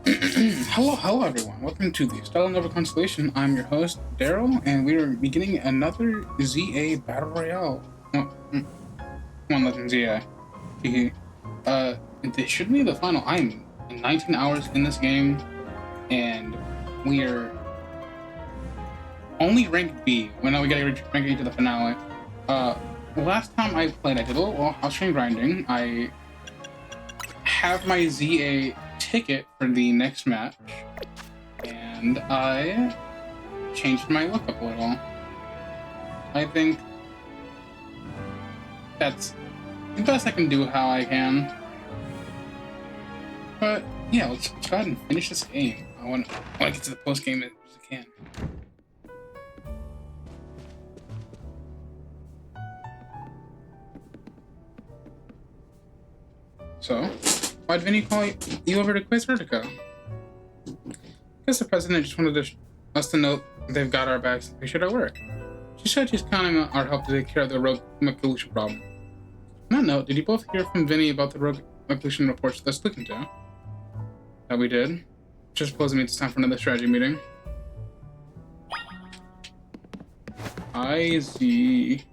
Hello everyone. Welcome to the Stellar Nova Constellation. I'm your host, Daryl, and we are beginning another ZA Battle Royale. One Legend ZA. This should be the final. I'm 19 hours in this game, and we are only rank B. When we gotta rank A to the finale. Last time I played, I did a little house train grinding. I have my ZA ticket for the next match, and I changed my look up a little. I think that's the best I can do how I can. But yeah, let's go ahead and finish this game. I want to get to the post game as I can. So, why'd Vinny call you over to quiz Vertigo? Guess the president just wanted us to know they've got our backs and appreciate our work. She said she's counting on our help to take care of the rogue McColution problem. On that note, did you both hear from Vinny about the rogue McColution reports that's looking to? That we did. Just suppose it means it's time for another strategy meeting. I see.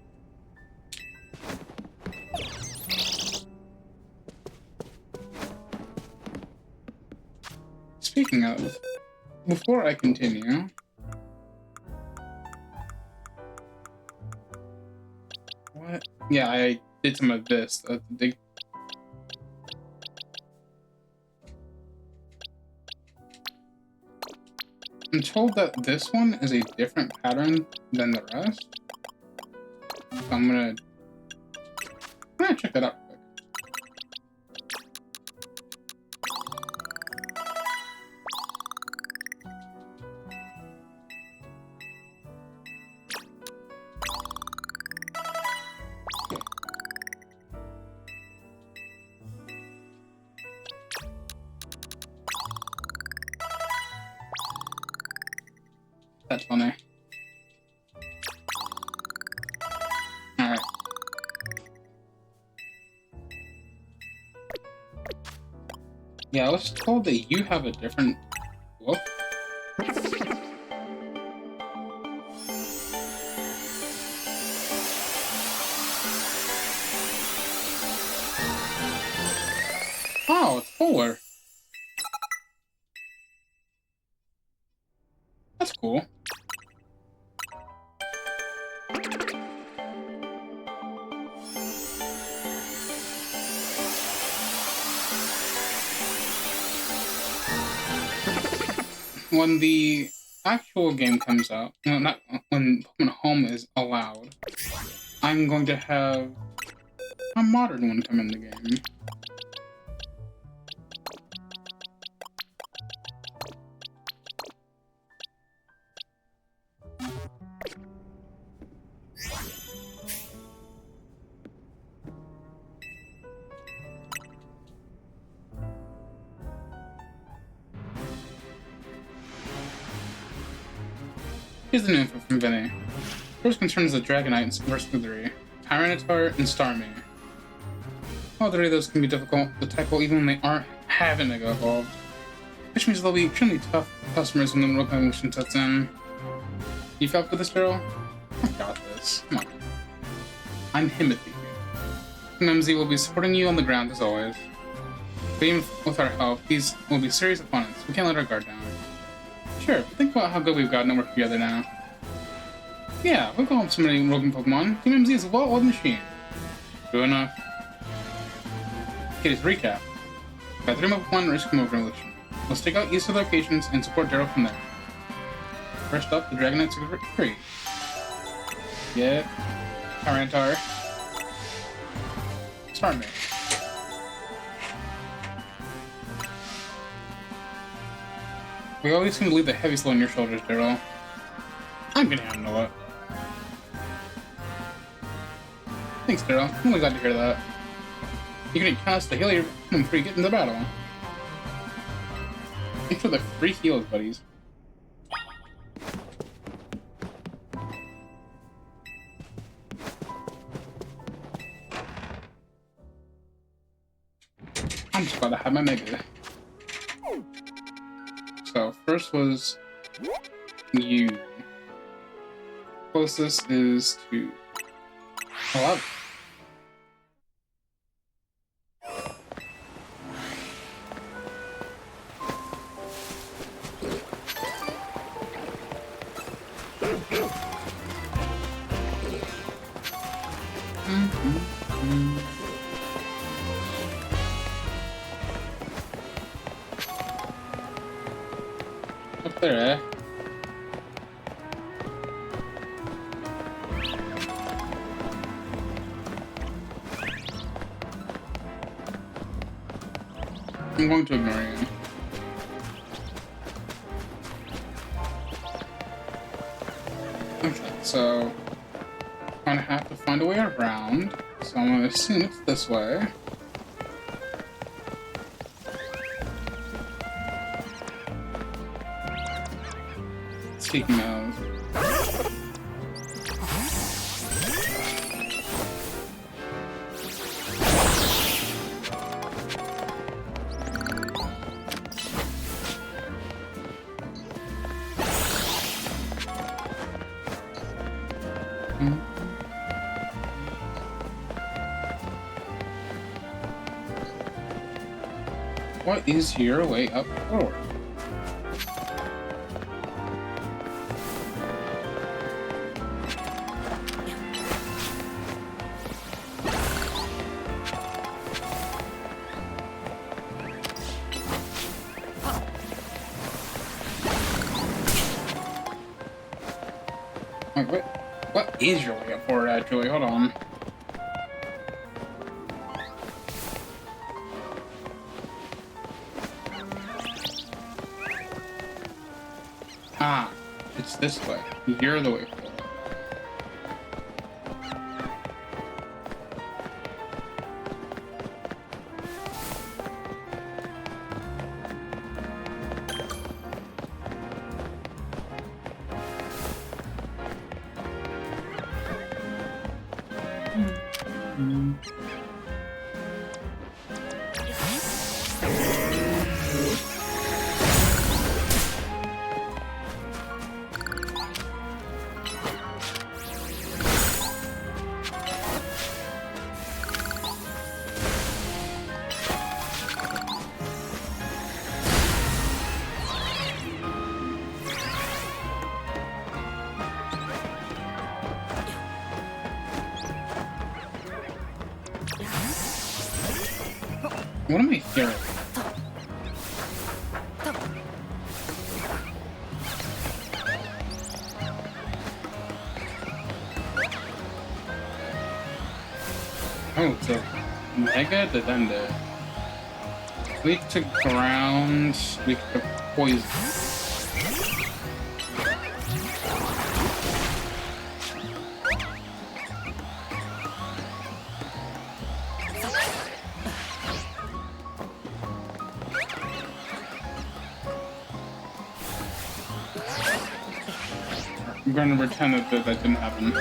Speaking of, before I continue, what? Yeah, I did some of this. I'm told that this one is a different pattern than the rest. So I'm gonna check that out. That's funny. Alright. Yeah, I was told that you have a different look. Oh, it's fuller. That's cool. When the actual game comes out, well, not when Home is allowed, I'm going to have a modern one come in the game. Here's the new info from Vinny. First concern is the Dragonite versus the 3, Tyranitar and Starmie. All 3 of those can be difficult to tackle even when they aren't having to go evolved, which means they'll be extremely tough customers when the Rogue Evolution sets in. You fell for this, Daryl? I got this. Come on. I'm Himothy. MZ will be supporting you on the ground as always. But even with our help, these will be serious opponents. We can't let our guard down. Sure, but think about how good we've gotten to work together now. Yeah, we'll go home so many rogue Pokemon. Team MZ is a well-oiled machine. True enough. Okay, to recap. Got 3 Pokemon Risk Move Evolution. We'll stick out each of the locations and support Daryl from there. First up, the Dragonite Super 3. Yep. Tyranitar. Starmie. We always seem to leave the heavy load on your shoulders, Daryl. I'm gonna handle it. Thanks, Daryl. I'm really glad to hear that. You can count us to heal your before you get into battle. Thanks for the free heals, buddies. I'm just about to have my Mega. So first was you. Closest is to 11. Up there, eh? I'm going to ignore you. Okay, so I'm gonna have to find a way around. So I'm gonna assume it's this way. Speaking of, what is your way up forward? Wait, what is your way up forward, actually? Hold on. Ah, it's this way. You're the way forward. What am I hearing? Oh, it's a Mega Defender. Weak to ground, weak to poison. I'm going to pretend that that didn't happen.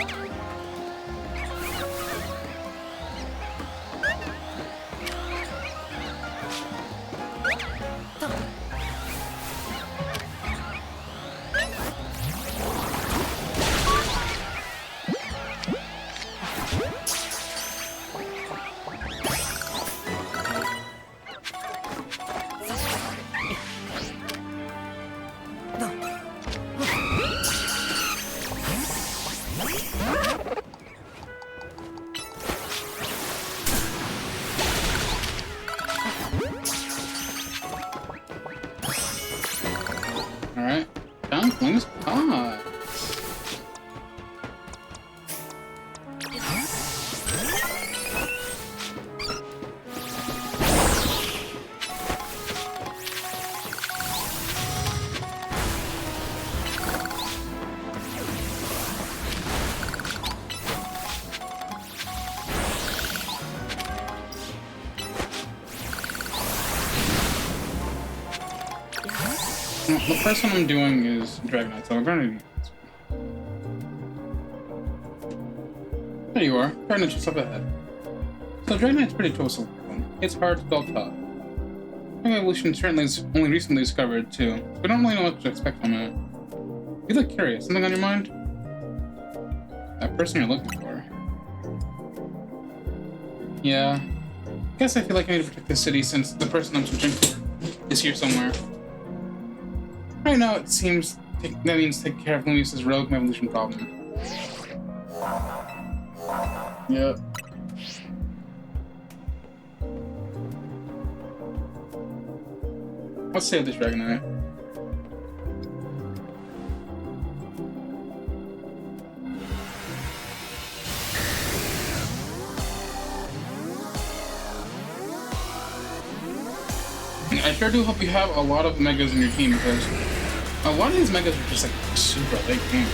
Alright, Dumpling's pot. The first one I'm doing is Dragonite, so we're gonna do this one. There you are. Dragonite's just up ahead. So Dragonite's pretty close to one. It's hard to spell tough. Mega Evolution certainly is only recently discovered, too. We don't really know what to expect from it. You look curious. Something on your mind? That person you're looking for. Yeah. I guess I feel like I need to protect the city since the person I'm searching for is here somewhere. Right now, it seems that means take care of Lumius's rogue evolution problem. Yep. Let's save this Dragonite. I sure do hope you have a lot of megas in your team because a lot of these megas are just like super late game.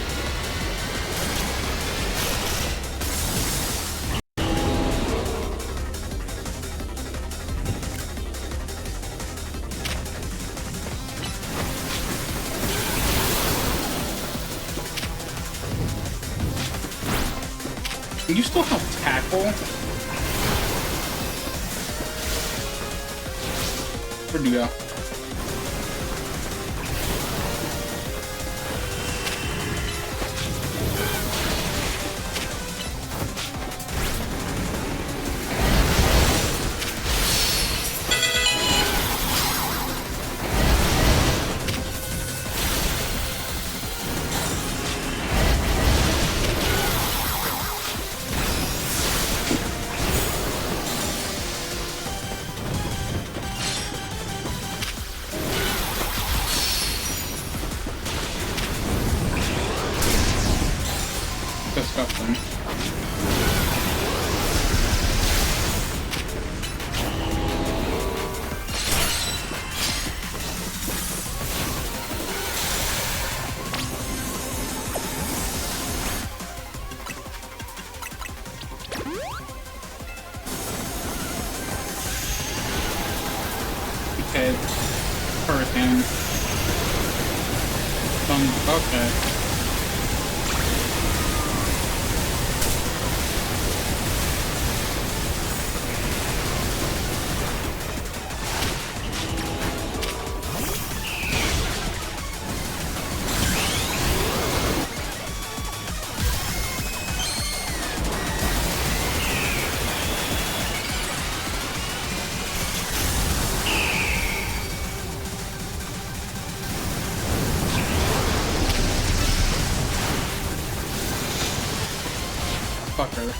You still have tackle? Where'd you go? Disgusting. Okay. Hurricane. Okay. Fucker.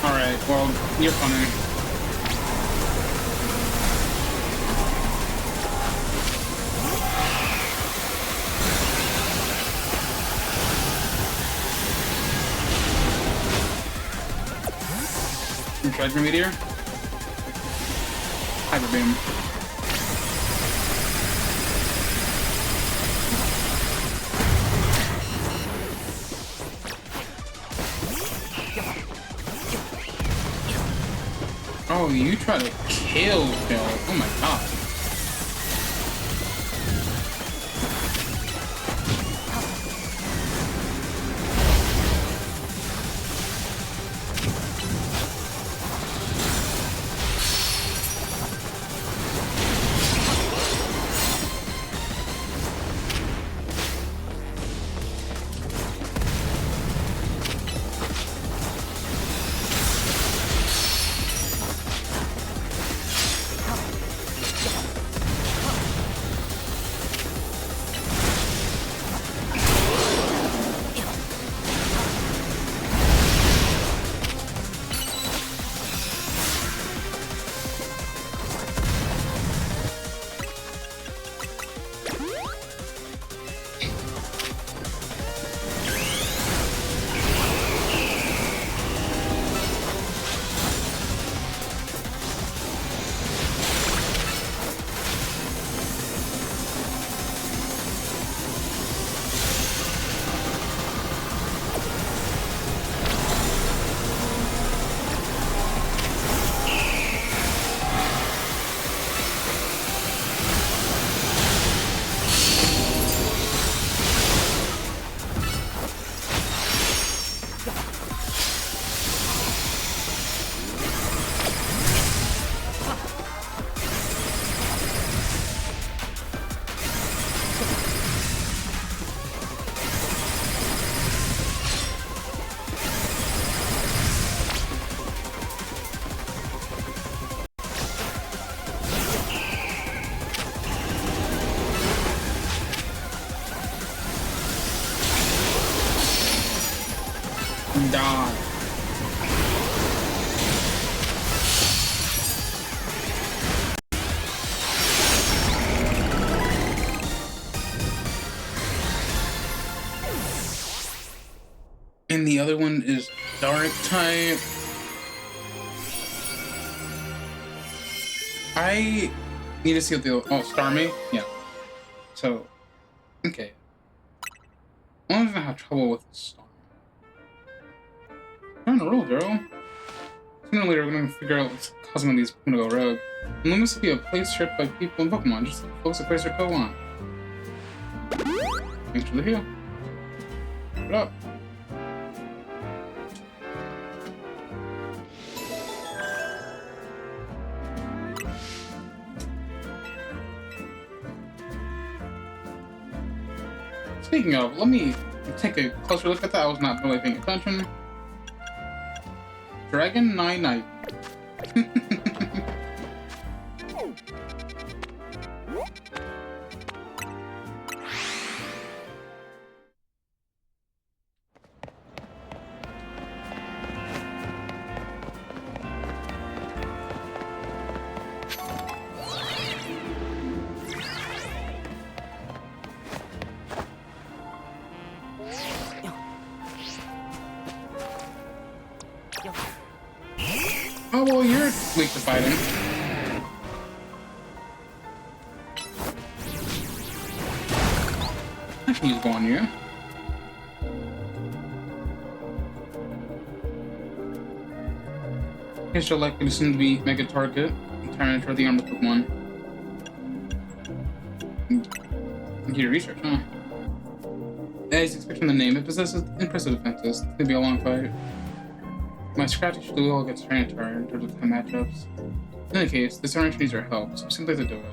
Alright, well, you're funny. Treasure Meteor? Hyper Beam. Oh, you try to kill Phil. Oh my god. Die. And the other one is dark type. I need to see what the Starmie? Yeah. So, okay. I'm gonna have trouble with the Starmie. You're on a roll, girl. Sooner or later, we're gonna figure out what's causing these people to go rogue. And limits will be a place shared by people and Pokemon, just like folks at place or co-on. Thanks for the heal. What up? Speaking of, let me take a closer look at that. I was not really paying attention. Dragon Night. Oh, well, you're weak to fighting. I can use go on you. Guess you're likely to soon to be Mega Target and turn into the armored Pokemon. Do your research, huh? As expected from the name, it possesses impressive defenses. It's gonna be a long fight. My scratch actually will get Xerneas in terms of time matchups. In any case, this Xerneas needs our help, so simply to do it.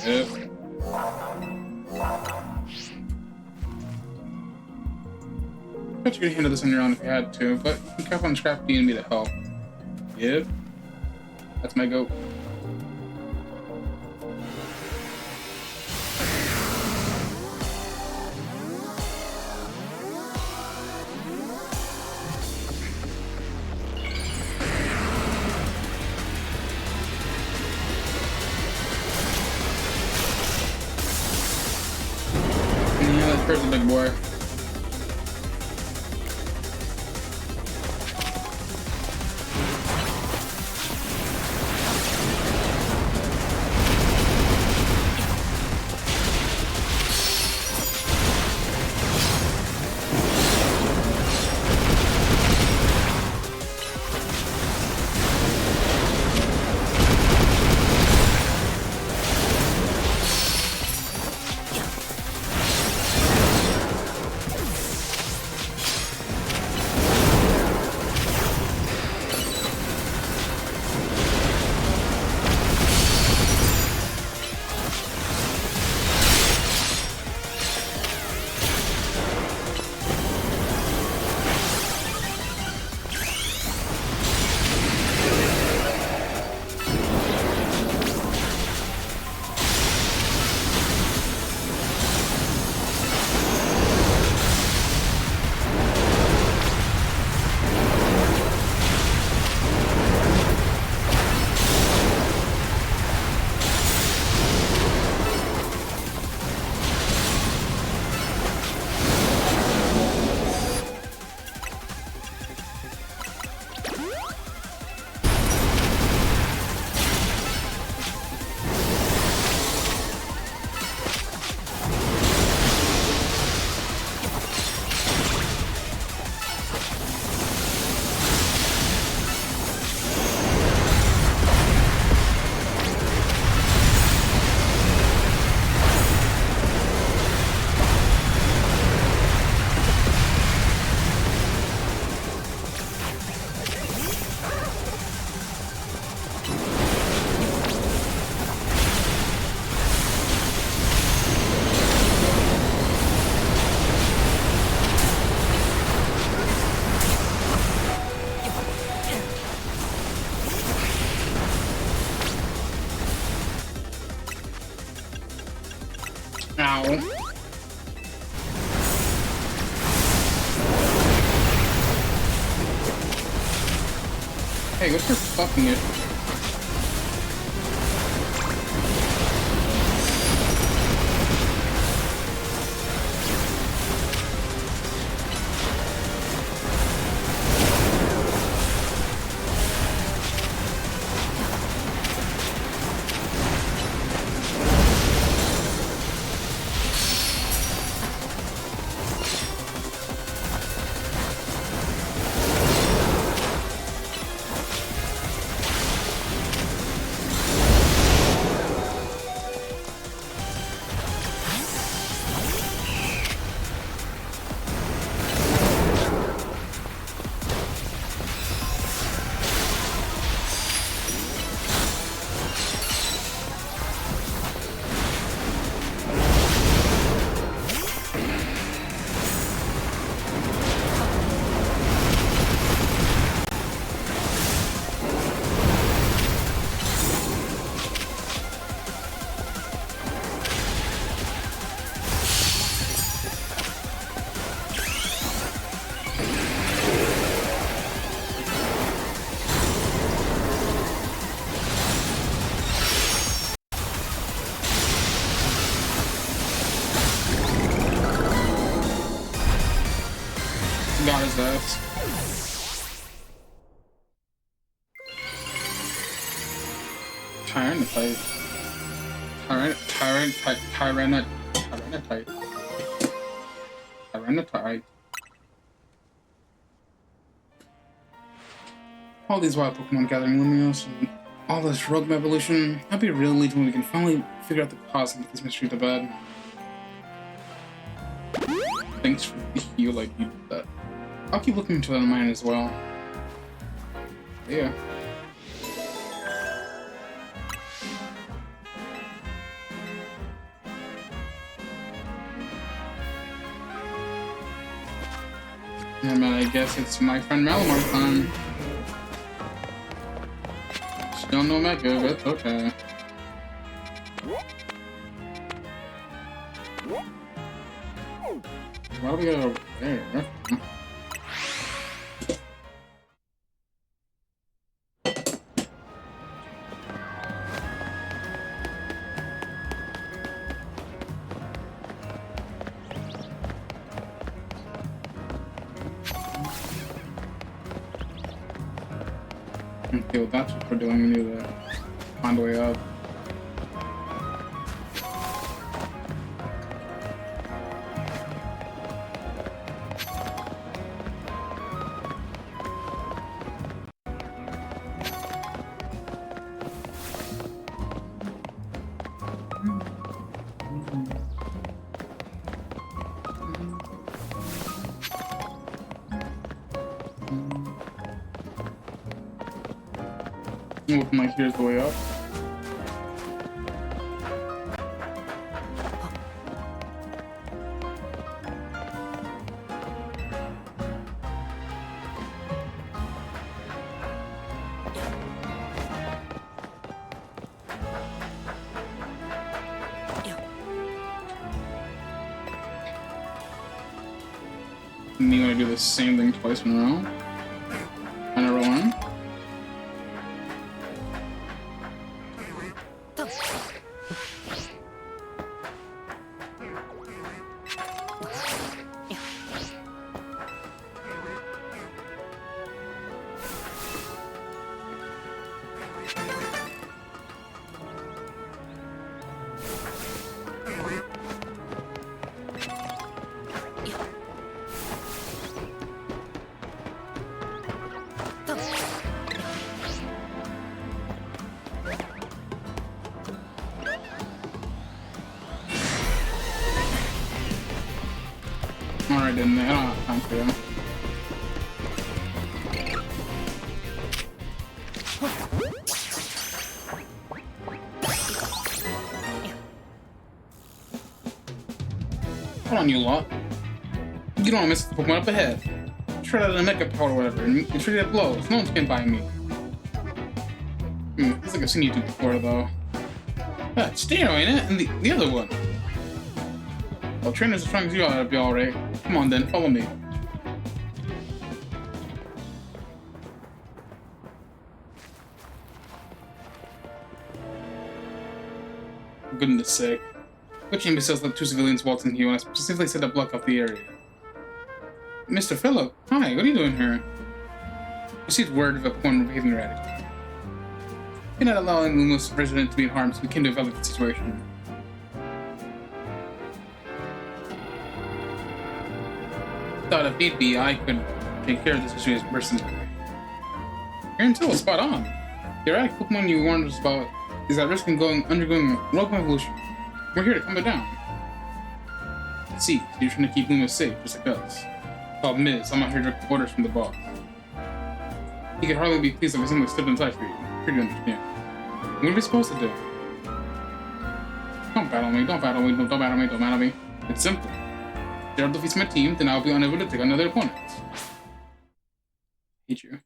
Yep. I bet you could handle this on your own if you had to, but you can count on Scrappy and me to help. Yep. That's my goat. There's a big boy. Ow. Hey, what's your fucking issue? Got his ass. Tyrannotite. Tyrannotite. All these wild Pokemon gathering Lumios and all this rogue evolution, I'd be relieved when we can finally figure out the cause and get this mystery to bed. Thanks for you like you did that. I'll keep looking into that in mine as well. Yeah. Yeah, man, I guess it's my friend Malamar time. Still no Mega, but okay. Why do we go over there? Okay, well, that's what we're doing. We need to find a way up. Looking like here's the way up. And you want to do the same thing twice in a row? And a roll in? Alright then, I don't have time for you. Hold on, you lot. You don't want to miss the Pokemon up ahead. Try out a Mega Power or whatever, and you treat it blows. No one's getting by me. Feels like I've seen you do before, though. It's Steno, ain't it? And the other one. Well, train as strong as you ought to be alright. Come on then, follow me. For goodness sake. Which imbeciles let two civilians waltz in here when I specifically said to block off the area? Mr. Phillip, hi, what are you doing here? Received word of a point behaving erratically. You're not allowing Lumos resident to be in harm, so we can develop the situation. Thought if need be, I could take care of this issue personally. Your intel is spot on. The erratic Pokemon you warned us about is at risk of undergoing rogue evolution. We're here to calm it down. See, so you're trying to keep Lumos safe, just like us. Problem is, I'm out here directing orders from the boss. He could hardly be pleased if I simply stepped inside for you. I'm sure you understand. What are we supposed to do? Don't battle me, don't battle me, don't battle me, don't battle me. It's simple. If Gerald defeats my team, then I'll be unable to take on other opponents. Hate you.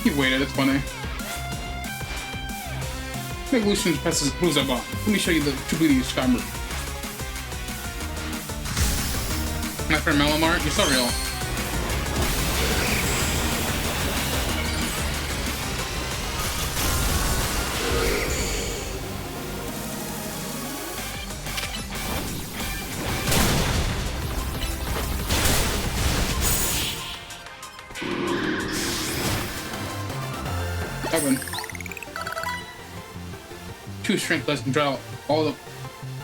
He waited, it's funny. Evolution passes proves our bond. Let me show you the true beauty of Sky Move. My friend Malamar, you're so real. True strength lays in drawing all the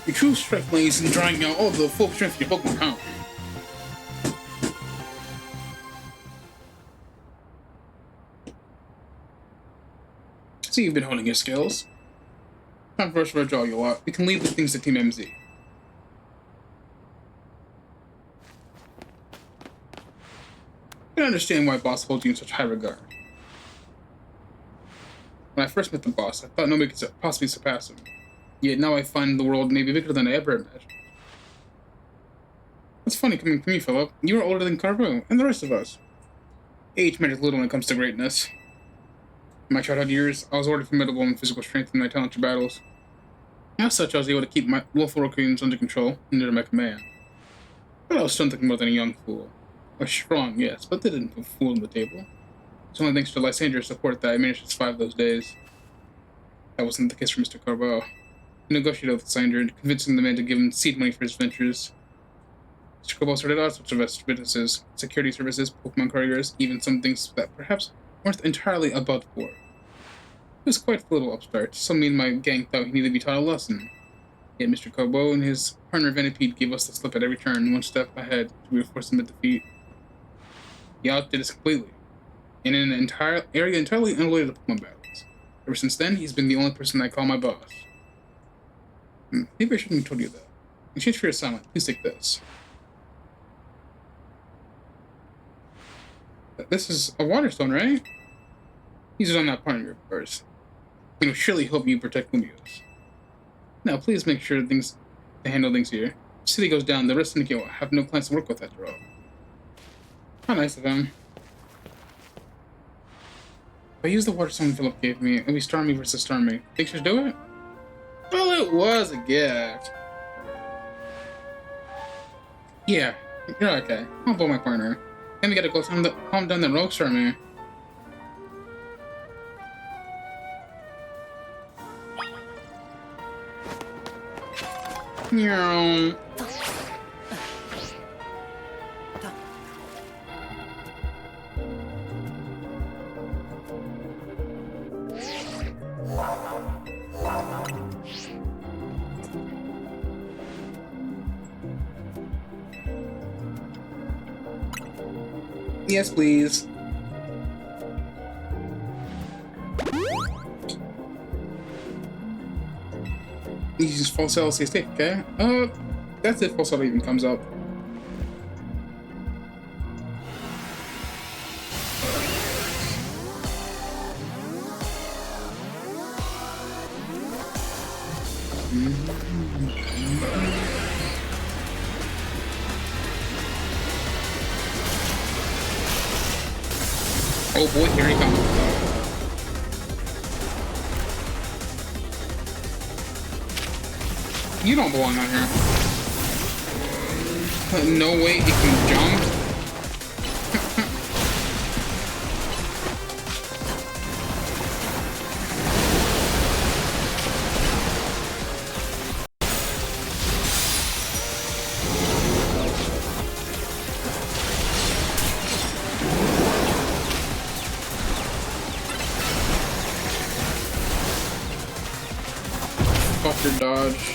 your true strength lays in drawing out all the full strength of your Pokemon count. So you've been honing your skills. Time for us to draw you out. We can leave the things to Team MZ. I can understand why Boss holds you in such high regard. When I first met the boss, I thought nobody could possibly surpass him. Yet now I find the world may be bigger than I ever imagined. It's funny coming from you, Philip. You are older than Carbo and the rest of us. Age matters little when it comes to greatness. In my childhood years, I was already formidable in physical strength in my talent to battles. As such, I was able to keep my willful raccoons under control and under my command. But I was still nothing more than a young fool. I was strong, yes, but they didn't put fool on the table. It's only thanks to Lysandra's support that I managed to survive those days. That wasn't the case for Mr. Carbo. He negotiated with Lysandra, convincing the man to give him seed money for his ventures. Mr. Carbo started all sorts of businesses, security services, Pokemon couriers, even some things that perhaps weren't entirely above board. He was quite a little upstart, so me and my gang thought he needed to be taught a lesson. Yet Mr. Carbo and his partner Venipede gave us the slip at every turn, one step ahead, so we were forced to defeat. He outdid us completely. And in an entire area entirely unrelated to Pokemon battles. Ever since then, he's been the only person I call my boss. Maybe I shouldn't have told you that. In exchange for your assignment, please take this. This is a water stone, right? Use it on that partner of yours. It will surely help you protect Lumios. Now, please make sure to handle things here. If the city goes down, the rest of the will have no plans to work with after all. How nice of him. If I use the water stone Philip gave me, it'll be Starmie versus Starmie. Think she'll do it? Well, it was a gift. Yeah, you're okay. I'll blow my partner. Then we gotta go calm down the rogue Starmie. Meow. Yes, please. Use false LCST, okay? That's if false even comes up. Oh boy, here he comes. You don't belong out here. No way he can jump. Fuck your dodge.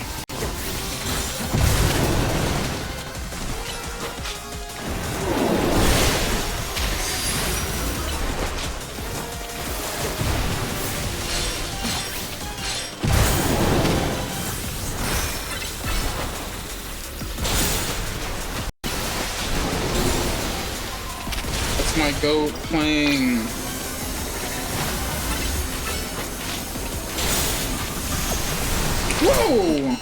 That's my goat playing. Whoa!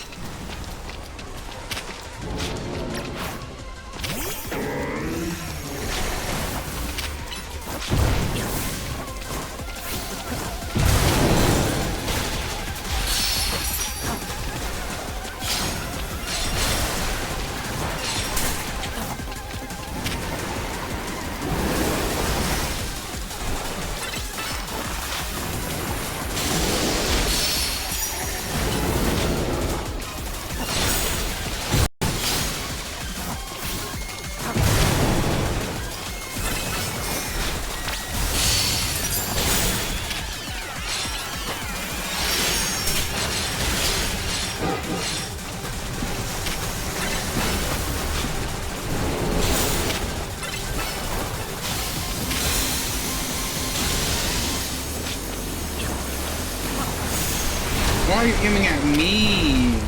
Why are you aiming at me?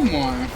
Come on.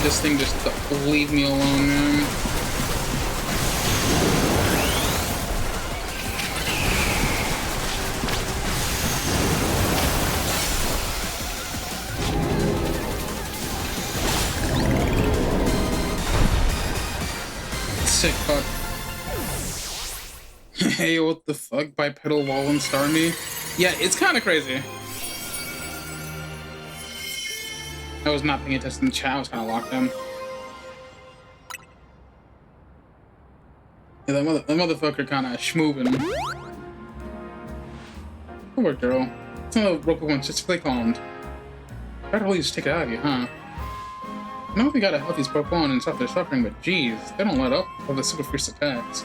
This thing just to leave me alone, man. Sick fuck. Hey, what the fuck? Bipedal wall and star me? Yeah, it's kind of crazy. I was not paying attention to the chat, I was kind of locked in. Yeah, that motherfucker kind of schmoovin'. Good work, girl. Some of the Roku ones just play calmed. Better really just take it out of you, huh? I know if we gotta help these Pokemon and stop their suffering, but geez, they don't let up with the super fierce attacks.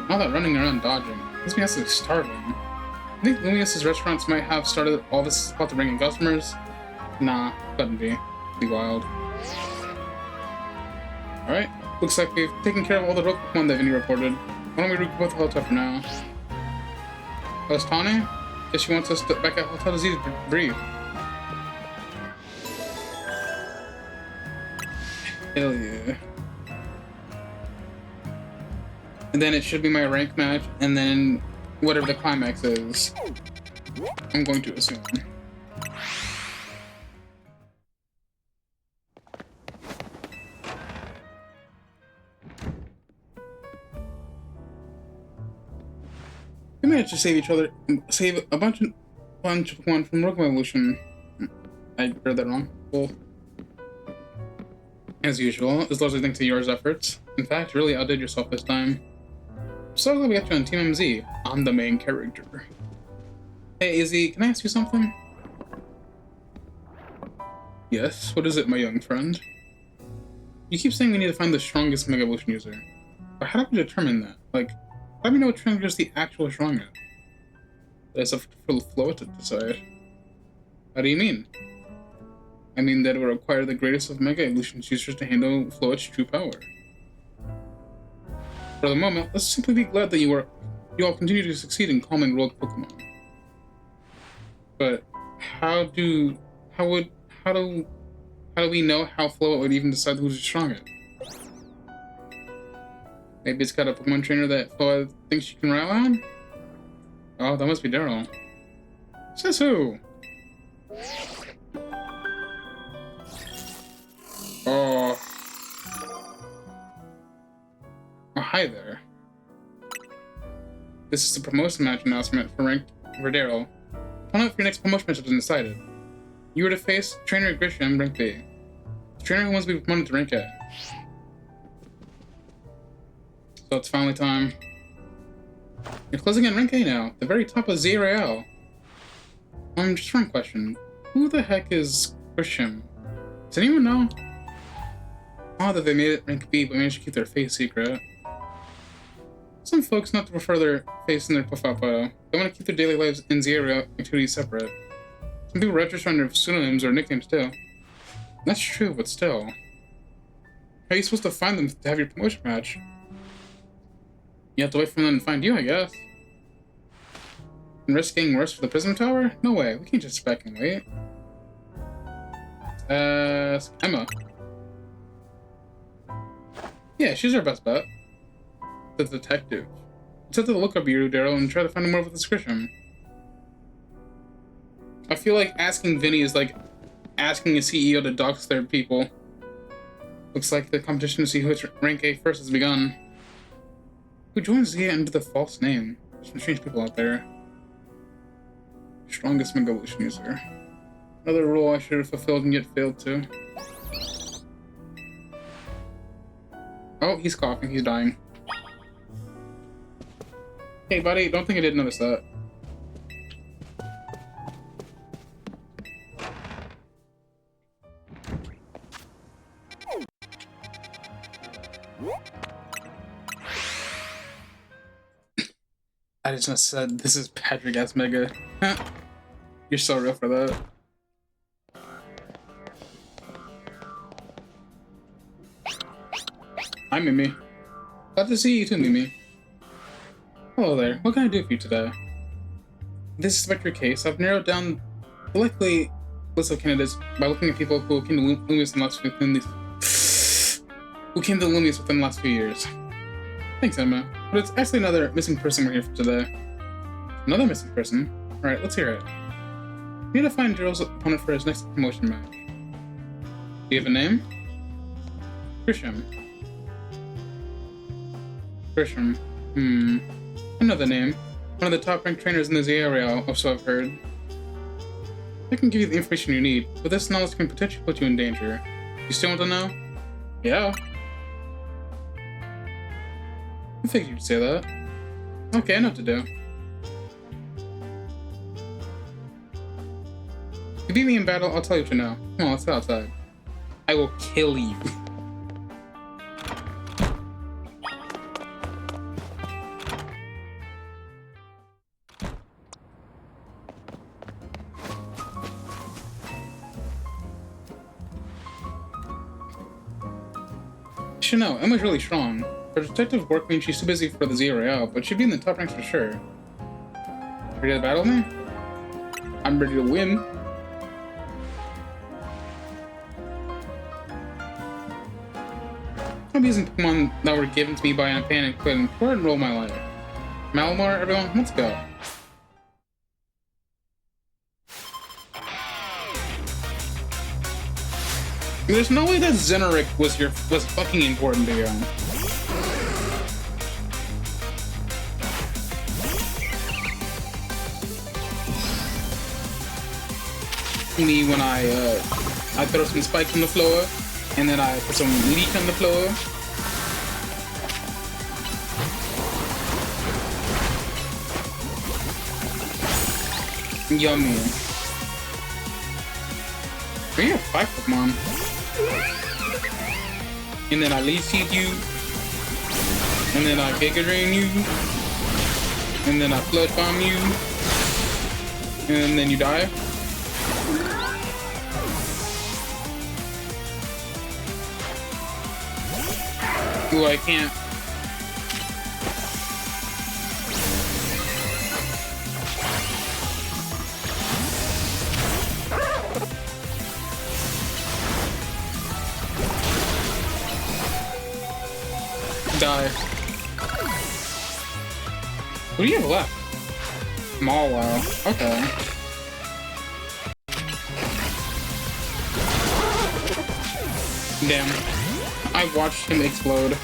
All that running around dodging. This makes me starving. I think Lumius's restaurants might have started all this about to bring in customers. Nah, couldn't be. Be wild. Alright, looks like we've taken care of all the Pokemon that Vinny reported. Why don't we regroup with the hotel for now? That's Tawny? Guess she wants us to back at Hotel Disease to breathe. Hell yeah. And then it should be my rank match, and then whatever the climax is. I'm going to assume. We managed to save each other, save a bunch of Pokemon from Rogue Evolution. I read that wrong. Well, as usual, it's largely thanks to yours efforts. In fact, you really outdid yourself this time. So glad we got you on Team MZ. I'm the main character. Hey, Izzy, can I ask you something? Yes, what is it, my young friend? You keep saying we need to find the strongest Mega Evolution user. But how do we determine that? Like, how do we know which one is the actual strongest? That's up for Float to decide. How do you mean? I mean that it would require the greatest of Mega Evolution users to handle Float's true power. For the moment, let's simply be glad that you all continue to succeed in calming rogue Pokemon. But how do we know how Float would even decide who's the strongest? Maybe it's got a Pokemon trainer that Float thinks she can rely on? Oh, that must be Daryl. Says who? Oh, hi there. This is the promotion match announcement for Daryl. Find out if your next promotion match has been decided. You were to face Trainer Grisham, rank B. The trainer who wants to be promoted to rank A. So it's finally time. You're closing in rank A now, the very top of Zygarde. Just one question. Who the heck is Grisham? Does anyone know? Odd that they made it rank B but managed to keep their face secret. Some folks not to prefer their face in their profile photo. They want to keep their daily lives and Zygarde activities separate. Some people register under pseudonyms or nicknames too. That's true, but still. How are you supposed to find them to have your promotion match? You have to wait for them to find you, I guess. And risk getting worse for the Prism Tower? No way, we can't just spec and wait. Emma. Yeah, she's our best bet. The detective. Let's have to look up you, Daryl, and try to find more of a description. I feel like asking Vinny is like asking a CEO to dox their people. Looks like the competition to see who hits rank A first has begun. Who joins Zia under the false name? There's some strange people out there. Strongest Megalution user. Another role I should have fulfilled and yet failed to. Oh, he's coughing, he's dying. Hey buddy, don't think I didn't notice that. I just said this is Patrick S. Mega. You're so real for that. Hi, Mimi. Glad to see you too, Mimi. Hello there. What can I do for you today? This is about your case. I've narrowed down the likely list of candidates by looking at people who came to Lumius within the last few years. Thanks, Emma. But it's actually another missing person we're here for today. Another missing person? Alright, let's hear it. We need to find Daryl's opponent for his next promotion match. Do you have a name? Grisham. Grisham. I know the name. One of the top-ranked trainers in the area, or so I've heard. I can give you the information you need, but this knowledge can potentially put you in danger. You still want to know? Yeah. I figured you'd say that. Okay, I know what to do. If you beat me in battle, I'll tell you what to know. Come on, let's go outside. I will kill you. You should know, Emma's really strong. Her detective work means she's too busy for the ZRL, but she'd be in the top ranks for sure. Ready to battle me? I'm ready to win. I'm using Pokemon that were given to me by an opponent and an important role in my life. Malamar, everyone, let's go. There's no way that Xeneric was fucking important to you. Me when I throw some spikes on the floor, and then I put some leech on the floor. Yummy. We have 5 Pokemon. And then I Leech Seed you. And then I Giga Drain you. And then I Flood Bomb you. And then you die. Ooh, I can't. Die. What do you have left? Small wow. Okay. Damn. I watched him explode.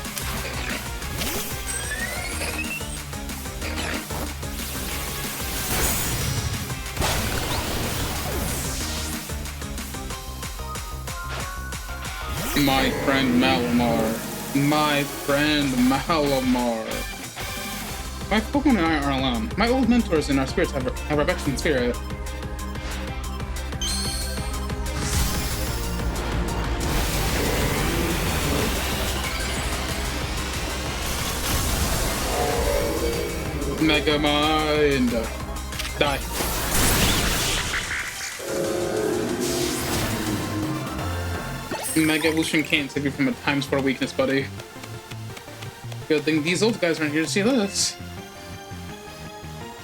My friend Malamar. My friend Malamar. My Pokemon and I are alone. My old mentors and our spirits have our backs in spirit. Mega Mind. Die. Mega Evolution can't save you from a ×4 weakness, buddy. Good thing these old guys aren't here to see this.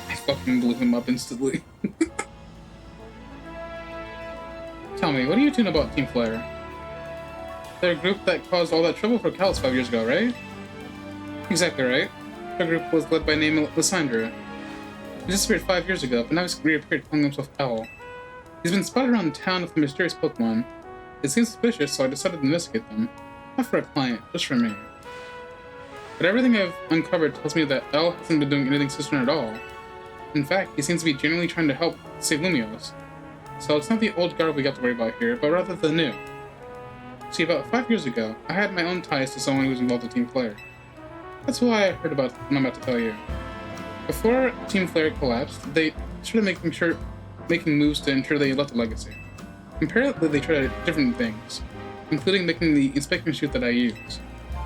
I fucking blew him up instantly. Tell me, what do you two know about Team Flare? They're a group that caused all that trouble for Calus 5 years ago, right? Exactly right. The group was led by name Lysandra. He disappeared 5 years ago, but now he's reappeared calling himself Owl. He's been spotted around town with a mysterious Pokemon. It seems suspicious, so I decided to investigate them. Not for a client, just for me. But everything I've uncovered tells me that Owl hasn't been doing anything sinister at all. In fact, he seems to be genuinely trying to help save Lumiose. So it's not the old guard we got to worry about here, but rather the new. See, about 5 years ago, I had my own ties to someone who was involved with Team Flare. That's why I heard about what I'm about to tell you. Before Team Flare collapsed, they started making moves to ensure they left a legacy. Apparently, they tried different things, including making the inspection suit that I use.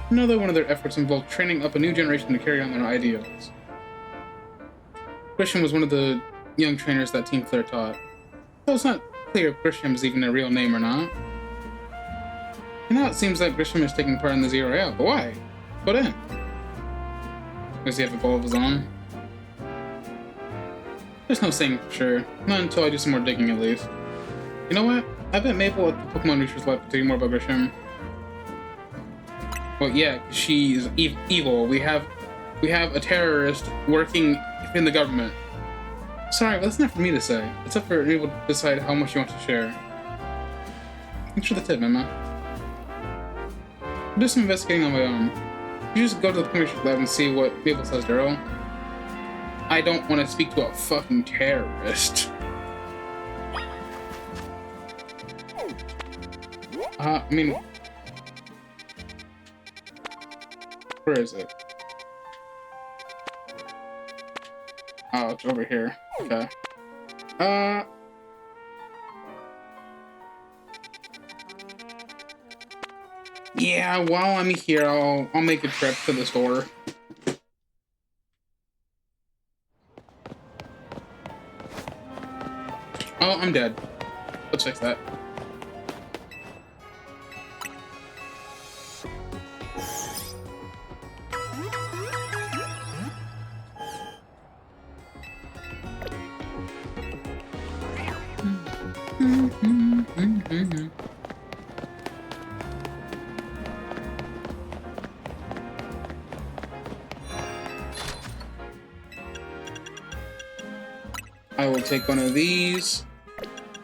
Another one of their efforts involved training up a new generation to carry on their ideals. Grisham was one of the young trainers that Team Flare taught. Though it's not clear if Grisham is even a real name or not. And now it seems that Grisham is taking part in the Zero Out, but why? What in? Does he have a goal of his own? There's no saying for sure. Not until I do some more digging, at least. You know what? I bet Maple at the Pokemon Research Lab can tell you more about Grisham. Well, yeah, she's evil. We have a terrorist working in the government. Sorry, but that's not for me to say. It's up for Maple to decide how much you want to share. Thanks for the tip, Emma. I'll do some investigating on my own. You just go to the Pokemon Research Lab and see what Maple says, Daryl. I don't want to speak to a fucking terrorist. I mean... Where is it? Oh, it's over here. Okay. Yeah, while I'm here, I'll make a trip to the store. Oh, I'm dead. Let's fix that. I will take one of these.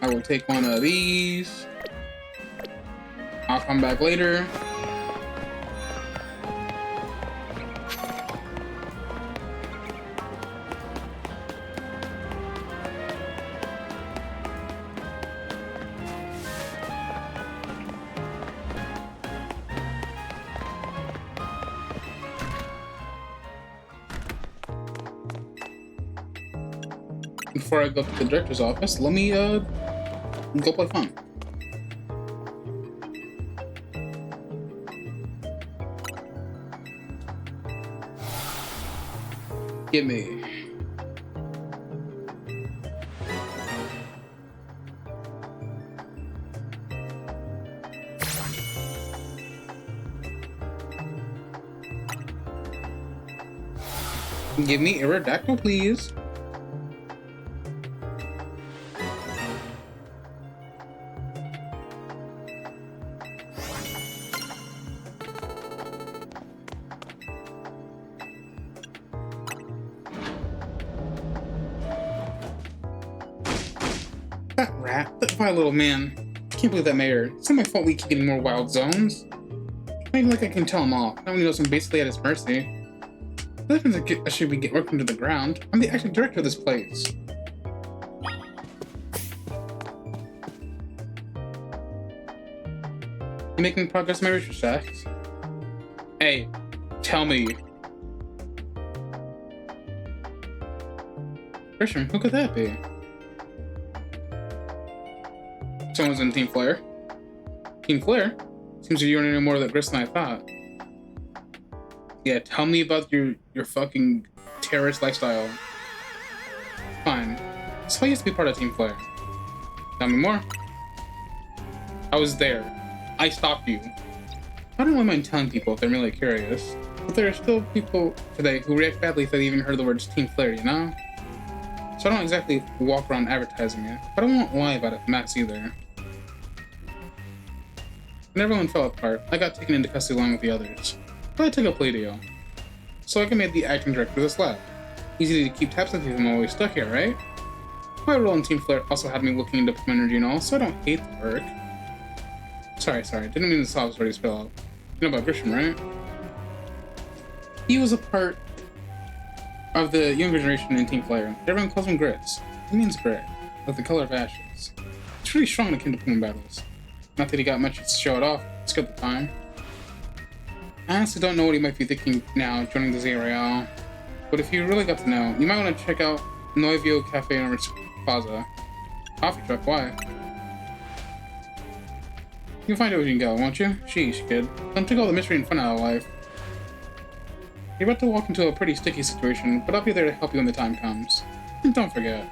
I will take one of these. I'll come back later. Before I go to the director's office, let me go play fun. Give me. Give me Aerodactyl, please. That rat, that vile little man. I can't believe that mayor. It's not my fault we keep getting more wild zones. Not even like I can tell him off. Not when he knows I'm basically at his mercy. That means I should be working to the ground. I'm the acting director of this place. You making progress in my research tasks? Hey, tell me. Christian, who could that be? Someone's in Team Flare. Team Flare? Seems you don't know more of that grist than I thought. Yeah, tell me about your fucking terrorist lifestyle. Fine. So I used to be part of Team Flare. Tell me more. I was there. I stopped you. I don't mind telling people if they're really curious, but there are still people today who react badly if they even heard the words Team Flare, you know? so I don't exactly walk around advertising it, but I won't lie about it to Max either. When everyone fell apart, I got taken into custody along with the others, but I took a plea deal. So I got made the acting director of this lab. Easy to keep tabs on people while we're stuck here, right? My role in Team Flare also had me looking into energy and all, so I don't hate the work. Sorry, didn't mean to stop was already spell out. You know about Grisham, right? He was a part of the younger generation in Team Flare. Everyone calls him Grits. It means grit, like the color of ashes. It's really strong when it came to Pokemon battles. Not that he got much to show it off, it's good at the time. I honestly don't know what he might be thinking now joining the Zygarde, but if you really got to know, you might want to check out Noivio Cafe in Orange Plaza. Coffee truck, why? You'll find out where you can go, won't you? Sheesh, kid. Don't take all the mystery and fun out of life. You're about to walk into a pretty sticky situation, but I'll be there to help you when the time comes. And don't forget.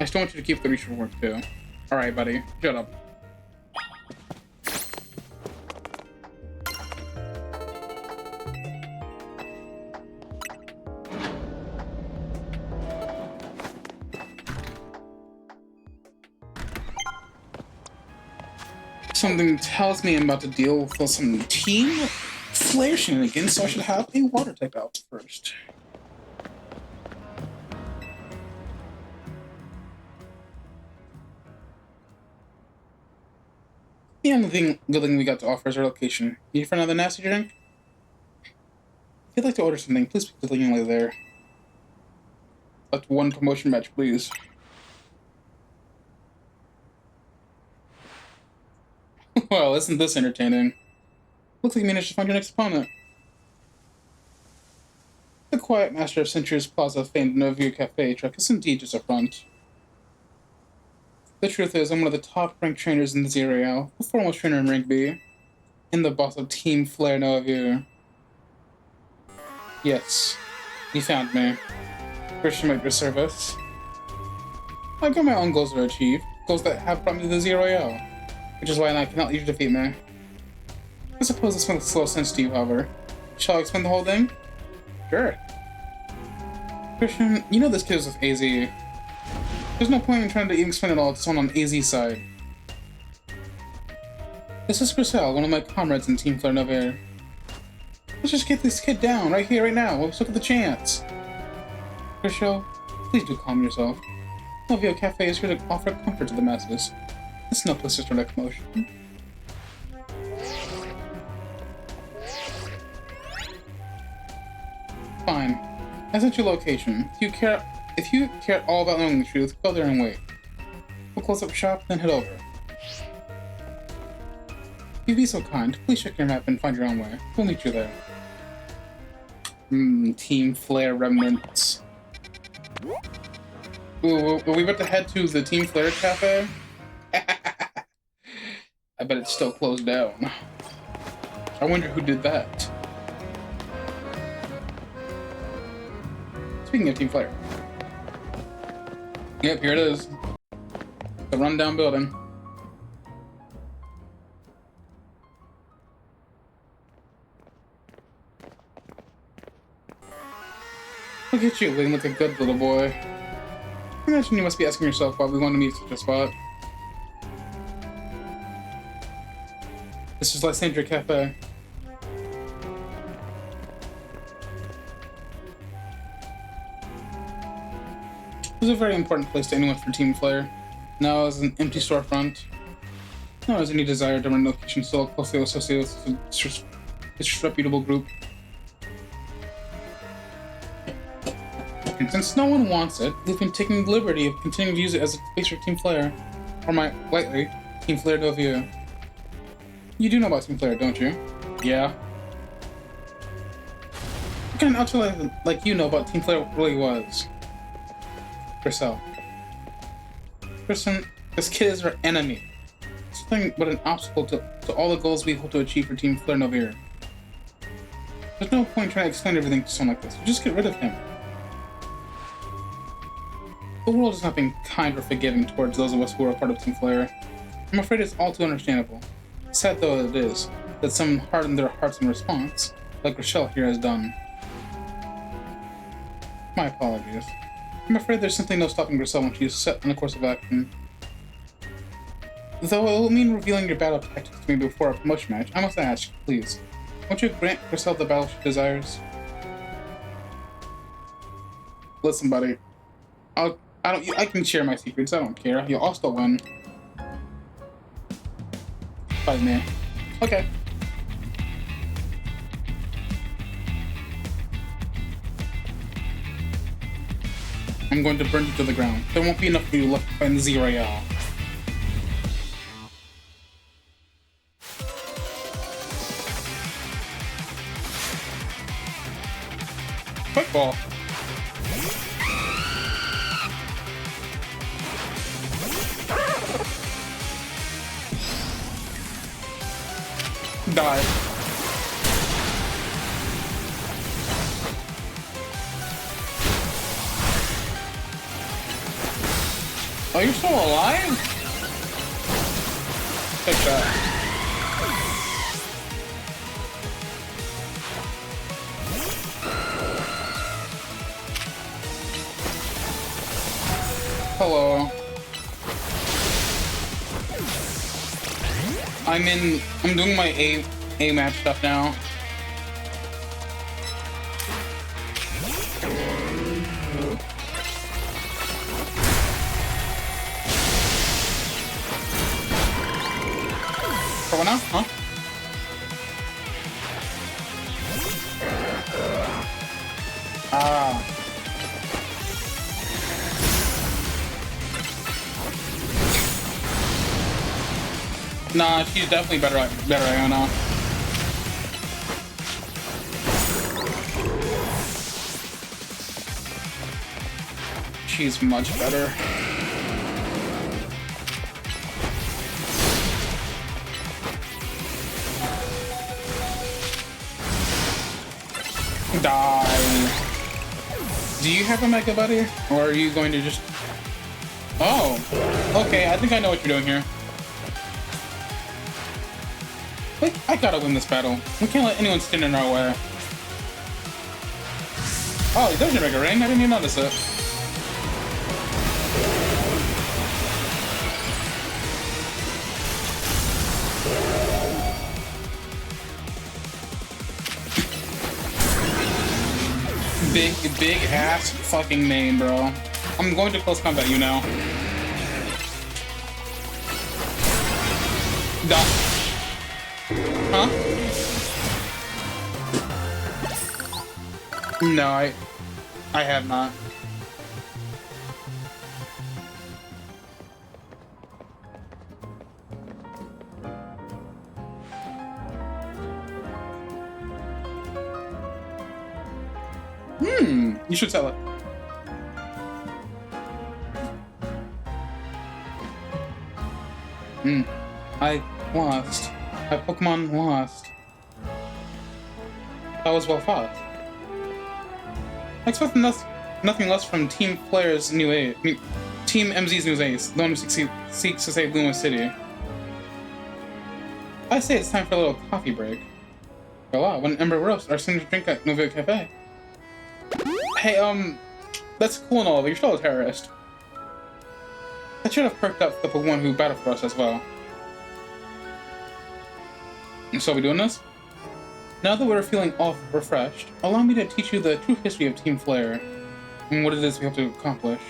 I still want you to keep the research work too. Alright, buddy. Shut up. Something tells me I'm about to deal with some Team Flare shenanigans, so I should have a water type out first. The only good thing we got to offer is our location. Need for another nasty drink? If you'd like to order something, please speak to the young lady there. That's one promotion match, please. Well, isn't this entertaining? Looks like you managed to find your next opponent. The quiet master of Century's Plaza famed Novia Cafe truck is indeed just a front. The truth is, I'm one of the top-ranked trainers in the Zygarde, the foremost trainer in Rank B, and the boss of Team Flare Novia. Yes, you found me. Christian at your service. I've got my own goals to achieve, goals that have brought me to the Zygarde, which is why I cannot let you defeat me. I suppose this makes slow sense to you, however. Shall I explain the whole thing? Sure. Christian, you know this kid is with AZ. There's no point in trying to even explain it all to someone on AZ's side. This is Grisel, one of my comrades in Team Flare Nova. Let's just get this kid down, right here, right now. Let's look at the chance. Grisel, please do calm yourself. Novia Cafe is here to offer comfort to the masses. It's no place to start a commotion. Fine. I sent you a location. If you care all about knowing the truth, go there and wait. We'll close up shop, then head over. If you'd be so kind, please check your map and find your own way. We'll meet you there. Team Flare remnants. Ooh, are we about to head to the Team Flare Cafe? I bet it's still closed down. I wonder who did that. Speaking of Team Flare. Yep, here it is. The rundown building. Look at you, looking like a good little boy. I imagine you must be asking yourself why we want to meet such a spot. This is Lysandra Cafe. It was a very important place to anyone from Team Flare. Now as an empty storefront. Nor has any desire to run a location so closely associated with this disreputable group. And since no one wants it, they've been taking the liberty of continuing to use it as a place for Team Flare. Or lightly, Team Flare Dovia. You do know about Team Flare, don't you? Yeah. What kind of outfit like you know about Team Flare really was? Herself. Kristen, this kid is our enemy. It's nothing but an obstacle to all the goals we hope to achieve for Team Flare Novia. There's no point trying to explain everything to someone like this. Just get rid of him. The world has not been kind or forgiving towards those of us who are a part of Team Flare. I'm afraid it's all too understandable. Sad though it is, that some harden their hearts in response, like Rochelle here has done. My apologies. I'm afraid there's simply no stopping Griselle when she's set on a course of action. Though it will mean revealing your battle tactics to me before a promotion match, I must ask, please, won't you grant Griselle the battle she desires? Listen, buddy. I can share my secrets, I don't care. You'll also win. By me. Okay. I'm going to burn you to the ground. There won't be enough for you left in Zygarde. Quick ball. Die. Oh, you're still alive? Take that. Hello. I'm doing my A match stuff now. For now, huh? Ah. Nah, she's definitely better at Iona. She's much better. Die. Do you have a Mega Buddy? Or are you going to just... Oh. Okay, I think I know what you're doing here. Wait, I gotta win this battle. We can't let anyone stand in our way. Oh, he does your Mega Ring. I didn't even notice it. Big ass fucking name, bro. I'm going to close combat you now. Huh? No, I have not. You should sell it. I lost. My Pokemon lost. That was well fought. I expect nothing less from Team Player's new ace. Team MZ's new ace, the one who seeks to save Luma City. I say it's time for a little coffee break. Voila, when Ember roast our signature drink at Nova Cafe. Hey, that's cool and all, but you're still a terrorist. That should have perked up the Pokemon who battled for us as well. So we doing this? Now that we're feeling all refreshed, allow me to teach you the true history of Team Flare and what it is we have to accomplish.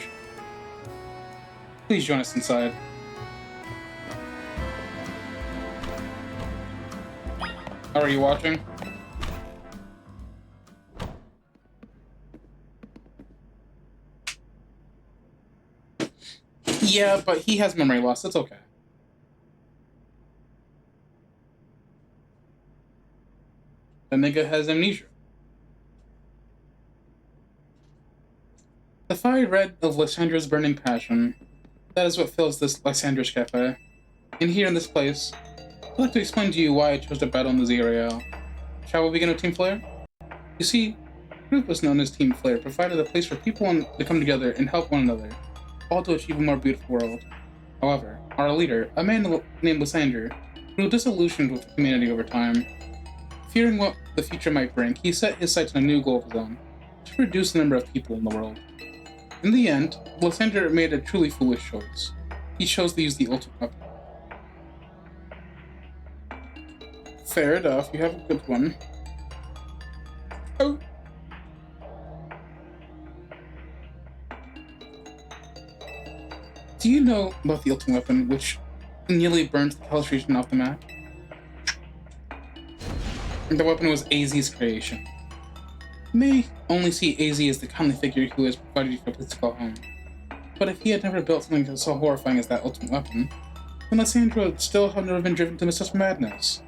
Please join us inside. Are you watching? Yeah, but he has memory loss. It's okay. The nigga has amnesia. The fiery red of Lysandra's burning passion. That is what fills this Lysandra's cafe. And here in this place, I'd like to explain to you why I chose to battle in the Zygarde. Shall we begin with Team Flare? You see, the group was known as Team Flare, provided a place for people to come together and help one another, all to achieve a more beautiful world. However, our leader, a man named Lysandra, grew disillusioned with humanity over time. Fearing what the future might bring, he set his sights on a new goal of his own, to reduce the number of people in the world. In the end, Lysander made a truly foolish choice. He chose to use the ultimate weapon. Fair enough, you have a good one. Oh. Do you know about the ultimate weapon, which nearly burned the Hellish region off the map? The weapon was AZ's creation. You may only see AZ as the kindly figure who has provided you with a place to call home. But if he had never built something so horrifying as that ultimate weapon, then Lysandra would still have never been driven to such madness.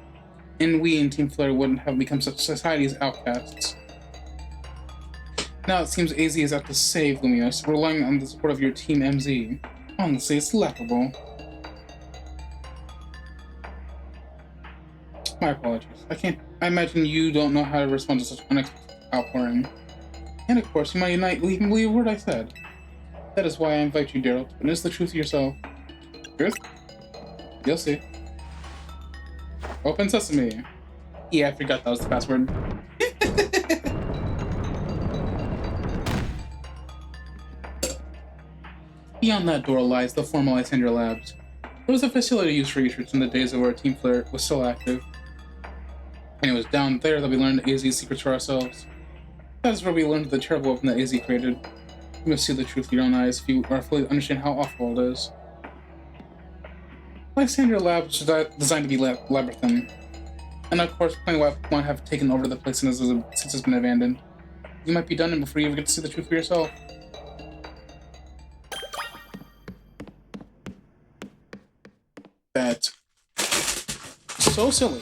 And we in Team Flare wouldn't have become such society's outcasts. Now it seems AZ is out to save Luminos, relying on the support of your Team MZ. Honestly, it's laughable. My apologies. I imagine you don't know how to respond to such unexpected outpouring. And of course, you might not even believe a word I said. That is why I invite you, Daryl, to witness the truth yourself. Truth? You'll see. Open sesame. Yeah, I forgot that was the password. Beyond that door lies the formal Lysandra Labs. It was a facility used for research in the days where Team Flare was still active. And it was down there that we learned AZ's secrets for ourselves. That is where we learned the terrible weapon that AZ created. You must see the truth with your own eyes if you are fully understand how awful it is. Lysandra Labs was designed to be labyrinthine. And of course, plenty of might have taken over the place since it's been abandoned. You might be done in before you even get to see the truth for yourself. That's so silly.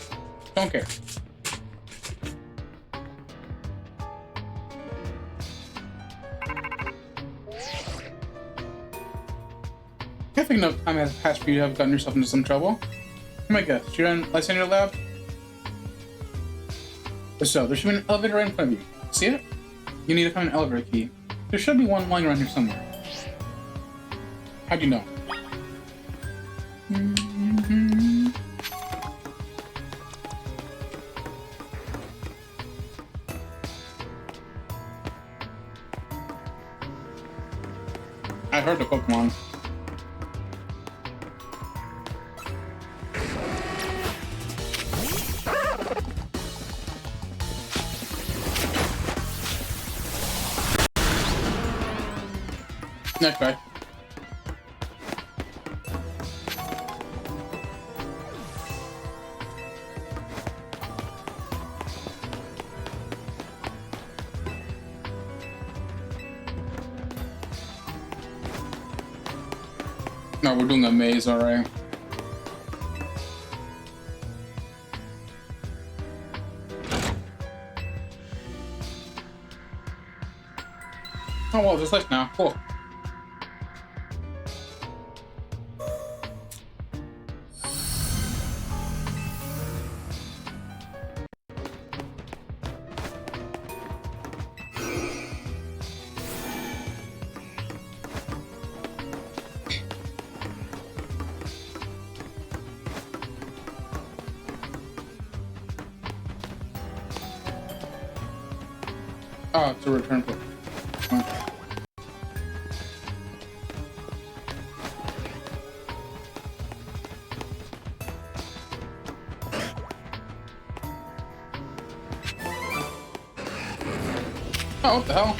Don't care. I think enough time has passed for you to have gotten yourself into some trouble. Oh my gosh, you're in Lysandra Lab? So, there should be an elevator right in front of you. See it? You need to find an elevator key. There should be one lying around here somewhere. How'd you know? I heard the Pokemon. Next guy. No, we're doing a maze, alright. Oh well, there's life now. Cool. Oh, it's a return book. Oh, what the hell?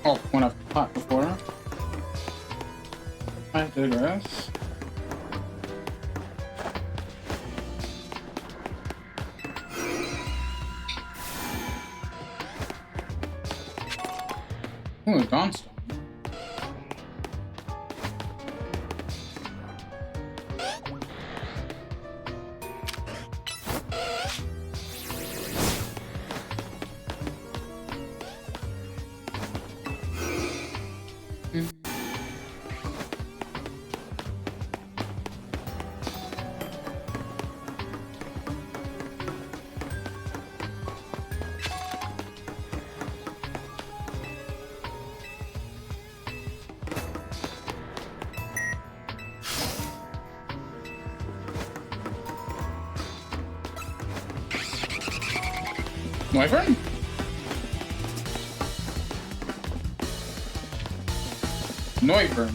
Oh, one I've caught before. I digress. Ooh, a Dawnstone. Mm-hmm. Wyvern? Noivern.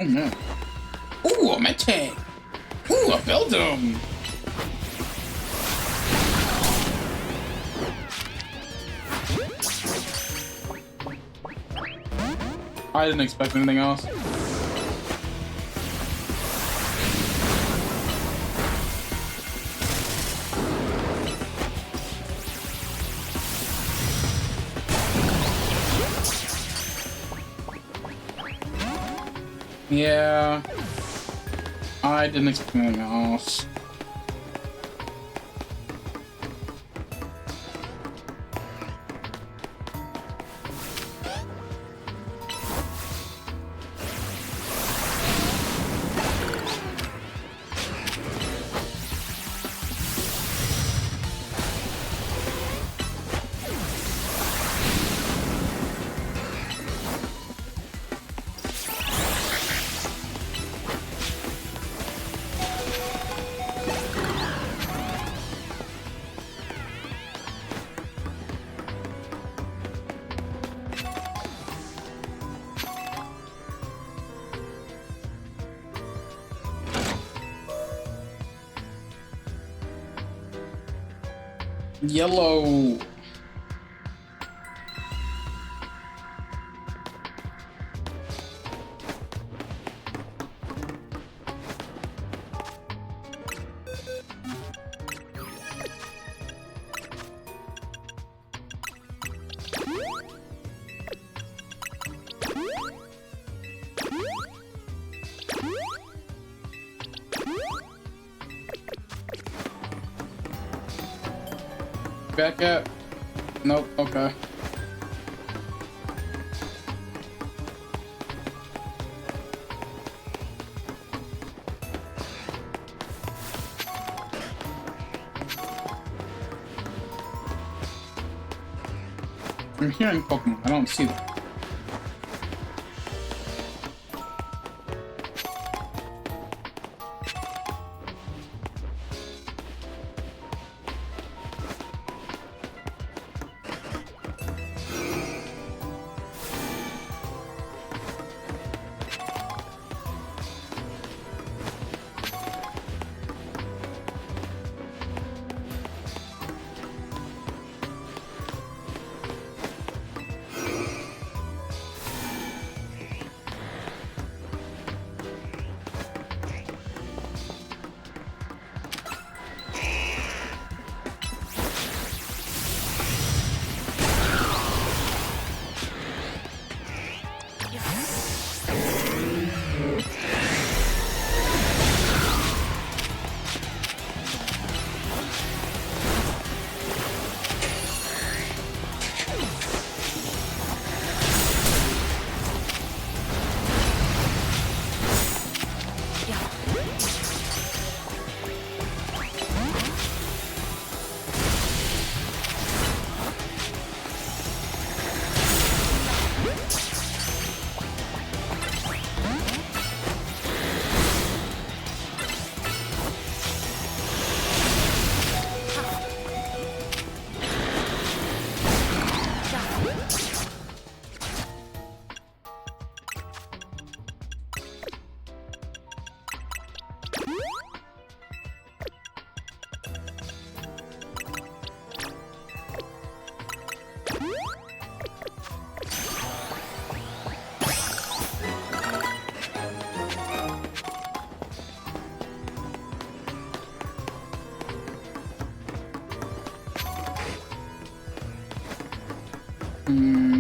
Oh no. Ooh, a Mete! Ooh, a Beldum! I didn't expect anything else. Yeah, I didn't expect anything else. Yellow. Back up. Nope, okay. I'm hearing Pokemon, I don't see them. Hmm.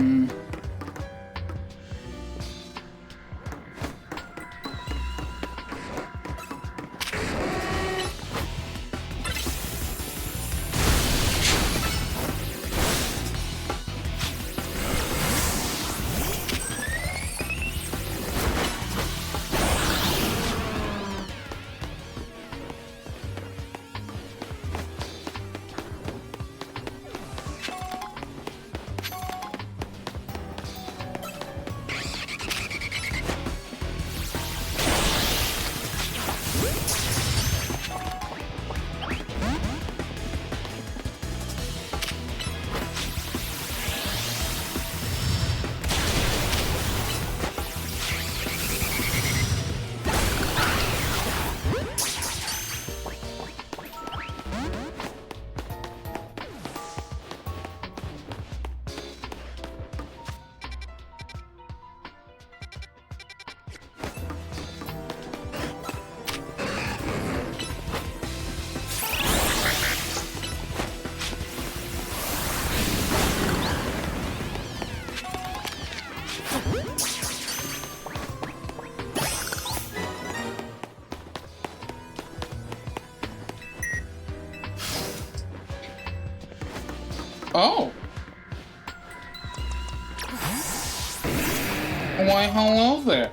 Oh! Why, hello there.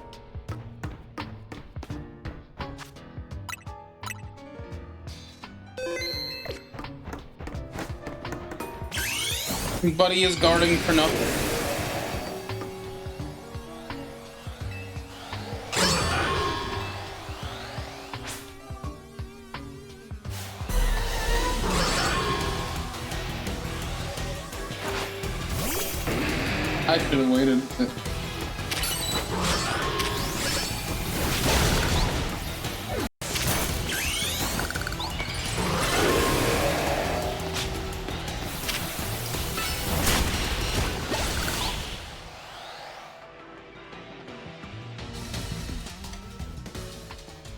Buddy is guarding for nothing. I should have waited.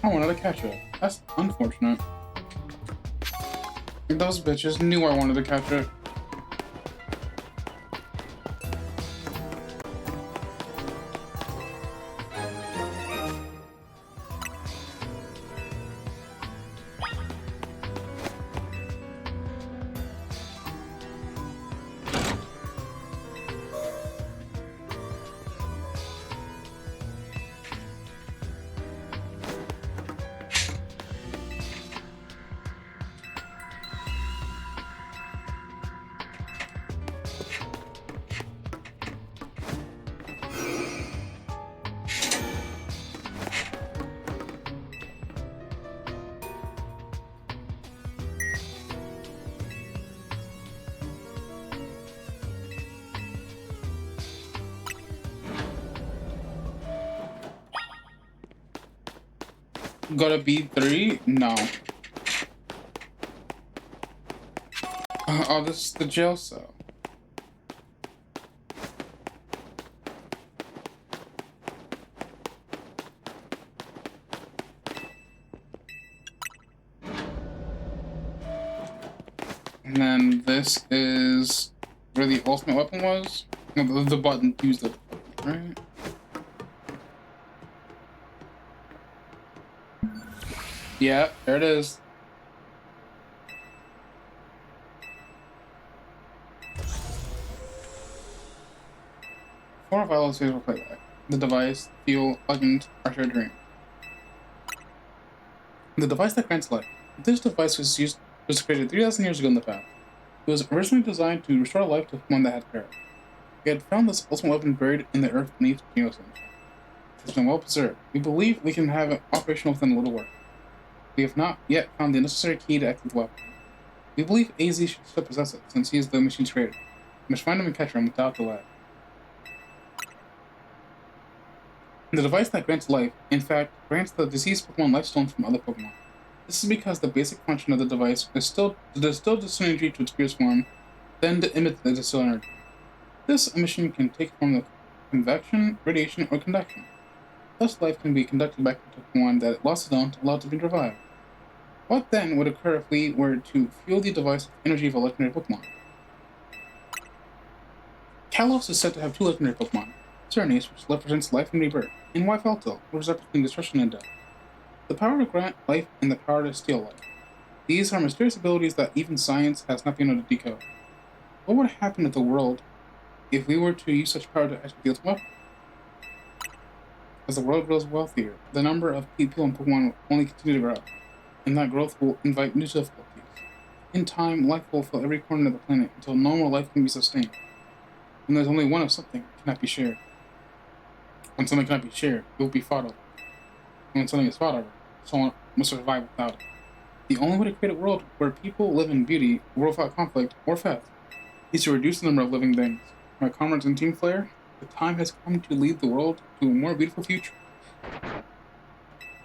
I wanted to catch it. That's unfortunate. Those bitches knew I wanted to catch it. Gotta be 3? No. Oh, this is the jail cell. And then this is where the ultimate weapon was? No, the button to use the weapon, right? Yeah, there it is. Four violent saves will playback. The device, fuel, legend, are shared dream. The device that grants life. This device was created 3,000 years ago in the past. It was originally designed to restore life to one that had perished. We had found this ultimate weapon buried in the earth beneath Geosim. It's been well preserved. We believe we can have it operational within a little while. We have not yet found the necessary key to activate the weapon. We believe AZ should still possess it, since he is the machine's creator. We must find him and catch him without delay. The device that grants life, in fact, grants the deceased Pokemon life stones from other Pokemon. This is because the basic function of the device is still to distill the energy to its purest form, then to emit the distilled energy. This emission can take form of convection, radiation, or conduction. Thus, life can be conducted back into Pokemon that it lost its own, allowed to be revived. What then would occur if we were to fuel the device with energy of a legendary Pokemon? Kalos is said to have two legendary Pokemon, Xerneas, which represents life and rebirth, and Yveltal, which represents destruction and death. The power to grant life and the power to steal life. These are mysterious abilities that even science has not been able to decode. What would happen to the world if we were to use such power to activate the ultimate weapon? As the world grows wealthier, the number of people and Pokemon will only continue to grow, and that growth will invite new difficulties. In time, life will fill every corner of the planet until no more life can be sustained. When there's only one of something, it cannot be shared. When something cannot be shared, it will be fought over. And when something is fought over, someone must survive without it. The only way to create a world where people live in beauty, a world without conflict or theft, is to reduce the number of living things. My comrades in Team Flare, the time has come to lead the world to a more beautiful future.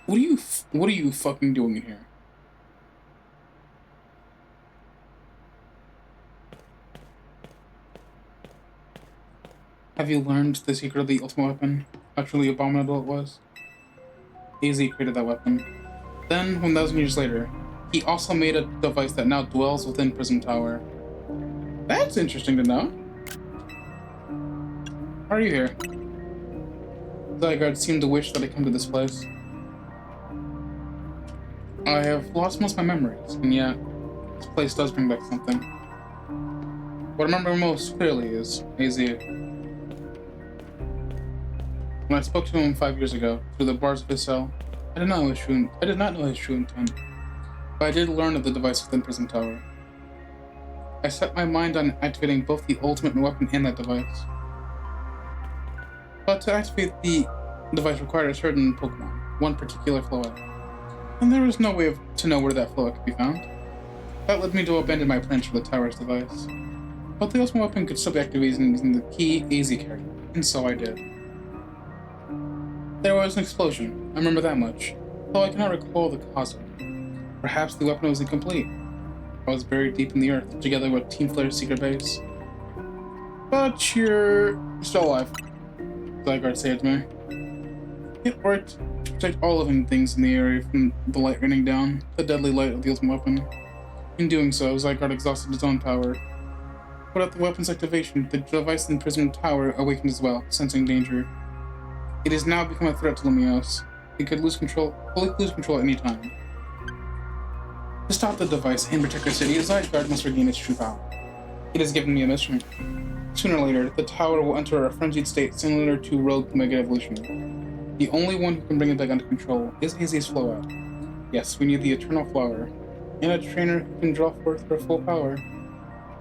What are you fucking doing in here? Have you learned the secret of the ultimate weapon? How truly abominable it was? AZ created that weapon. Then, 1,000 years later, he also made a device that now dwells within Prism Tower. That's interesting to know. Why are you here? Zygarde seemed to wish that I come to this place. I have lost most of my memories, and yet, this place does bring back something. What I remember most clearly is AZ. When I spoke to him 5 years ago, through the bars of his cell, I did not know his true intent, but I did learn of the device within Prism Tower. I set my mind on activating both the ultimate weapon and that device. But to activate the device required a certain Pokemon, one particular Floette, and there was no way to know where that Floette could be found. That led me to abandon my plans for the tower's device. But the ultimate weapon could still be activated using the key AZ carried, and so I did. There was an explosion, I remember that much, though I cannot recall the cause of it. Perhaps the weapon was incomplete. I was buried deep in the earth, together with Team Flare's secret base. But you're still alive, Zygarde saved me. It worked to protect all living things in the area from the light raining down, the deadly light of the ultimate weapon. In doing so, Zygarde exhausted his own power. Without the weapon's activation, the device in Prism Tower awakened as well, sensing danger. It has now become a threat to Lumiose. It could fully lose control at any time. To stop the device and protect our city, Zygarde must regain its true power. It has given me a mission. Sooner or later, the tower will enter a frenzied state similar to Rogue Mega Evolution. The only one who can bring it back under control is AZ's Floette. Yes, we need the Eternal Flower, and a trainer who can draw forth her full power.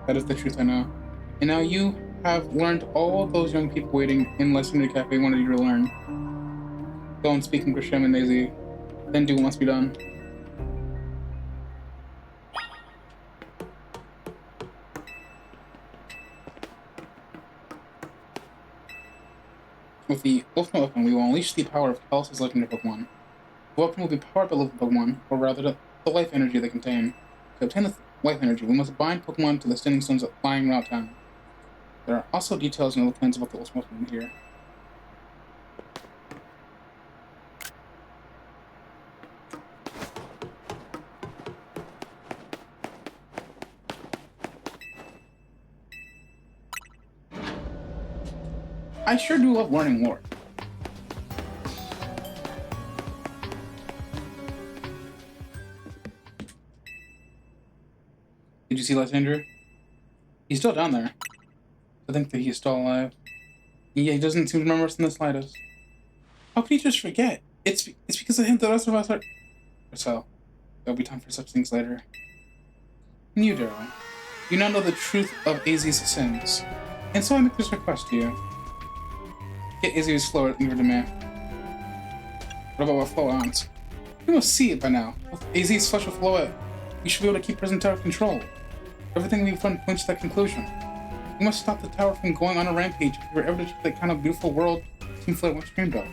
That is the truth I know. And now you have learned all those young people waiting in Legendary Cafe wanted you to learn. Go and speak in Grisham and AZ, then do what must be done. With the ultimate weapon, we will unleash the power of Kalos' legendary Pokemon. The weapon will be powered by living Pokemon, or rather the life energy they contain. To obtain the life energy, we must bind Pokemon to the standing stones lying around town. There are also details and other plans about the ultimate weapon here. I sure do love learning lore. Did you see Lysander? He's still down there. I think that he's still alive. Yeah, he doesn't seem to remember us in the slightest. How could he just forget? It's because of him that the rest of us are... So, there'll be time for such things later. And you, Daryl, you now know the truth of AZ's sins. And so I make this request to you. Get AZ's Floette and give her to me. What about what Floette wants? You must see it by now. With AZ's special Floette, you should be able to keep Prison Tower control. Everything we've done points to that conclusion. We must stop the tower from going on a rampage if we're ever to keep that kind of beautiful world Team Flare once dreamed of.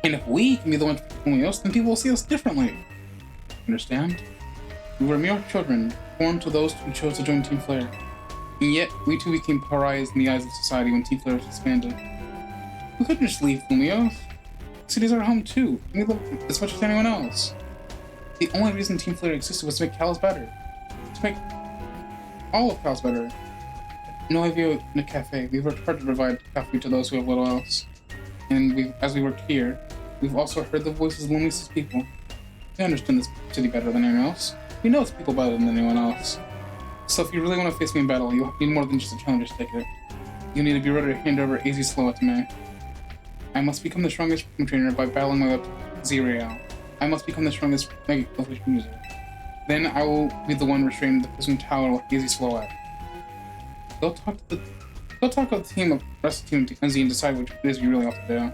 And if we can be the ones protecting Lumiose, then people will see us differently. Understand? We were mere children, born to those who chose to join Team Flare. And yet, we too became pariahs in the eyes of society when Team Flare was expanded. We couldn't just leave Lumiose. Cities are our home too, and we love them as much as anyone else. The only reason Team Flare existed was to make Kalos better. To make all of Kalos better. No, I view in a cafe. We've worked hard to provide coffee to those who have little else. And as we worked here, we've also heard the voices of loneliest people. We understand this city better than anyone else. We know its people better than anyone else. So if you really want to face me in battle, you'll need more than just a challenger's ticket. You need to be ready to hand over AZ Slow to me. I must become the strongest Pokemon trainer by battling my way up to Xerneas. I must become the strongest Mega Evolution user. Then I will be the one restraining the Prism Tower with AZ Slow at. Go talk to the team of rest of the team and decide which it is you really ought to do.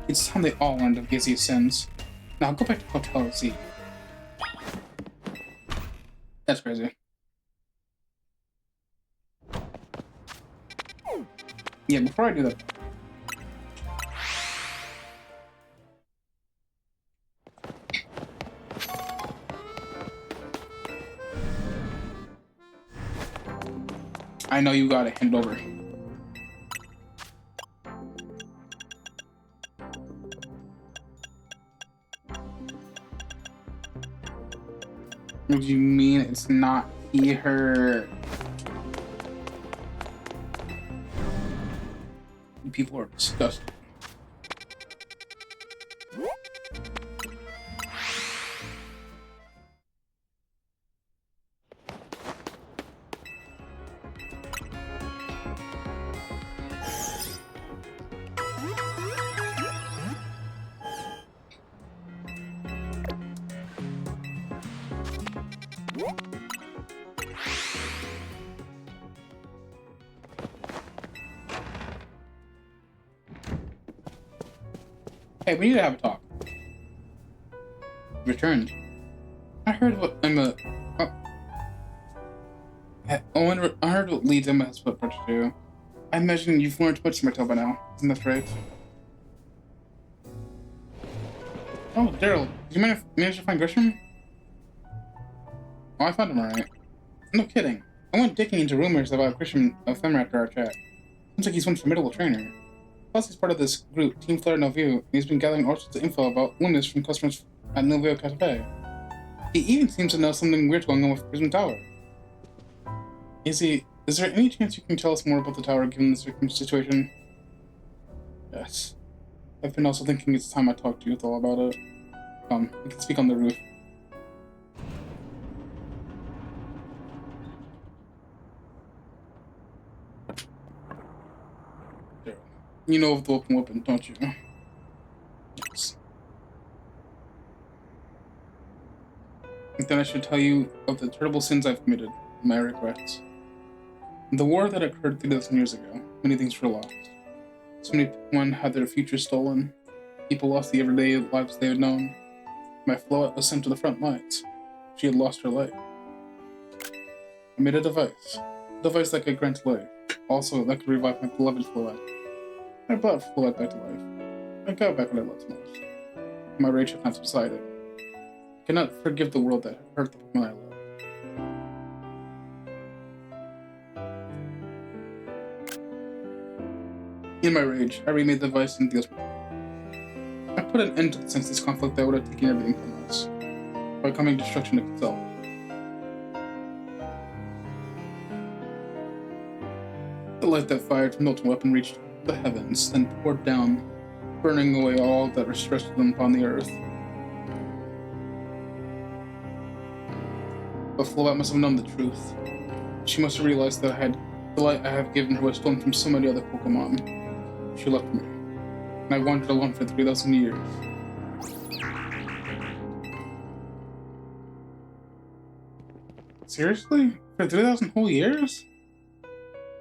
It's time they all learned of Gizzy's sins. Now go back to Hotel Z. That's crazy. Yeah, before I do that, I know you gotta hand over. What do you mean it's not here? People are disgusting. Hey, we need to have a talk. Returned. I heard what Emma. I heard what leads Emma has put to do. I imagine you've learned much from Yveltal by now. Isn't that right? Oh, Daryl, did you manage to find Grisham? Oh, I found him alright. No kidding. I went digging into rumors about Grisham Ephemer after our chat. Seems like he's one formidable trainer. Plus, he's part of this group, Team Flare Novu, and he's been gathering all sorts of info about wounds from customers at Novu Cafe. He even seems to know something weird going on with Prism Tower. Is there any chance you can tell us more about the tower given this situation? Yes. I've been also thinking it's time I talk to you all about it. Come, we can speak on the roof. There. You know of the open weapon, don't you? Yes. And then I should tell you of the terrible sins I've committed, and my regrets. In the war that occurred 3,000 years ago, many things were lost. So many Pokemon had their futures stolen. People lost the everyday lives they had known. My Floette was sent to the front lines. She had lost her life. I made a device that could grant life, also that could revive my beloved Floette. I brought Floette back to life. I got back what I loved most. My rage had not subsided. I cannot forgive the world that hurt the Pokemon I love. In my rage, I remade the device and deals with it. I put an end to the senseless conflict that would have taken everything from us, by coming destruction itself. The light that fired from the ultimate weapon reached the heavens, then poured down, burning away all that restricted them upon the earth. But Floette must have known the truth. She must have realized that the light I have given her was stolen from so many other Pokemon. She left me, and I wandered alone for 3,000 years. Seriously? For 3,000 whole years?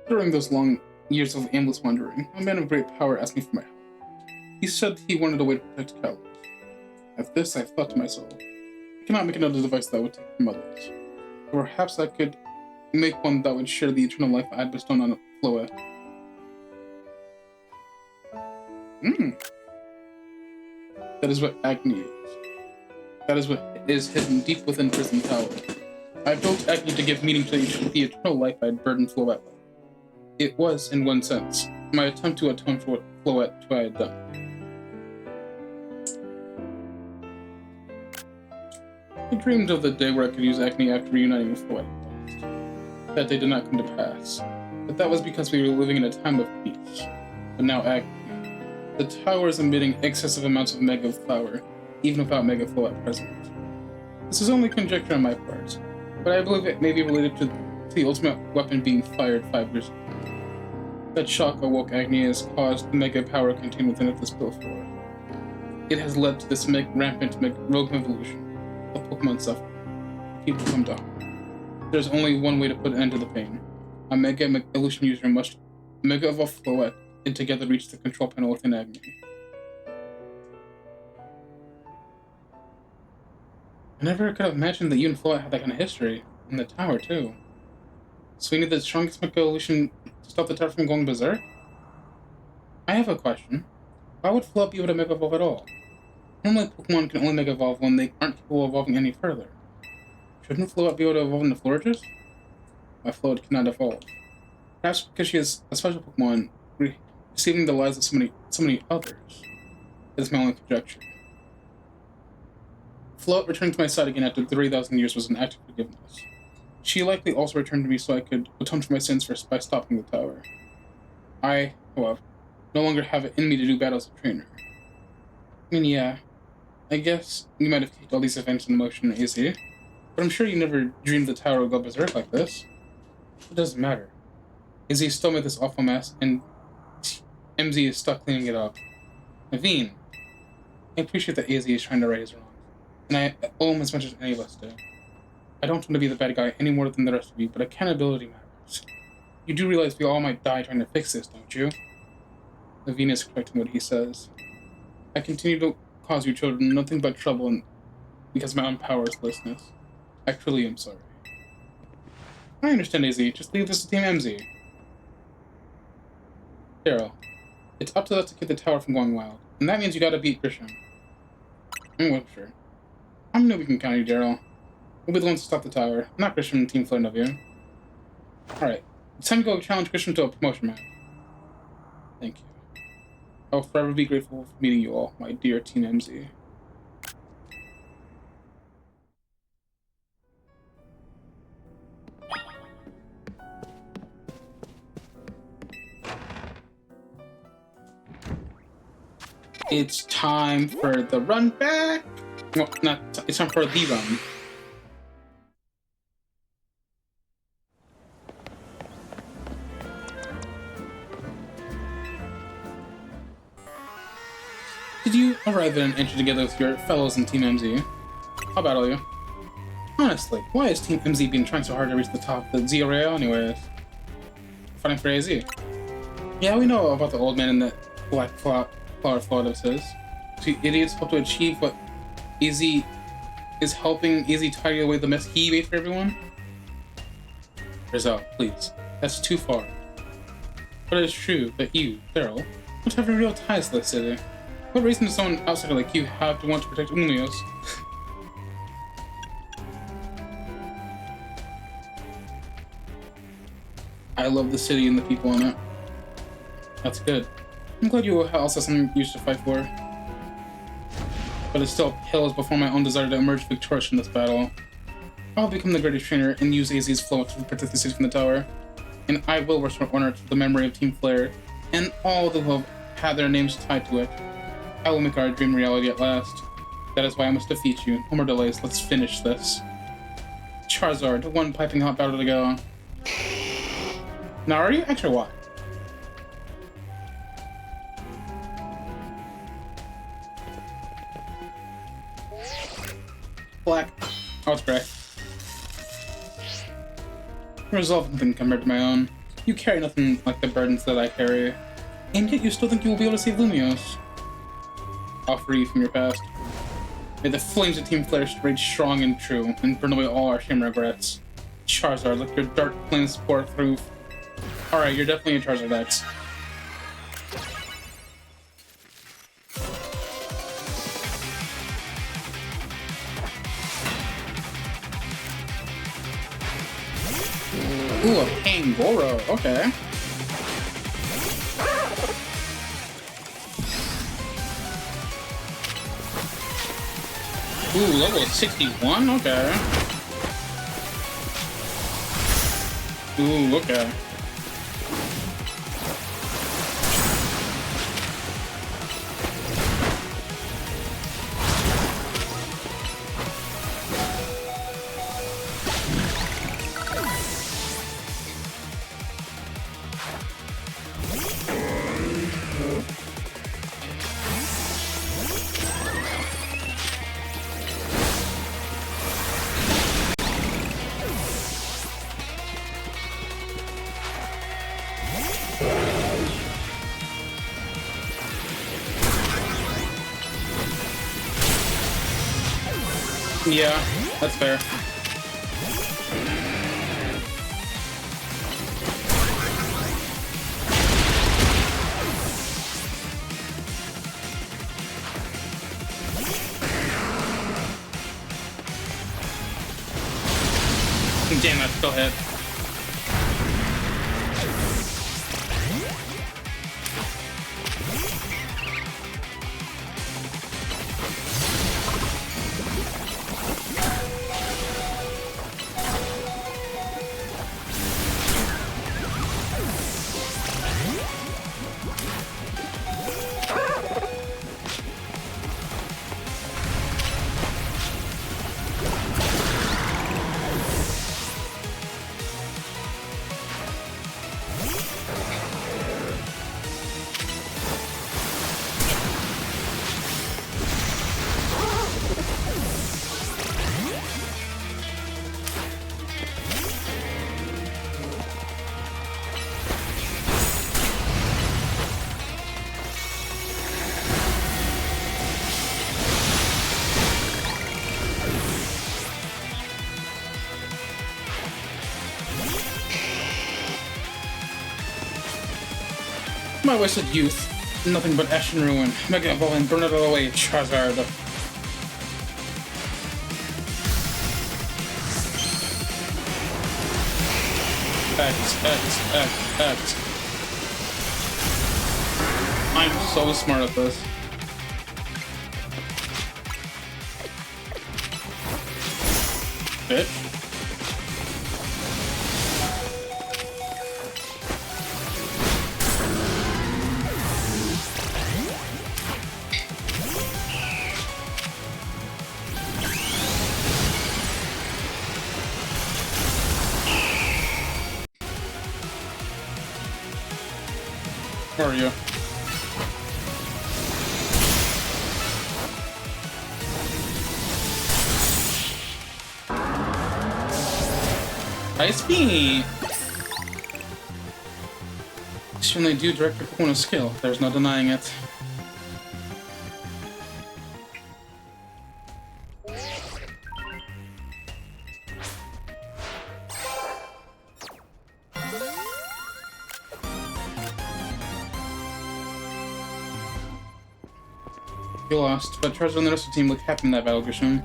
During those long years of aimless wandering, a man of great power asked me for my help. He said he wanted a way to protect Kalos. At this, I thought to myself, I cannot make another device that would take from others. Perhaps I could make one that would share the eternal life I had bestowed on Floette. That is what Agni is. That is what is hidden deep within Prism Tower. I built Agni to give meaning to the eternal life I had burdened Floette with. It was, in one sense, my attempt to atone for what Floette had done. I dreamed of the day where I could use Agni after reuniting with Floette. That day did not come to pass. but that was because we were living in a time of peace. But now agony. The tower is emitting excessive amounts of mega power, even without mega flow at present. This is only conjecture on my part, but I believe it may be related to the ultimate weapon being fired 5 years ago. That shock awoke Agni has caused the mega power contained within it to spill forth. It has led to this rampant rogue evolution. The Pokemon suffer. People come to harm. There's only one way to put an end to the pain. A Mega Evolution user must Mega Evolve Floette and together reach the control panel within Agni. I never could have imagined that you and Floette had that kind of history. In the tower, too. So we need the strongest Mega Evolution to stop the tower from going berserk? I have a question. Why would Floette be able to Mega Evolve at all? Normally Pokemon can only Mega Evolve when they aren't capable of evolving any further. Shouldn't Floette be able to evolve into Florges? My Floette cannot evolve. Perhaps because she is a special Pokemon, receiving the lives of so many others. It is my only conjecture. Floette returning to my side again after 3,000 years was an act of forgiveness. She likely also returned to me so I could atone for my sins by stopping the tower. I, however, no longer have it in me to do battle as a trainer. I mean, yeah, I guess you might have kicked all these events in motion easy, but I'm sure you never dreamed the tower would go berserk like this. It doesn't matter. Izzy still made this awful mess, and MZ is stuck cleaning it up. Naveen, I appreciate that Izzy is trying to right his wrongs, and I owe him as much as any of us do. I don't want to be the bad guy any more than the rest of you, but accountability matters. You do realize we all might die trying to fix this, don't you? Naveen is correcting what he says. I continue to cause you children nothing but trouble because of my own powerlessness. I truly am sorry. I understand, AZ. Just leave this to Team MZ. Daryl, it's up to us to keep the tower from going wild, and that means you gotta beat Grisham. Well, sure. I know we can count you, Daryl. We'll be the ones to stop the tower, not Grisham and Team Flare of you. Alright, it's time to go challenge Grisham to a promotion match. Thank you. I will forever be grateful for meeting you all, my dear Team MZ. It's time for the run back. Well, it's time for the run. Did you arrive at an entry together with your fellows in Team MZ? How battle you? Honestly, why is Team MZ been trying so hard to reach the top of the Z array anyways? Fighting for AZ. Yeah, we know about the old man and the black flower of his. So idiots hope to achieve what AZ is helping AZ tidy away the mess he made for everyone? Rizal, please. That's too far. But it is true that you, Daryl, don't have any real ties to the city. What reason does someone outsider like you have to want to protect Umios? I love the city and the people in it. That's good. I'm glad you also have something you should fight for. But it still pales before my own desire to emerge victorious from this battle. I'll become the greatest trainer and use AZ's flow to protect the city from the tower. And I will restore honor to the memory of Team Flare and all who have had their names tied to it. I will make our dream reality at last. That is why I must defeat you. No more delays, let's finish this. Charizard, one piping hot battle to go. Now are you actually what? Black. Oh, it's gray. Your resolve is nothing compared to my own. You carry nothing like the burdens that I carry. And yet you still think you will be able to save Lumios. I'll free you from your past. May the flames of Team Flare rage strong and true, and burn away all our shame and regrets. Charizard, let your dark flames pour through. Alright, you're definitely a Charizard X. Ooh, a Pangoro, okay. Ooh, level 61? Okay. Ooh, okay. Yeah, that's fair. Damn, that still hit. My wasted youth. Nothing but ash and ruin. Mega Evolve and burn it all away, Charizard. X. I'm so smart at this. Bitch. Where are you? Ice Beam! Certainly do direct your Pokemon skill. There's no denying it. You lost, but Charizard and the rest of the team look happy in that battle, Grisham.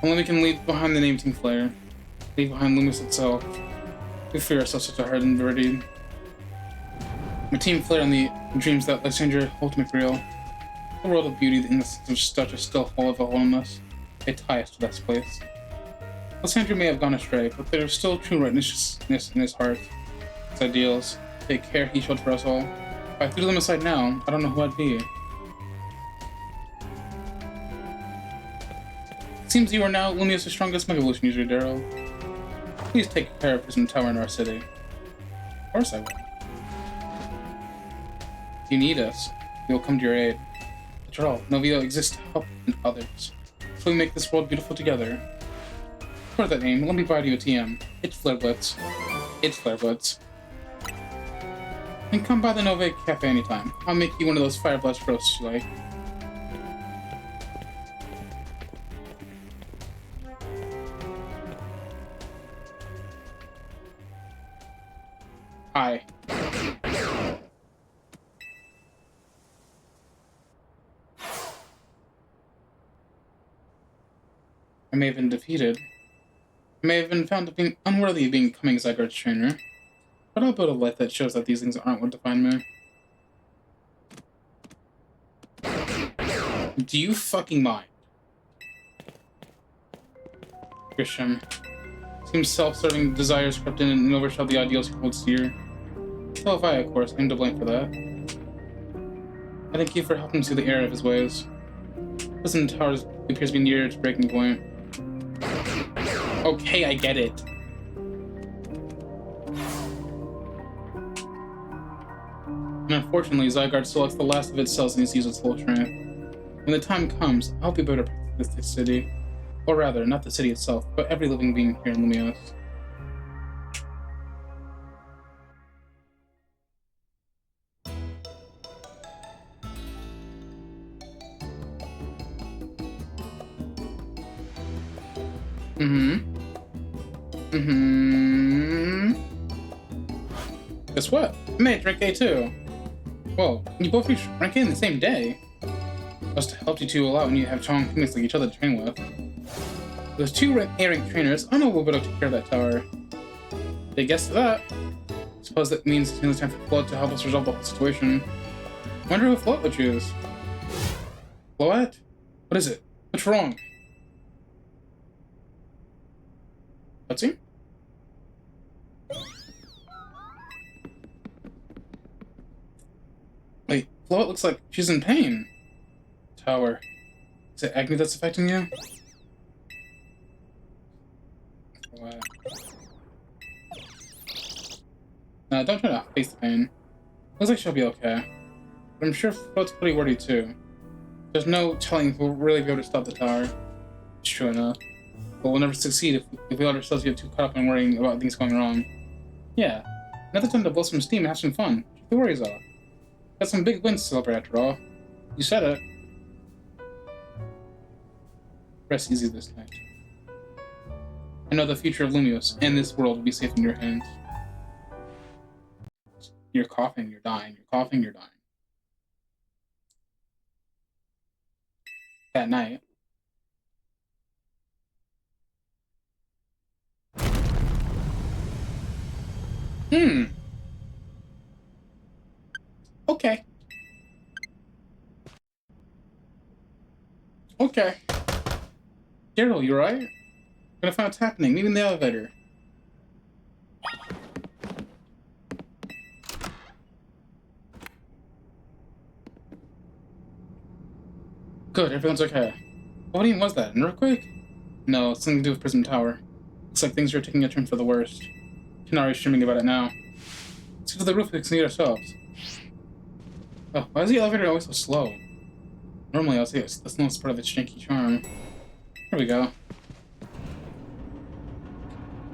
Only we can leave behind the name Team Flare. Leave behind Loomis itself. We fear ourselves such a hard and dirty. My Team Flare and the dreams that Lysandra ultimate real. The world of beauty, the innocence of such are still full of wholeness. They tie us to this place. Lysandra may have gone astray, but there is still true righteousness in his heart. His ideals. Take care he showed for us all. If I threw them aside now, I don't know who I'd be. Seems you are now Lumios' strongest Mega Evolution user, Daryl. Please take care of Prison Tower in our city. Of course I will. If you need us, we will come to your aid. After all, Novio exists to help and others. So we make this world beautiful together. For that aim, let me buy you a TM. It's Flare Blitz. It's Flare Blitz. And come by the Nova Cafe anytime. I'll make you one of those Fire Blast roasts you like. Hi. I may have been defeated. I may have been found to be unworthy of becoming Zygarde's trainer. But I'll build a life that shows that these things aren't what define me. Do you fucking mind? Grisham. Seems self-serving desires crept in and overshadowed the ideals he holds dear. So have I, of course. I'm to blame for that. I thank you for helping see the error of his ways. Prison Tower appears to be near its breaking point. Okay, I get it. And unfortunately, Zygarde still lacks the last of its cells and needs to use its full strength. When the time comes, I'll be better to protect this city. Or rather, not the city itself, but every living being here in Lumios. Guess what? I made rank A too. Well, you both reached rank A in the same day. Must have helped you two a lot when you have strong teammates like each other to train with. Those two A-rank trainers, I know we'll be able to take care of that tower. They guessed that. Suppose that means it's nearly time for Float to help us resolve the whole situation. Wonder who Float would choose. Float? What is it? What's wrong? Let's see. Wait, Float looks like she's in pain. Tower. Is it acne that's affecting you? What? No, don't try to face the pain. Looks like she'll be okay. But I'm sure Float's pretty worried too. There's no telling if we'll really be able to stop the tower. It's true enough. But we'll never succeed if we let ourselves get too caught up in worrying about things going wrong. Yeah, another time to blow some steam and have some fun. Keep the worries off. Got some big wins to celebrate after all. You said it. Rest easy this night. I know the future of Lumios and this world will be safe in your hands. You're coughing, you're dying. You're coughing, you're dying. That night. Okay. Okay. Daryl, you right? I'm gonna find what's happening. Maybe in the elevator. Good, everyone's okay. What even was that? An earthquake? No, it's something to do with Prism Tower. Looks like things are taking a turn for the worst. Kanari's streaming about it now. Let's get to the roof and see it ourselves. Oh, why is the elevator always so slow? Normally, I'll say that's no part of its janky charm. Here we go.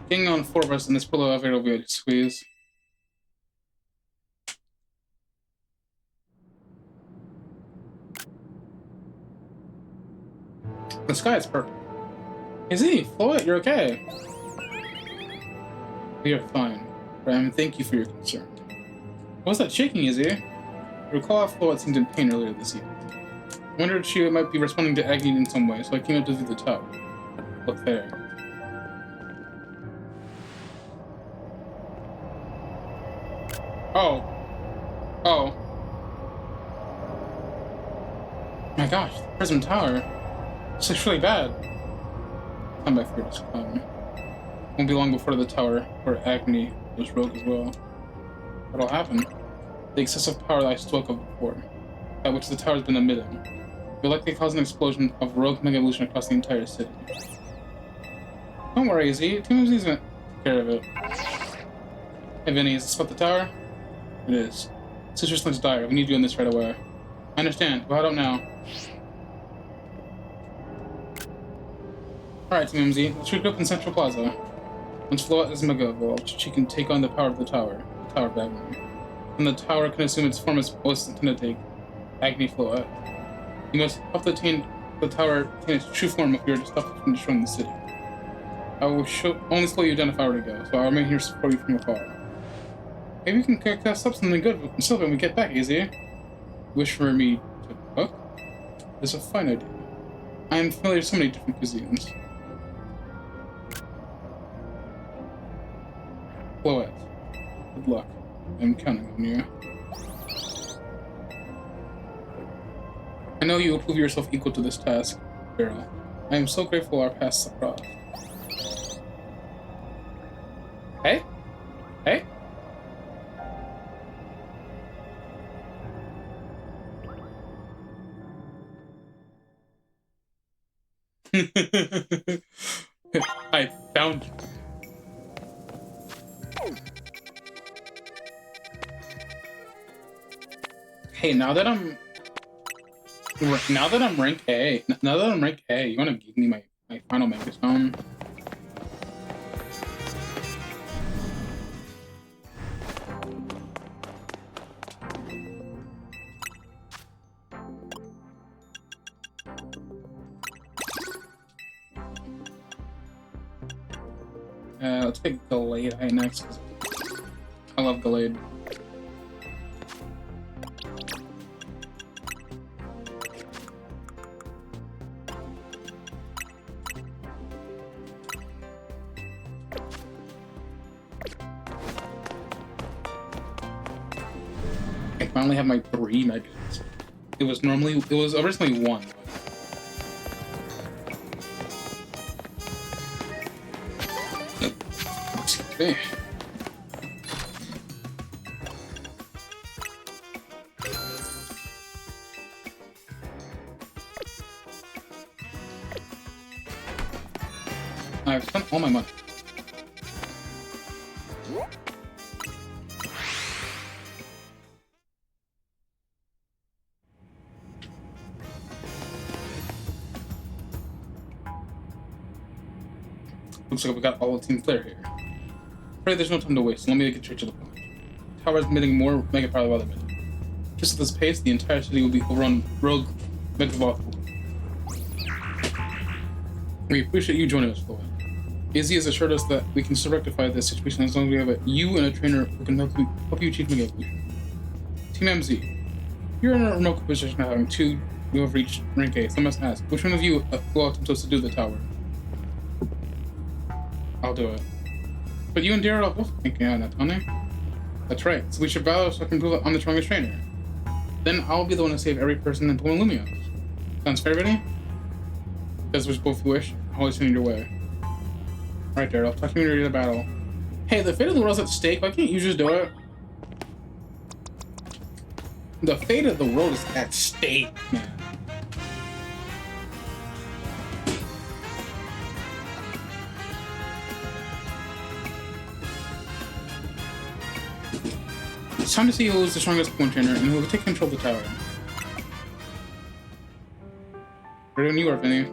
Getting on 4 of us in this poor little elevator will be a squeeze. The sky is purple. Izzy, Floyd, you're okay. We are fine. Ram, thank you for your concern. What's that shaking, Izzy? I recall how Floyd seemed in pain earlier this evening. I wondered if she might be responding to agony in some way, so I came up to view the tower. Look there. Oh. Oh. My gosh, the Prism Tower. This looks really bad. Come back here to come. Won't be long before the tower, where Agni was rogue as well. What'll happen? The excessive power that I spoke of before, at which the tower has been emitting, will likely cause an explosion of rogue mega evolution across the entire city. Don't worry, Izzy. Team Izzy's gonna take care of it. Hey, Vinny, is this about the tower? It is. Sister Slink's dire. We need you on this right away. I understand. Go out now. Alright, Team MZ. Let's regroup in Central Plaza. Once Float is Mega Evolved, she can take on the power of the Tower of Agni. And the Tower can assume its form as was intended to take, Agni Float. You must help the Tower attain its true form if you are to stop it from destroying the city. I will only slow you down if I were to go, so I'll remain here to support you from afar. Maybe we can cook up something good with Sylvan when we get back, Izzy. Wish for me to cook? It's a fine idea. I am familiar with so many different cuisines. Floet, good luck. I'm counting on you. I know you will prove yourself equal to this task, Beryl. I am so grateful our paths are crossed. Hey? Hey? I found you. Hey, now that I'm rank A, you wanna give me my final Mega Stone? Let's get Gallade next, because I love Gallade. I finally have my 3 Megas. It was originally 1. Okay. I've spent all my money. Looks like we got all the team clear here. Afraid there's no time to waste, so let me get straight to the point. The tower is emitting more mega power than other minute. Just at this pace, the entire city will be overrun rogue mega volatile. We appreciate you joining us, Floyd. Izzy has assured us that we can still rectify this situation as long as we have you and a trainer who can help you achieve mega evolution. Team MZ, you're in a remote position of having 2 who have reached rank A, so I must ask, which one of you will attempt to do the tower? I'll do it. But you and Daryl are both thinking on that, aren't they? That's right, so we should battle so I can prove I'm the strongest trainer. Then I'll be the one to save every person in Bloom Lumios. Sounds fair, buddy? That's what both wish. I'll always send your way. Alright, Daryl, talk to me when you're ready to battle. Hey, the fate of the world's at stake, why can't you just do it? The fate of the world is at stake, man. It's time to see who is the strongest point trainer and who will take control of the tower. Ready when you are, Vinny.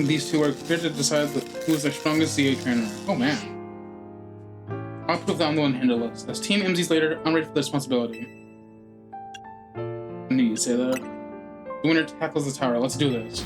These two are prepared to decide who is the strongest ZA trainer. Oh man. I'll prove that I'm the one to handle this. As Team MZ's leader, I'm ready for the responsibility. I knew you'd say that. The winner tackles the tower. Let's do this.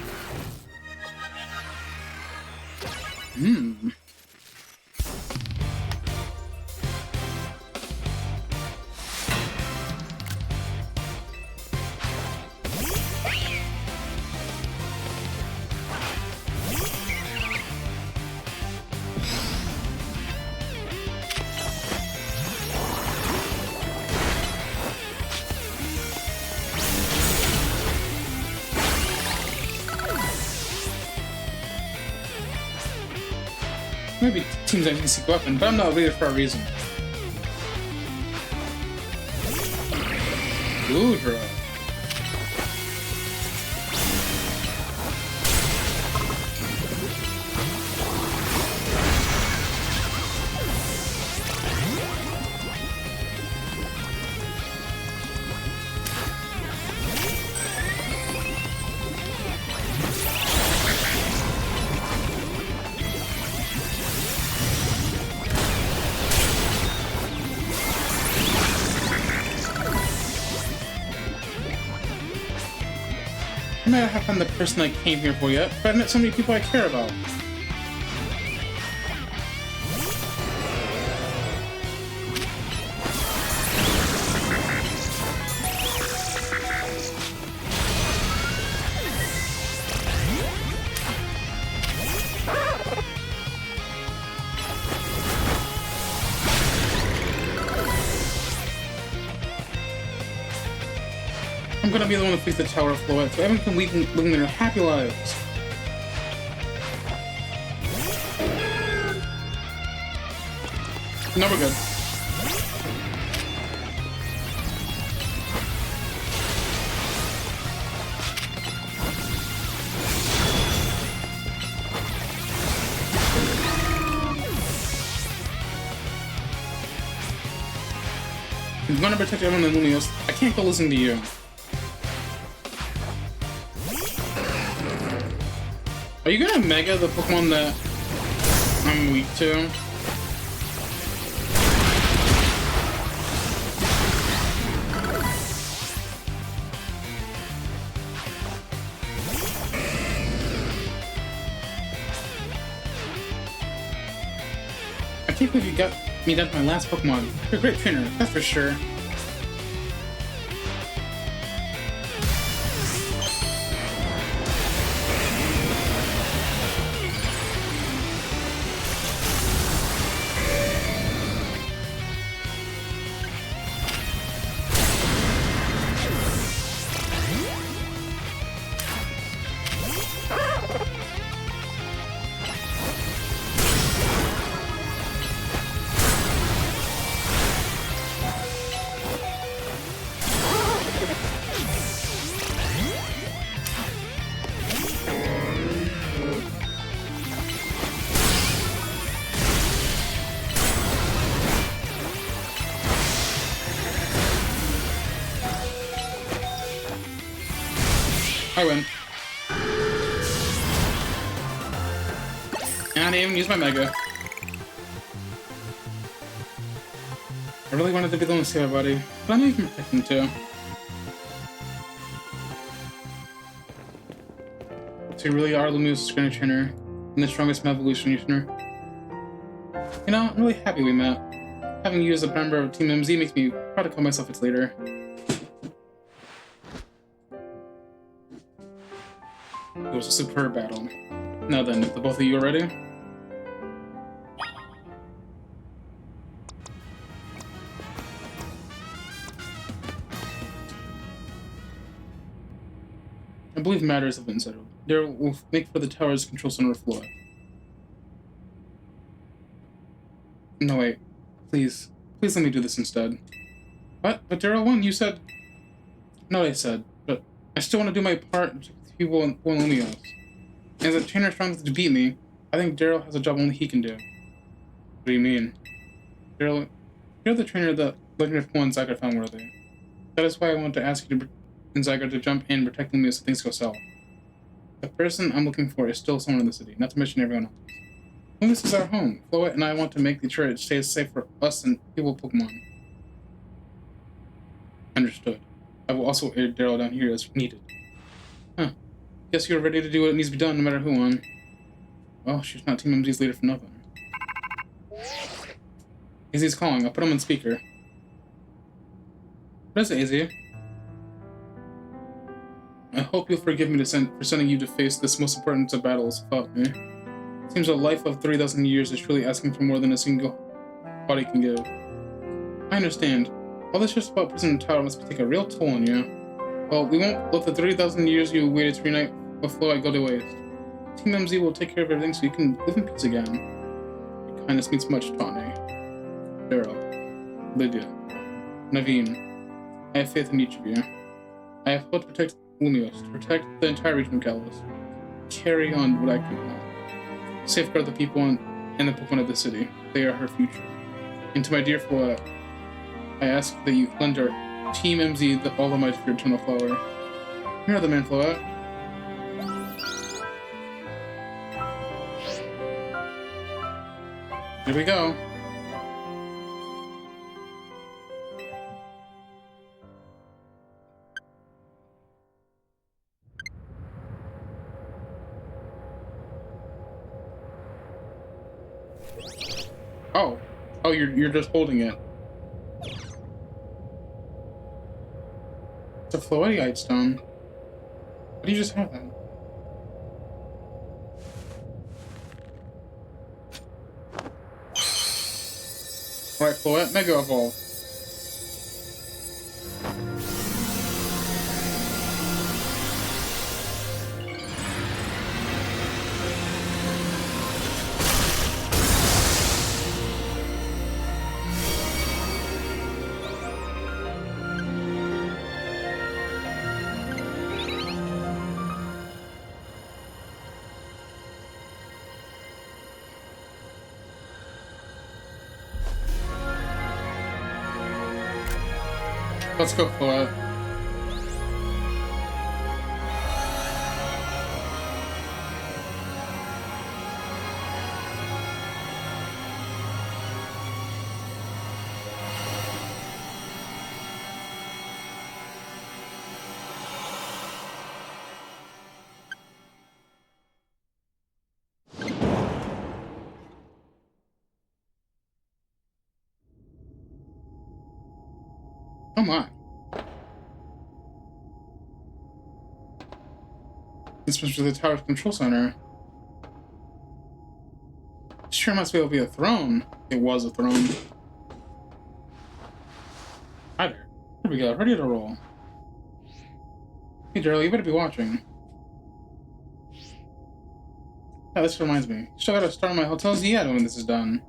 Maybe teams like seek weapon, but I'm not ready for a reason. Goodra. I might not have found the person I came here for yet, but I've met so many people I care about. I'm gonna be the one to fix the Tower of Floette, so everyone can live their happy lives. No, we're good. I'm gonna protect everyone in Lumios. I can't go listen to you. Are you gonna Mega the Pokemon that I'm weak to? can't believe you got me down to my last Pokemon. You're a great trainer, that's for sure. I win. And I didn't even use my Mega. I really wanted to be the one to save my body, but I knew you can protect him too. So you really are Lumiose' trainer trainer, and the strongest evolutioner. You know, I'm really happy we met. Having you as a member of Team MZ makes me proud to call myself its leader. It was a superb battle. Now then, the both of you are ready? I believe matters have been settled. Daryl will make for the tower's control center floor. No, wait. Please. Please let me do this instead. What? But Daryl won, you said... No, I said. But I still want to do my part with people in Lumiose. As a trainer strong enough to beat me, I think Daryl has a job only he can do. What do you mean? Daryl, you're the trainer that Legendary Pokemon Zygarde found worthy. That is why I want to ask you and Zygarde to jump in and protect Lumiose if things go south. The person I'm looking for is still someone in the city, not to mention everyone else. Lumiose is our home. Floette and I want to make sure it stays safe for us and people Pokemon. Understood. I will also aid Daryl down here as needed. Huh. Guess you're ready to do what needs to be done, no matter who won. Well, she's not Team MZ's leader for nothing. AZ's calling. I'll put him on speaker. What is it, AZ? I hope you'll forgive me for sending you to face this most important of battles without me. Seems a life of 3,000 years is truly asking for more than a single body can give. I understand. All this stress about Prison Tower must take a real toll on you. Well, we won't let the 3,000 years you waited to reunite with Floette go to waste. Team MZ will take care of everything so you can live in peace again. Your kindness means much to Tawny. Daryl, Lydia, Naveen, I have faith in each of you. I have hoped to protect Lumiose, to protect the entire region of Kalos. Carry on what I can help. Safeguard the people and the Pokemon of the city. They are her future. And to my dear Floette, I ask that you lend our Team MZ all the might of your eternal flower. You're the man, Floette. Here we go. Oh. Oh, you're just holding it. It's a Floetteite stone. Why do you just have that? Alright, Floette, Mega Evolve. Let's go for it. Come on. This must be the tower's control center. Sure must be able to be a throne. It was a throne. Hi there. Here we go, ready to roll. Hey Daryl, you better be watching. Yeah, this reminds me. Still gotta start my hotels yet when this is done.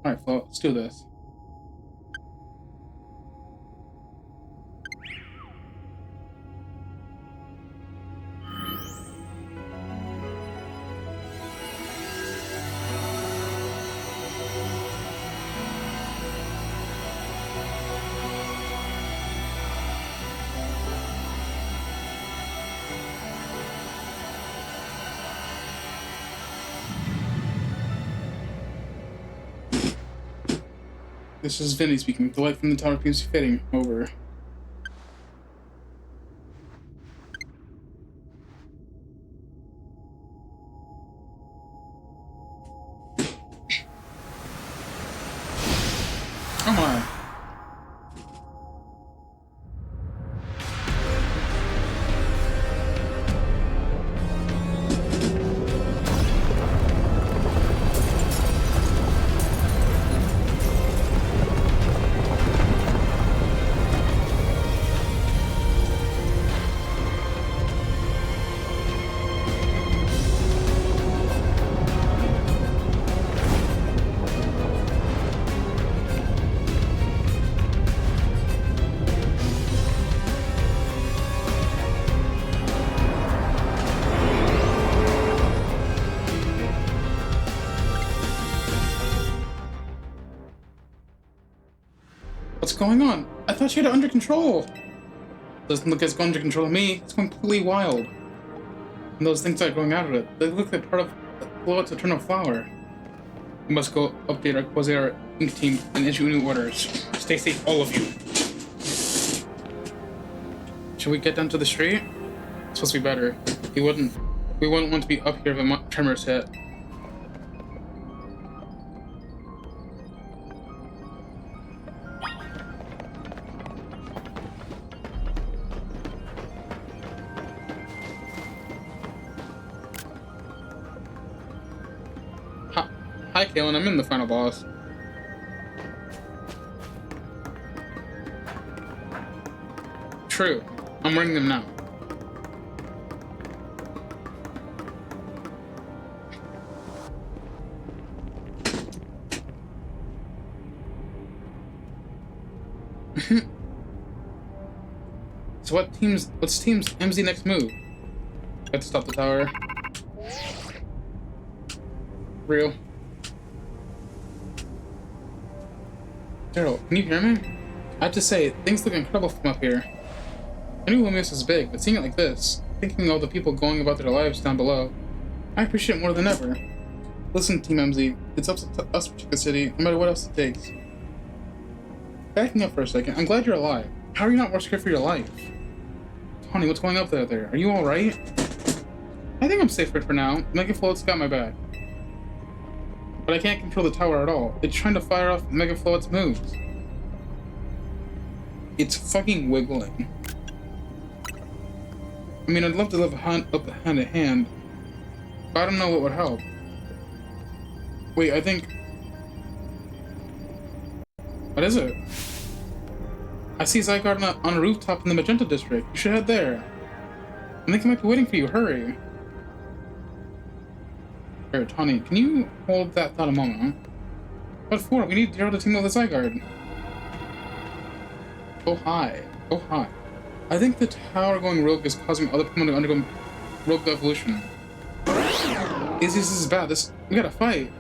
Alright, Flo, let's do this. This is Vinny speaking. The light from the tower keeps fading. Over. Come on. What's going on? I thought you had it under control. Doesn't look as it's under control of me. It's completely wild. And those things are going out of it. They look like part of Float's eternal flower. We must go update our Quasar Ink team and issue new orders. Stay safe, all of you. Should we get down to the street? It's supposed to be better. We wouldn't want to be up here if a tremors hit. Hi, Kaylin. I'm in the final boss. True. I'm running them now. So what's team's MZ next move? Got to stop the tower. Real. Daryl, can you hear me? I have to say, things look incredible from up here. I knew Lumios was big, but seeing it like this, thinking of all the people going about their lives down below, I appreciate it more than ever. Listen, Team MZ, it's up to us to protect the city, no matter what else it takes. Backing up for a second, I'm glad you're alive. How are you not more scared for your life? Honey, what's going up there? Are you alright? I think I'm safe for now. Mega Float's got my back. But I can't control the tower at all. It's trying to fire off Mega Float's moves. It's fucking wiggling. I mean, I'd love to live hand in hand, but I don't know what would help. Wait, I think... What is it? I see Zygarde on a rooftop in the Magenta District. You should head there. I think he might be waiting for you. Hurry. Here, Tawny, can you hold that thought a moment? What for? We need Daryl to team up with Zygarde. Oh hi. Oh hi. I think the tower going rogue is causing other Pokemon to undergo rogue evolution. This is bad. We gotta fight.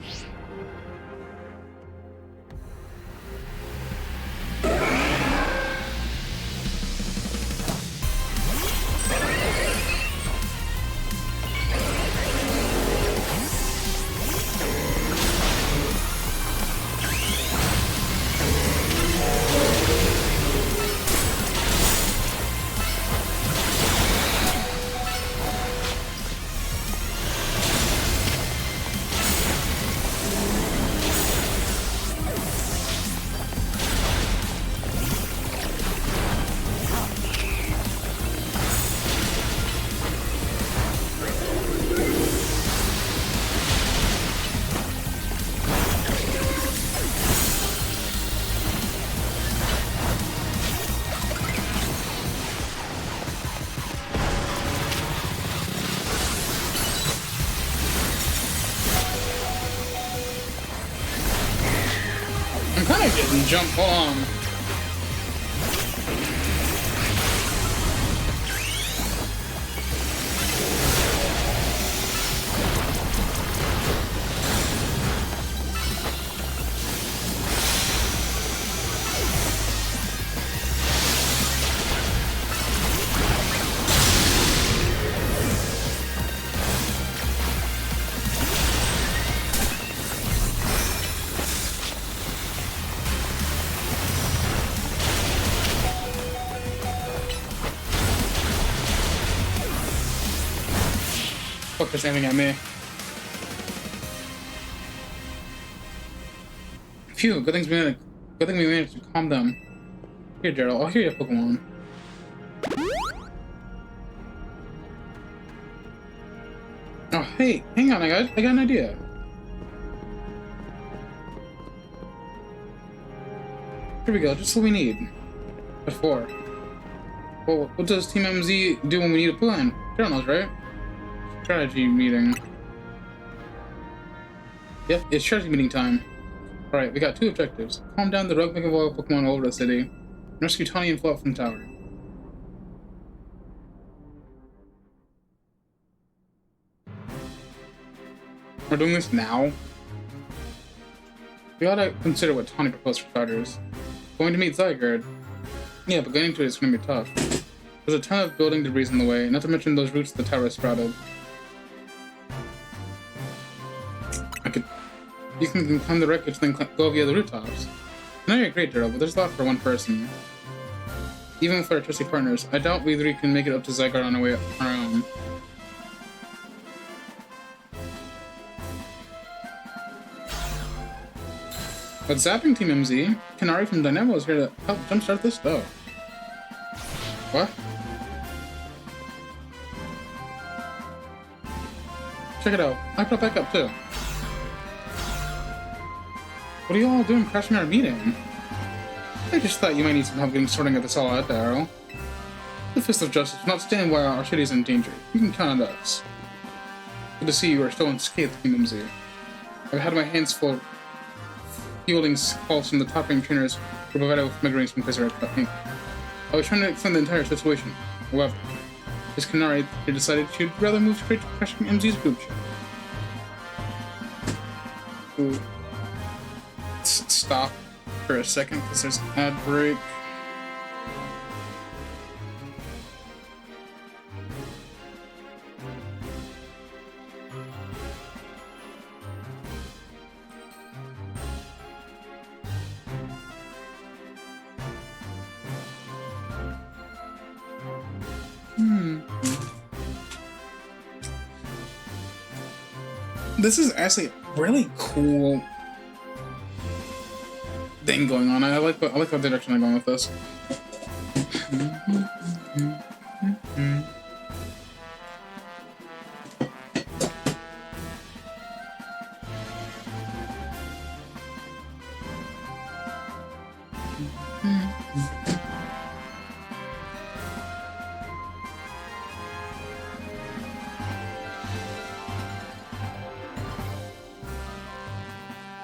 Jump, hold on. Fucker's aiming at me. Phew, good thing we managed to calm them. Here, Gerald, I'll hear you, Pokemon. Oh, hey, hang on, I got an idea. Here we go, just what we need. What for? Well, what does Team MZ do when we need a plan? Gerald knows, right? Strategy meeting. Yep, it's strategy meeting time. Alright, we got two objectives. Calm down the rogue Megavoil Pokemon all over the city, and rescue Tawny and Fluff from the tower. We're doing this now? We ought to consider what Tawny proposed for starters. Going to meet Zygarde. Yeah, but getting to it is going to be tough. There's a ton of building debris in the way, not to mention those routes the tower is sprouted. You can climb the wreckage, then go via the rooftops. I know you're great, Gerald, but there's a lot for one person. Even with our trusty partners, I doubt we three can make it up to Zygarde on our own. What's zapping, Team MZ? Kanari from Dynamo is here to help jumpstart this, though. What? Check it out. I brought back up, too. What are you all doing crashing our meeting? I just thought you might need some help getting sorting this all out, Darryl. The Fist of Justice will not stand while our city is in danger. You can count on us. Good to see you are still unscathed, Team MZ. I've had my hands full fielding calls from the top-ranked trainers who provided with measurements from Kaiser Inc. I was trying to explain the entire situation. However, Miss Kanari decided she'd rather move straight to crashing MZ's group chat. Ooh. Stop for a second because there's an ad break. This is actually really cool thing going on. I like what direction I'm going with this.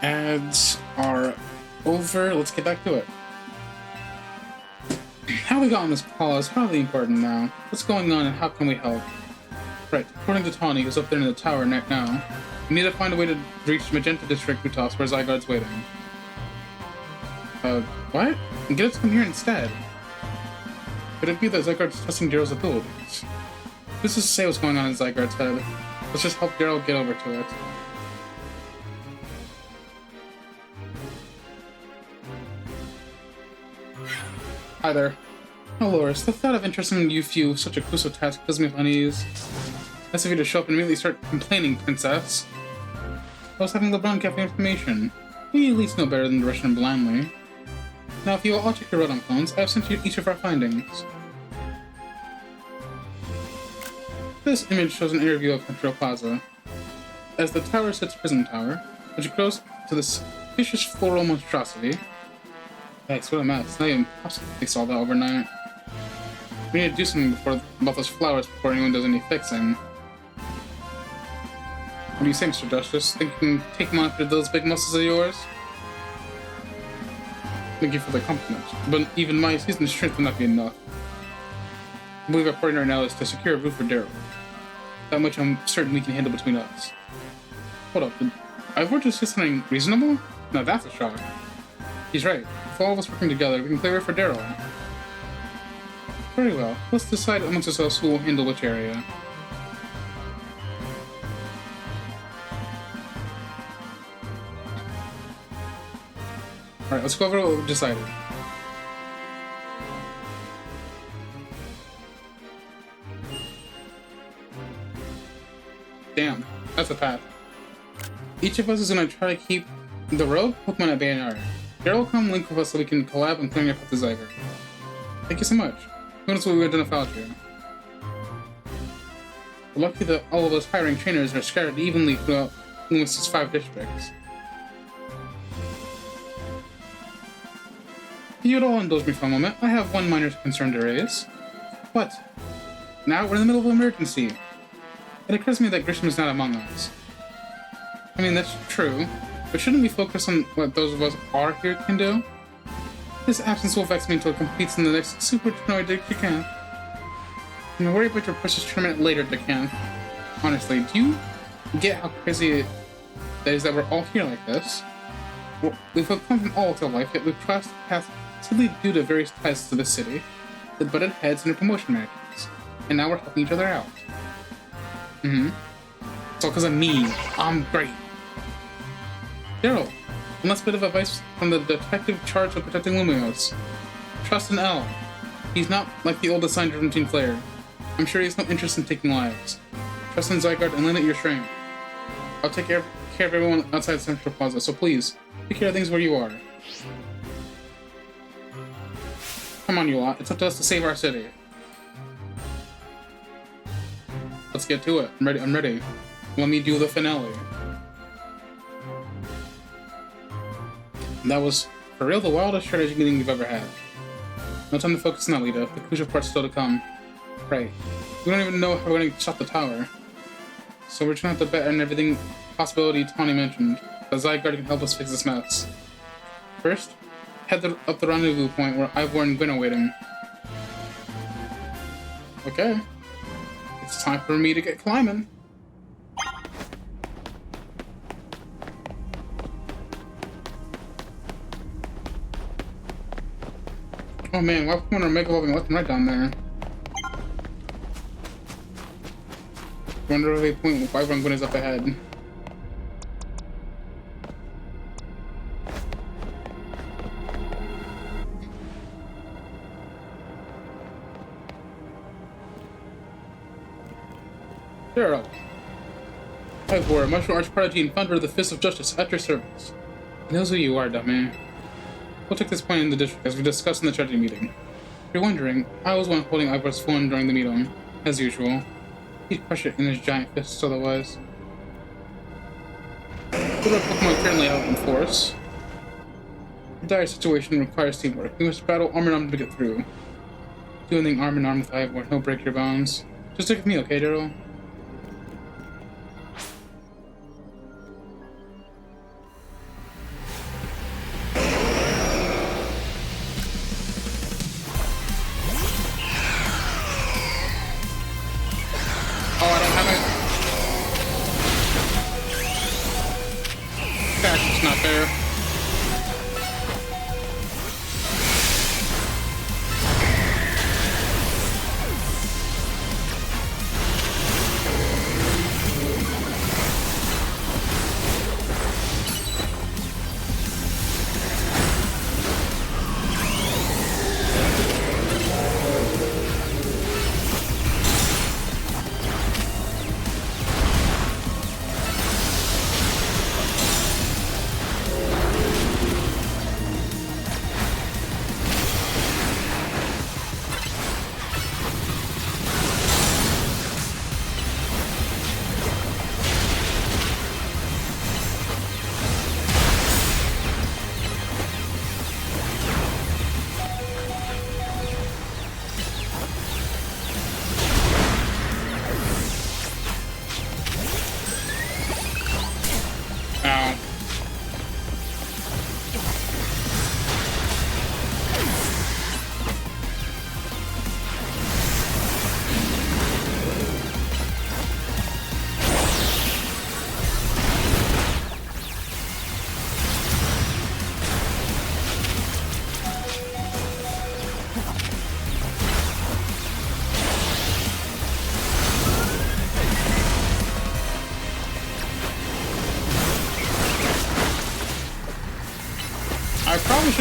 Ads are over. Let's get back to it. How we got on this call is hardly important now. What's going on and how can we help? Right, according to Tawny, who's up there in the tower right now, we need to find a way to reach Magenta District rooftops where Zygarde's waiting. What? And get us to come here instead. Could it be that Zygarde's testing Daryl's abilities? This is to say what's going on in Zygarde's head. Let's just help Daryl get over to it. Hi there. Oh, Loris, the thought of entrusting you few such a crucial task fills me with unease. Nice of you to show up and immediately start complaining, Princess. I was having LeBron get me information. You at least know better than to rush in blindly. Now, if you will all check your Rotom clones, I have sent you each of our findings. This image shows an interview of Control Plaza. As the tower sits Prison Tower, which grows to this vicious floral monstrosity. Yikes, what a mess. It's not even possible to fix all that overnight. We need to do something about those flowers before anyone does any fixing. What do you say, Mr. Justice? Think you can take them on after those big muscles of yours? Thank you for the compliment, but even my seasoned strength will not be enough. I believe our partner now is to secure a roof for Daryl. That much I'm certain we can handle between us. Hold up, did Ivor just say something reasonable? Now that's a shock. He's right. With all of us working together, we can clear it for Daryl. Very well. Let's decide amongst ourselves who will handle which area. Alright, let's go over what we've decided. Damn, that's a path. Each of us is gonna try to keep the rogue Pokemon at bay and area. Daryl will come link with us so we can collab and clear up the Zygarde. Thank you so much. Who knows what we identified here? We're lucky that all of us hiring trainers are scattered evenly throughout Lewis's 5 districts. If you'd all indulge me for a moment, I have one minor concern to raise. What? Now we're in the middle of an emergency. It occurs to me that Grisham is not among us. I mean, that's true, but shouldn't we focus on what those of us are here can do? His absence will vex me until it competes in the next Super Tournament Deccan. And worry about your precious tournament later, Deccan. Honestly, do you get how crazy it is that we're all here like this? We've come from all to life, yet we've crossed paths simply due to various ties to the city, the butted heads and promotion matches, and now we're helping each other out. It's all because of me. I'm great. Daryl, one last bit of advice from the detective charged with protecting Lumiose. Trust in L. He's not like the old assigned from Team Player. I'm sure he has no interest in taking lives. Trust in Zygarde and limit your strength. I'll take care of everyone outside Central Plaza, so please, take care of things where you are. Come on, you lot. It's up to us to save our city. Let's get to it. I'm ready. Let me do the finale. That was, for real, the wildest strategy meeting we've ever had. No time to focus on that, Lita. The crucial part's still to come. Right. We don't even know how we're going to shut the tower. So we're trying to have to bet on everything possibility Tawny mentioned. The Zygarde can help us fix this mess. First, head up the rendezvous point where Ivor and Gwen are waiting. Okay. It's time for me to get climbing. Oh man, why Pokemon are Mega Evolving left and right down there? Wonder if they point why Gwen is up ahead. Daryl. Ivor, Mushroom Arch Prodigy and founder of the Fist of Justice, at your service. He knows who you are, dummy. We'll take this point in the district as we discussed in the strategy meeting. If you're wondering, I was one holding Ivor's phone during the meeting, as usual. He'd crush it in his giant fists otherwise. But our Pokemon currently out in force. A dire situation requires teamwork. We must battle arm in arm to get through. Do anything arm in arm with Ivor, no break your bones. Just stick with me, okay, Daryl?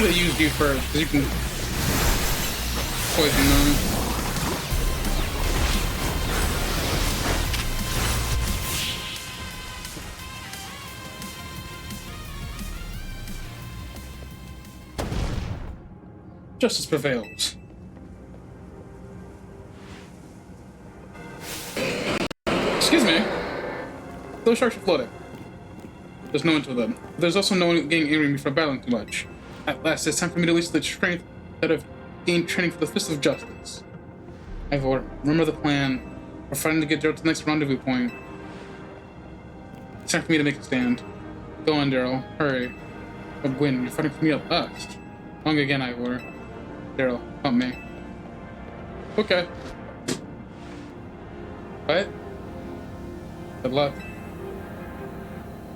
should have used you first, because you can poison them. Justice prevails. Excuse me. Those sharks are floating. There's no one to them. There's also no one getting angry at me for battling too much. At last, it's time for me to release the strength that I've gained training for the Fist of Justice. Ivor, remember the plan. We're fighting to get Daryl to the next rendezvous point. It's time for me to make a stand. Go on, Daryl. Hurry. But Gwyn, you're fighting for me at last. Wrong again, Ivor. Daryl, help me. Okay. What? Good luck.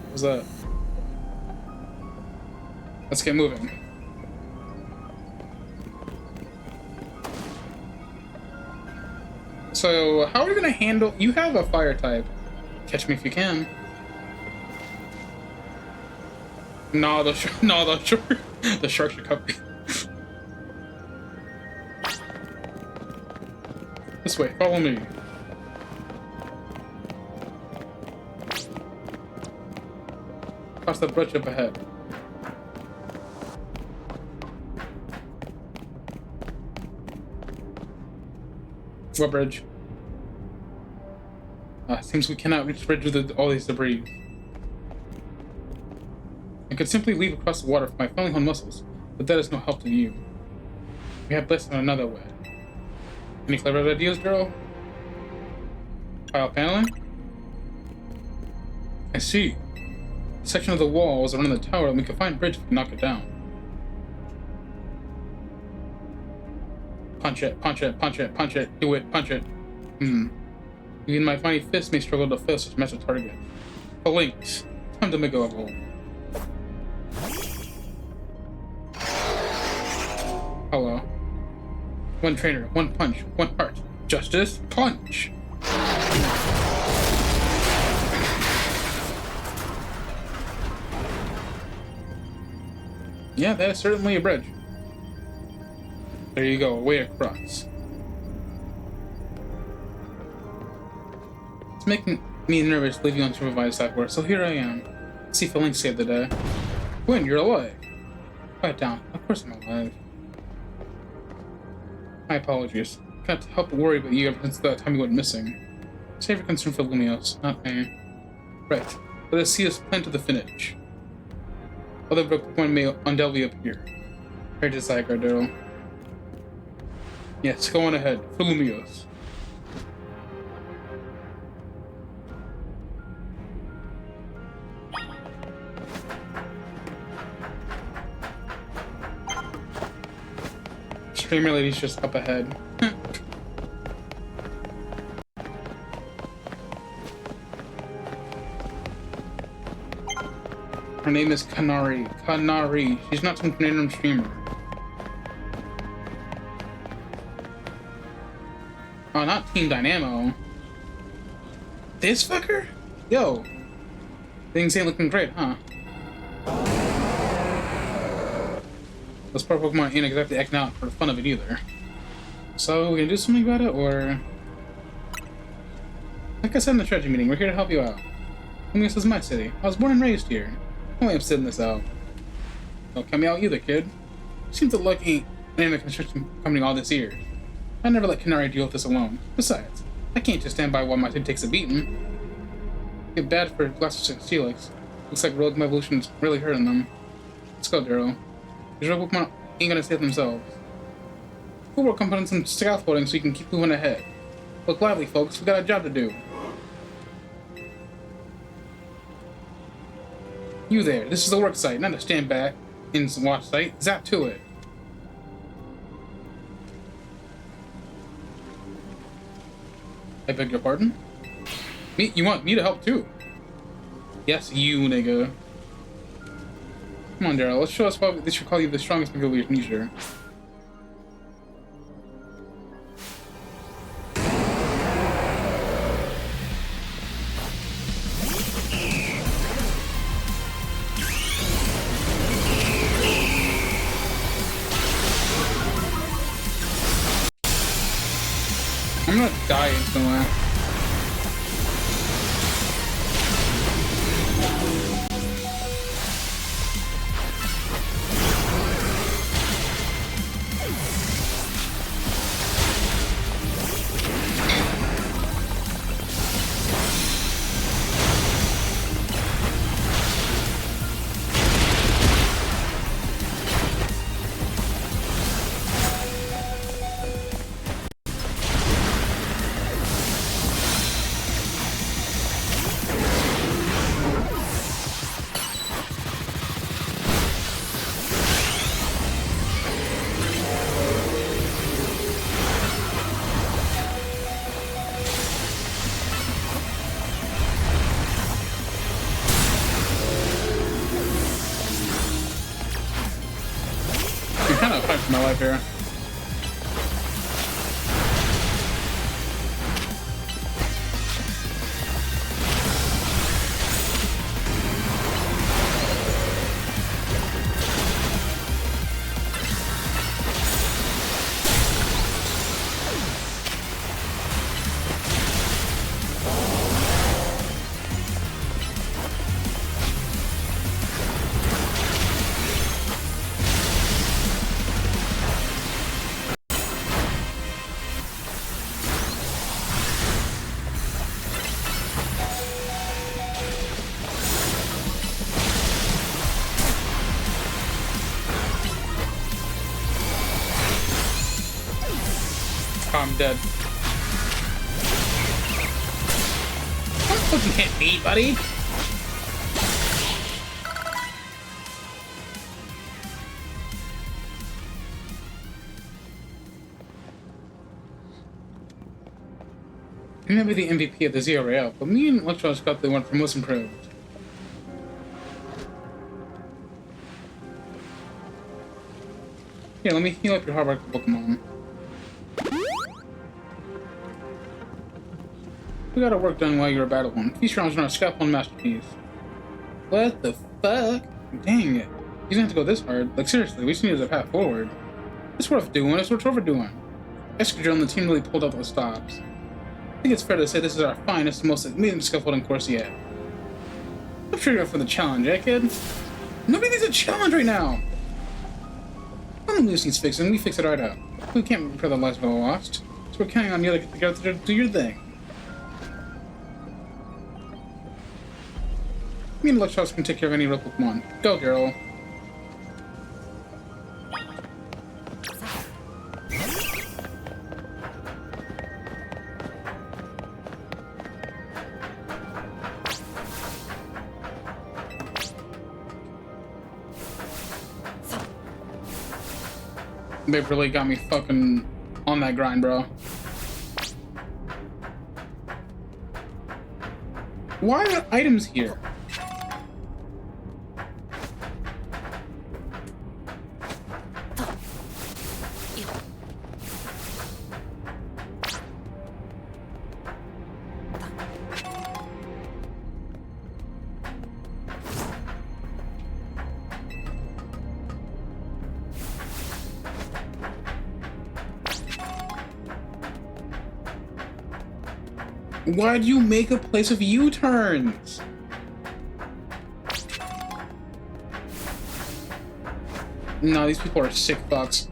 What's that? Let's get moving. So, how are we gonna handle... You have a fire type. Catch me if you can. No, the shark should cut me. This way, follow me. Cross that bridge up ahead. What bridge? Seems we cannot reach the bridge with all these debris. I could simply leave across the water for my family honed muscles, but that is no help to you. We have blessed on another way. Any clever ideas, Daryl? Pile paneling? I see. A section of the wall is around the tower, and we can find a bridge if we knock it down. Punch it, punch it, punch it, punch it, do it, punch it. Even my mighty fist may struggle to fail such massive target. The links. Time to make a level. Hello. One trainer, one punch, one heart. Justice, punch! Yeah, that is certainly a bridge. There you go, way across. It's making me nervous leaving unsupervised that work, so here I am. Let's see if the link saved the day. Gwyn, you're alive. Quiet down. Of course I'm alive. My apologies. Can't help but worry about you ever since that time you went missing. Save your concern for Lumios, not me. Right. Let us see us plan to the finish. Other Pokemon may undoubtedly appear. Here to Zygarde, Daryl. Yes, go on ahead. For Lumios. Streamer lady's just up ahead. Her name is Kanari. Kanari. She's not some random streamer. Oh, not Team Dynamo. This fucker? Yo. Things ain't looking great, huh? Those poor Pokemon ain't exactly acting out for the fun of it either. So, we gonna do something about it, or... Like I said in the strategy meeting, we're here to help you out. This is my city. I was born and raised here. No way I'm sitting this out. Don't count me out either, kid. Seems to like ain't been in the construction company all this year. I never let Kanari deal with this alone. Besides, I can't just stand by while my kid takes a beating. Get bad for Blastoise and Steelix. Looks like Rogue Evolution's really hurting them. Let's go, Daryl. These rogue Pokemon ain't gonna save themselves. We'll work on some scaffolding so you can keep moving ahead. Look lively, folks. We got a job to do. You there. This is a work site, not a stand back and watch site. Zap to it. I beg your pardon? Me? You want me to help too? Yes, you, nigga. Come on, Daryl. Let's show us why they should call you the strongest Mega Leader. I'm gonna die instantly. I'm kind of fighting for my life here. I'm dead. Don't fucking hit me, buddy. You may be the MVP of the ZRL, but me and Electro's got the one for most improved. Here, let me heal up your hard work Pokemon. We got our work done while you were battling. Feast rounds on our Scalpel masterpiece. What the fuck? Dang it. You didn't have to go this hard. Like, seriously, we just needed a path forward. It's worth doing. It's worth overdoing. Excadrill and the team really pulled out those stops. I think it's fair to say this is our finest, most amazing scaffolding course yet. I'm sure you're up for the challenge, eh, kid? Nobody needs a challenge right now! I don't lose needs fixing. We fix it right up. We can't repair the lives of the lost, so we're counting on you to get to do your thing. Me and Electros can take care of any real Pokemon. Go, girl. They've really got me fucking on that grind, bro. Why are the items here? Why'd you make a place of U-turns? No, these people are sick fucks.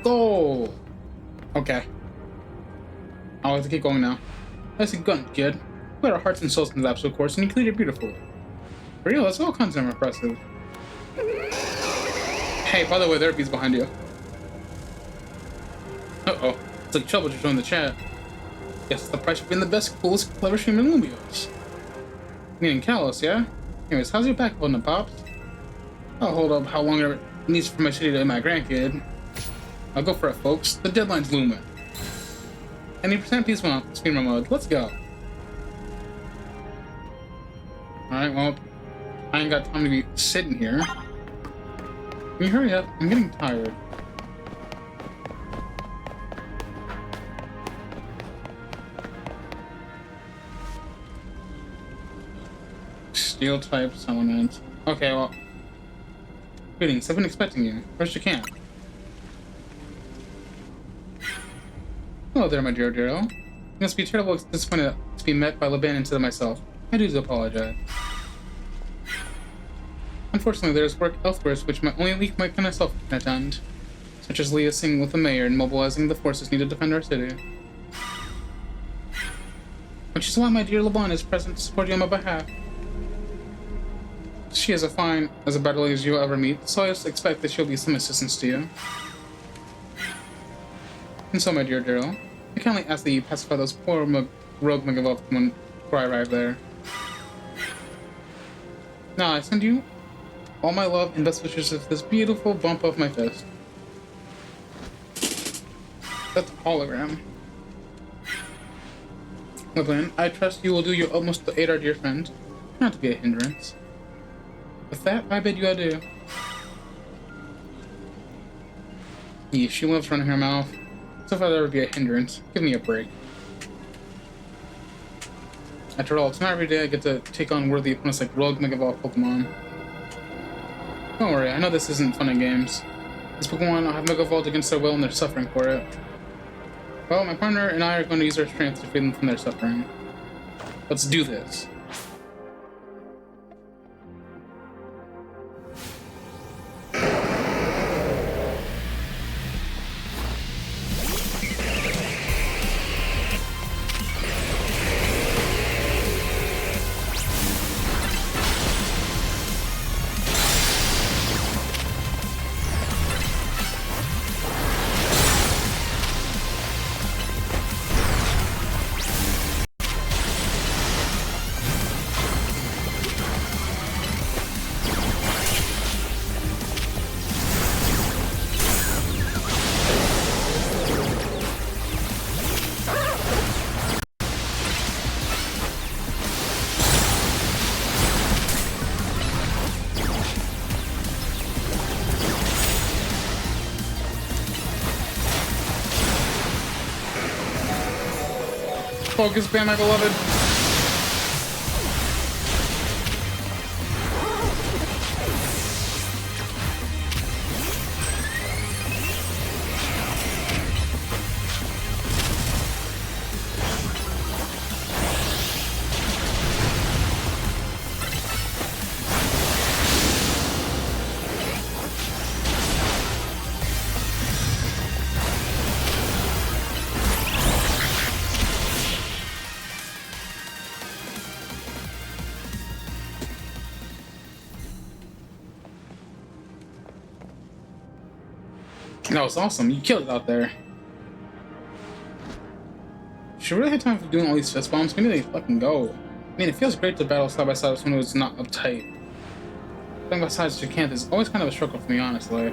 Go! Okay. I'll have to keep going now. Nicely done, kid. We put our hearts and souls in the absolute course, and you completed it beautifully. For real, that's all kinds of impressive. Hey, by the way, there are bees behind you. Uh-oh. It's like trouble to join the chat. Guess it's the price of being the best, coolest, clever human Lumios. Meaning Kalos, yeah? Anyways, how's your back holding up, Pops? I'll hold up how long it needs for my city to my grandkid. I'll go for it, folks. The deadline's looming. 90% peaceful speedrun mode. Let's go. Alright, well, I ain't got time to be sitting here. Can you hurry up? I'm getting tired. Steel type element. Okay, well. Greetings, I've been expecting you. First you can. Hello there, my dear Daryl. You must be terribly disappointed to be met by Laban instead of myself. I do apologize. Unfortunately, there is work elsewhere which only my kind of self can attend, such as liaising with the mayor and mobilizing the forces needed to defend our city. Which is why my dear Laban is present to support you on my behalf. She is as a battle as you'll ever meet, so I expect that she'll be some assistance to you. And so, my dear Daryl, I kindly ask that you pacify those poor rogue Megavolk before I arrive there. Now, I send you all my love and best wishes with this beautiful bump of my fist. That's a hologram. Laban, I trust you will do your utmost to aid our dear friend, not to be a hindrance. With that, I bid you adieu. Yeah, she loves running her mouth. So if I'd ever be a hindrance, give me a break. After all, it's not every day I get to take on worthy opponents like rogue Megavolk Pokemon. Don't worry, I know this isn't fun and games. These Pokemon have Megavolked against their will and they're suffering for it. Well, my partner and I are going to use our strength to free them from their suffering. Let's do this. Focus band, my beloved. That was awesome. You killed it out there. She really had time for doing all these fist bombs. Maybe they fucking go. I mean, it feels great to battle side by side with someone who's not uptight. Playing besides Zygarde is always kind of a struggle for me, honestly.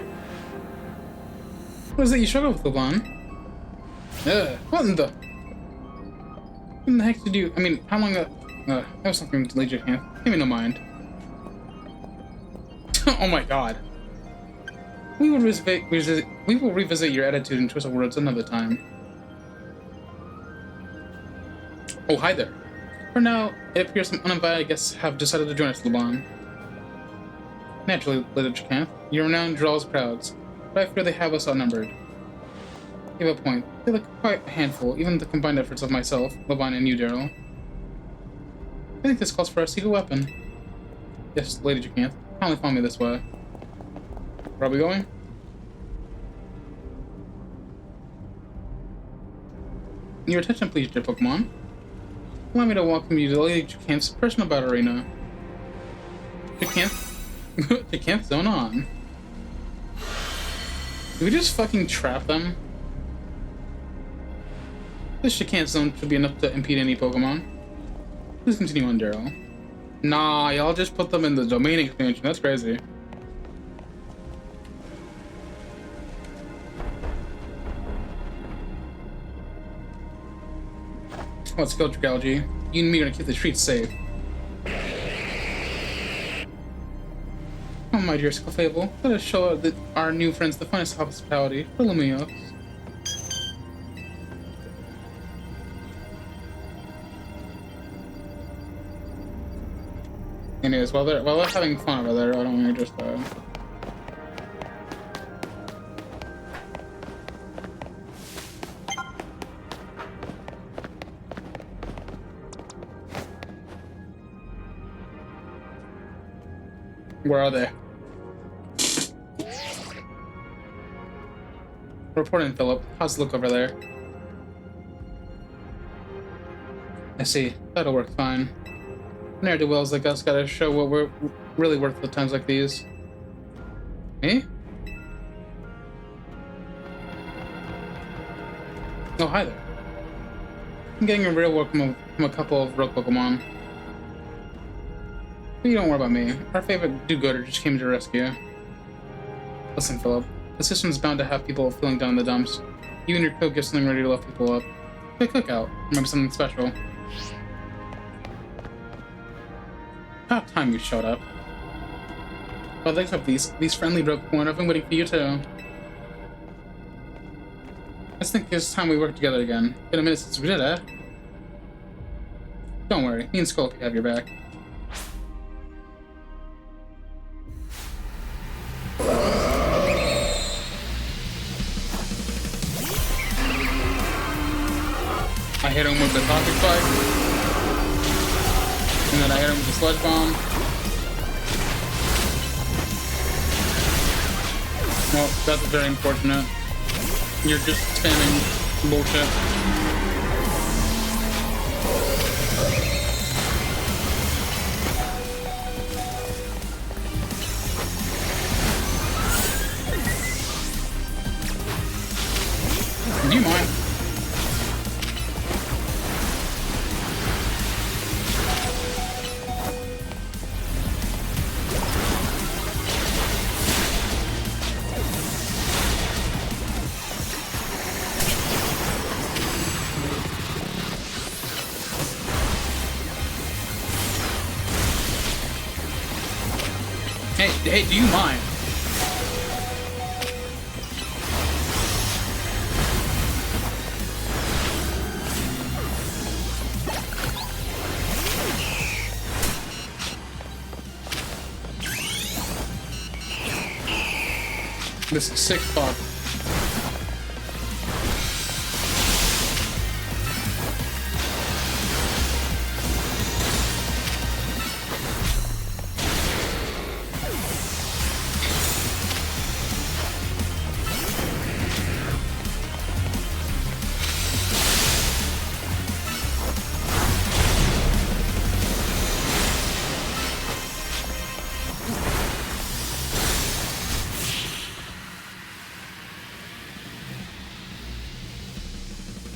What is it you struggle with, Laban? Ugh, what in the heck did you... I mean, how long that was something to lead your hand. Give me no mind. Oh my god. We will revisit your attitude and choice of words another time. Oh, hi there. For now, it appears some uninvited guests have decided to join us, Laban. Naturally, Lady Zygarde, your renown draws crowds, but I fear they have us outnumbered. You have a point. They look quite a handful, even the combined efforts of myself, Laban, and you, Daryl. I think this calls for a secret weapon. Yes, Lady Zygarde, kindly follow me this way. Where are we going? Your attention, please, dear Pokemon. Allow me to welcome you to Lady Zygarde's personal battle arena. Zygarde zone on. Did we just fucking trap them? This Zygarde zone should be enough to impede any Pokemon. Please continue on, Daryl. Nah, y'all just put them in the domain expansion. That's crazy. Let's go, Dragalge. You and me are gonna keep the streets safe. Oh, my dear Skullfable, let us show our new friends the finest hospitality for Lumios. Anyways, while they're having fun over there, why don't we just where are they? Reporting, Philip. How's the look over there? I see. That'll work fine. Ne'er-do-wells like us gotta show what we're really worth at times like these. Me? Oh, hi there. I'm getting a real welcome from a couple of rogue Pokemon. But you don't worry about me. Our favorite do-gooder just came to rescue. Listen, Philip. The system's bound to have people feeling down in the dumps. You and your code get something ready to lift people up. Hey, cookout. Remember something special. About time you showed up. Well, thanks up these friendly rogue Pokemon. I've been waiting for you too. I think it's time we work together again. Been a minute since we did, eh? Don't worry, me and Skulky have your back. I hit him with the Toxic Spike. And then I hit him with the Sludge Bomb. Well, that's very unfortunate. You're just spamming bullshit. Do you mind? Hey, do you mind? This is sick fuck.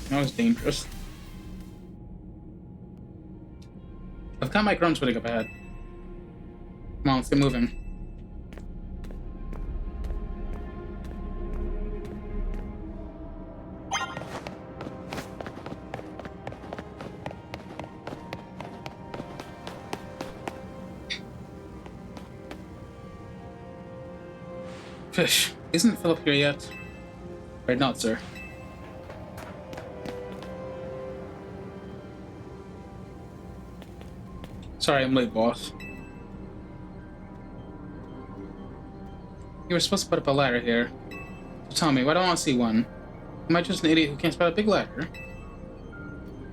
That was dangerous. I've got my grunts putting up ahead. Come on, let's get moving. Fish, isn't Philip here yet? Right, not, sir. Sorry, I'm late, boss. You were supposed to put up a ladder here. So tell me, why don't I want to see one? Am I just an idiot who can't spot a big ladder?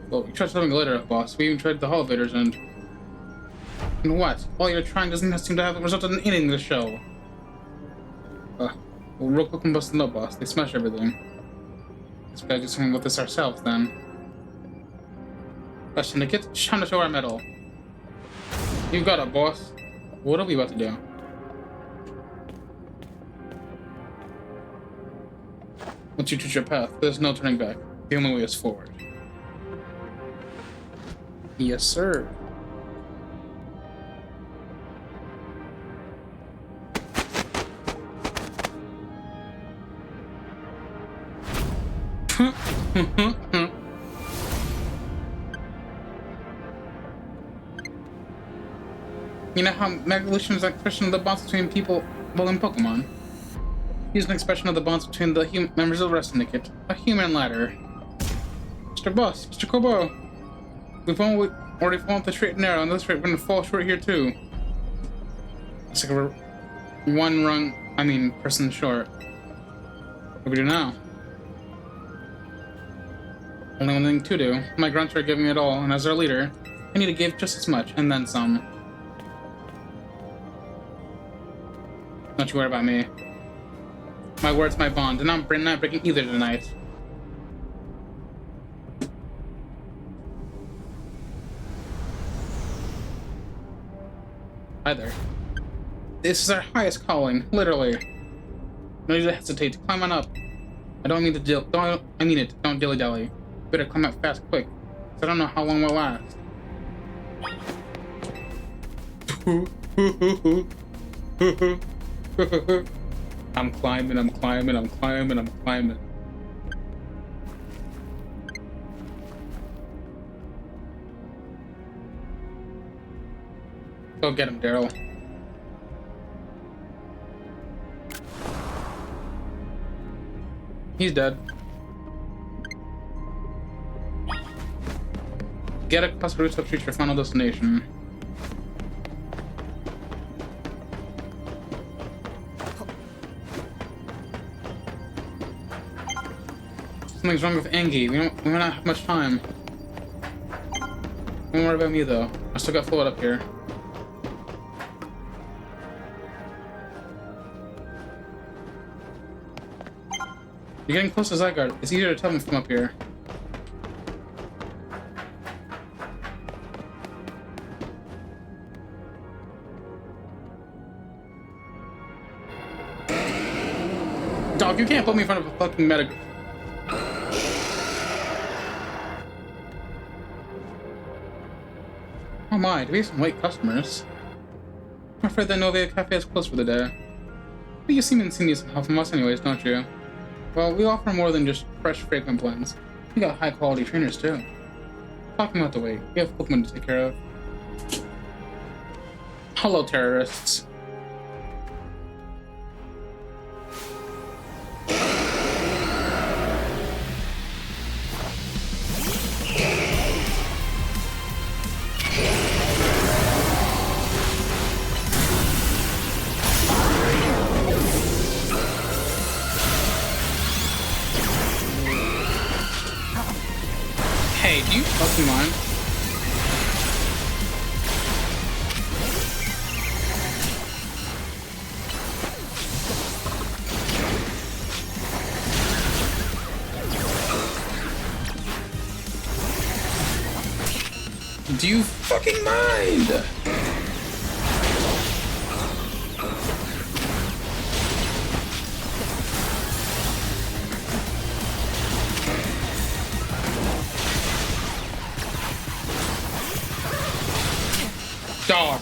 Well, we tried something later, boss. We even tried the elevators and... And what? All you're trying doesn't seem to have resulted in ending the show. Well, real quick and busting up, boss. They smash everything. Guess we gotta do something with this ourselves, then. Question to get time to show our medal. You got it, boss. What are we about to do? Once you choose your path, there's no turning back. The only way is forward. Yes, sir. You know how Mega Evolution is an expression of the bonds between people, well, in Pokemon? Use an expression of the bonds between the members of the Rest Syndicate. A human ladder. Mr. Boss, Mr. Kobo. We've already fallen the straight and narrow, and this rate we're gonna fall short here too. It's like we're person short. What do we do now? Only one thing to do. My grunts are giving it all, and as our leader, I need to give just as much, and then some. Don't you worry about me. My word's my bond, and I'm not breaking either tonight. Either. This is our highest calling, literally. No need to hesitate. Climb on up. I don't mean to I mean it. Don't dilly-dally. Better climb up fast, quick. 'Cause I don't know how long we'll last. I'm climbing, I'm climbing, I'm climbing, I'm climbing. Go get him, Daryl. He's dead. Get across the routes to reach your final destination. Something's wrong with Ange. We don't have much time. Don't worry about me though. I still got Float up here. You're getting close to Zygarde. It's easier to tell him from up here. Dog, you can't put me in front of a fucking meta. Oh my, do we have some late customers? I'm afraid the Novia Cafe is closed for the day. But you seem to need some help from us anyways, don't you? Well, we offer more than just fresh, fragrant blends. We got high-quality trainers, too. Talking about the wait, we have Pokemon to take care of. Hello, terrorists. Hey, do you fucking mind? Do you fucking mind? Dog.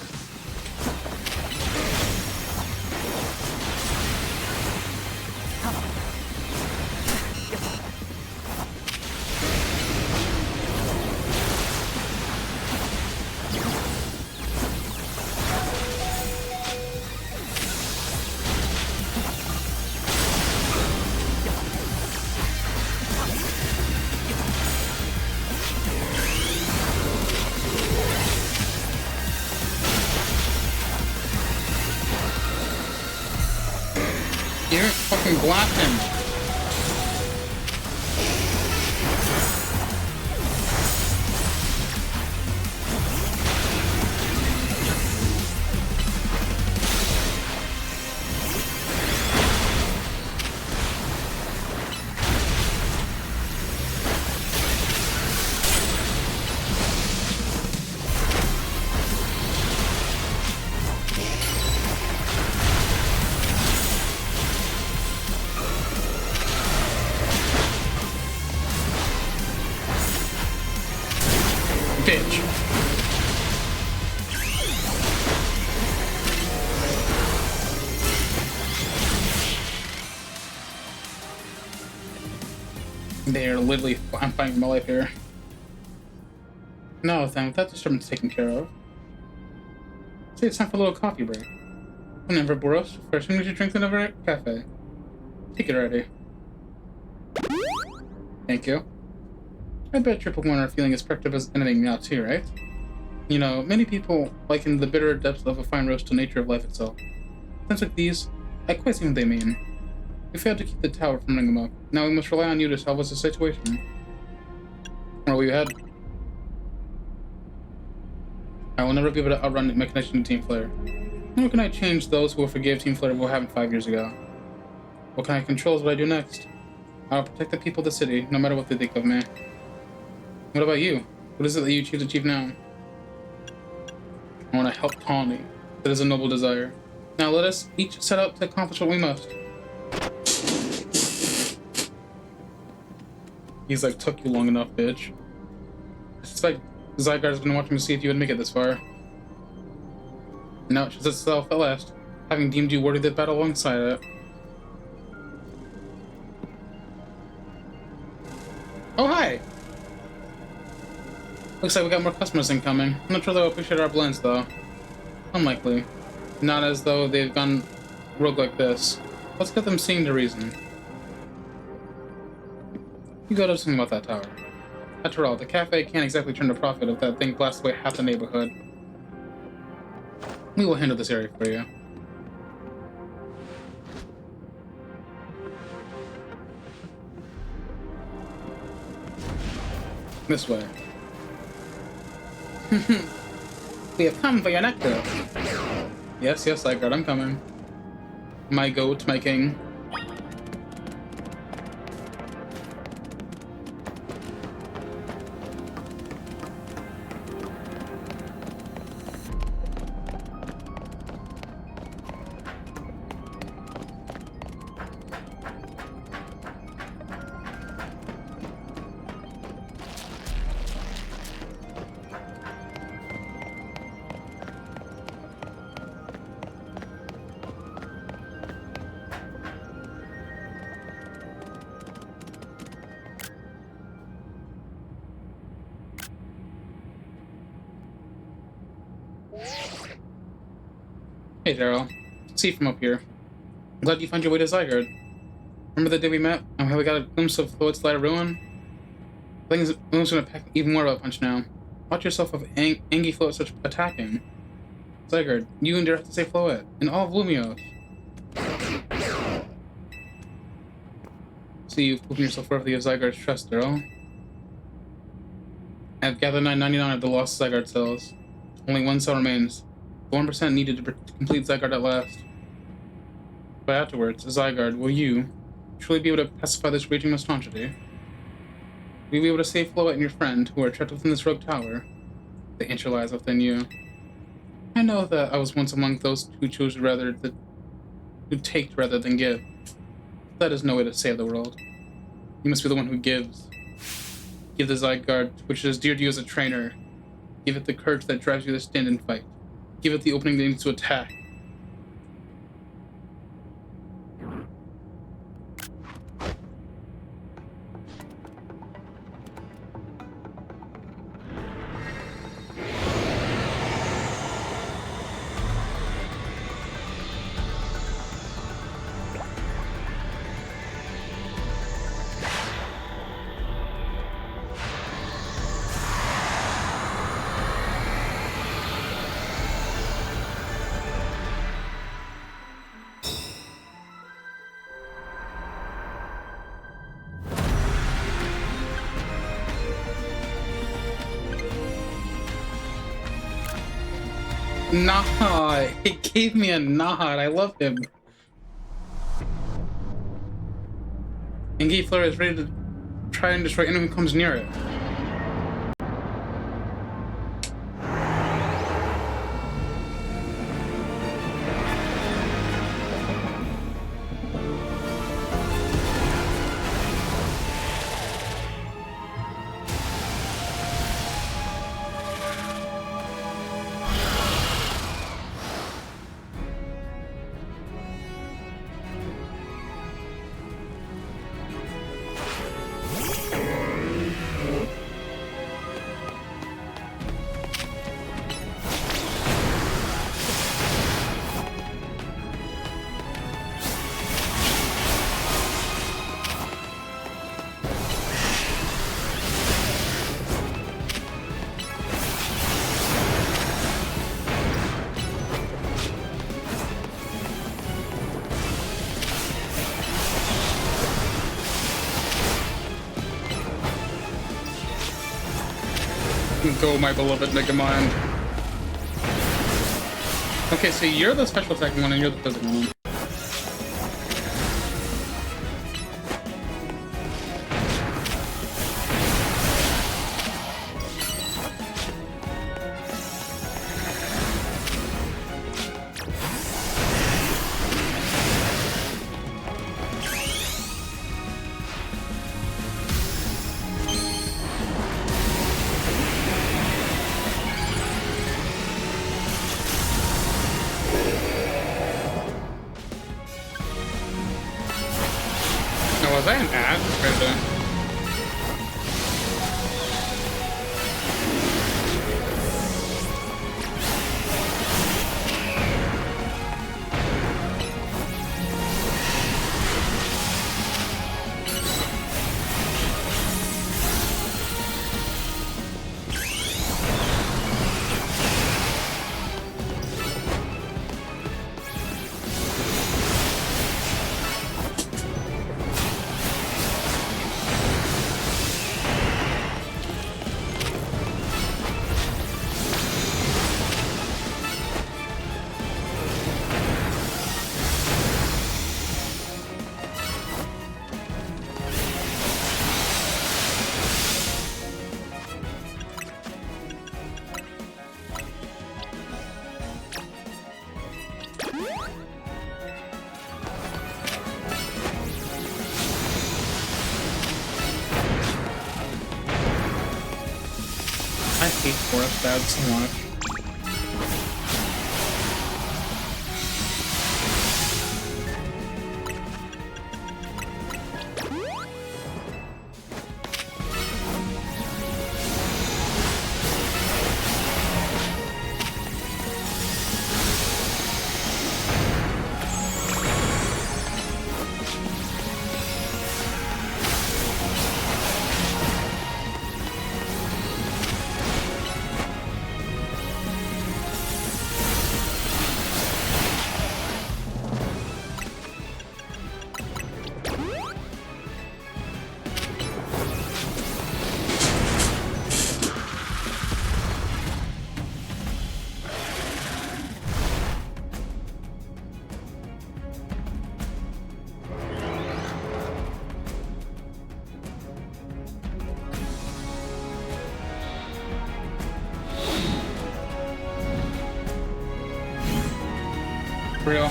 You're fucking blasting. Bitch. They're literally, I'm fighting my life here. No, then that disturbance taken care of. Say it's time for a little coffee break. Whenever Boros, first thing we should drink another cafe. Take it already. Thank you. I bet Triple One are feeling as perked up as anything now too, right? You know, many people liken the bitter depths of a fine roast to the nature of life itself. Times like these, I quite see what they mean. We failed to keep the tower from running amok. Now we must rely on you to solve us the situation. Where will you head? I will never be able to outrun my connection to Team Flare. Nor can I change those who will forgive Team Flare what happened 5 years ago. What can I control is what I do next. I will protect the people of the city, no matter what they think of me. What about you? What is it that you choose to achieve now? I want to help Tawny. That is a noble desire. Now let us each set out to accomplish what we must. He's like, took you long enough, bitch. I suspect Zygarde's been watching to see if you would make it this far. And now it shows itself at last, having deemed you worthy of the battle alongside it. Oh, hi! Looks like we got more customers incoming. I'm not sure they'll appreciate our blends, though. Unlikely. Not as though they've gone rogue like this. Let's get them seeing the reason. You gotta do something about that tower. After all, the cafe can't exactly turn a profit if that thing blasts away half the neighborhood. We will handle this area for you. This way. We have come for your nectar. Yes, yes, Zygarde, I'm coming. My goat, my king. Hey, Daryl. See from up here. I'm glad you found your way to Zygarde. Remember the day we met and how we got a glimpse of Float's light of ruin? I think it's gonna pack even more of a punch now. Watch yourself if Ange Float such attacking. Zygarde, you and Daryl have to save Float, and all of Lumios. See, you've proven yourself worthy of Zygarde's trust, Daryl. I've gathered 999 of the lost Zygarde cells. Only one cell remains. 1% needed to complete Zygarde at last. But afterwards, Zygarde, will you truly be able to pacify this raging monstrosity? Will you be able to save Float and your friend, who are trapped within this rogue tower? The answer lies within you. I know that I was once among those who chose who take rather than give. That is no way to save the world. You must be the one who gives. Give the Zygarde, which is dear to you as a trainer. Give it the courage that drives you to stand and fight. Give it the opening that needs to attack. Nah, it gave me a nod. I love him. Ange Flare is ready to try and destroy anyone who comes near it. Go, my beloved Megamind. Okay, so you're the special attacking one and you're the physical one. Was that an ad? Right there. I hate forest bad so much. Real.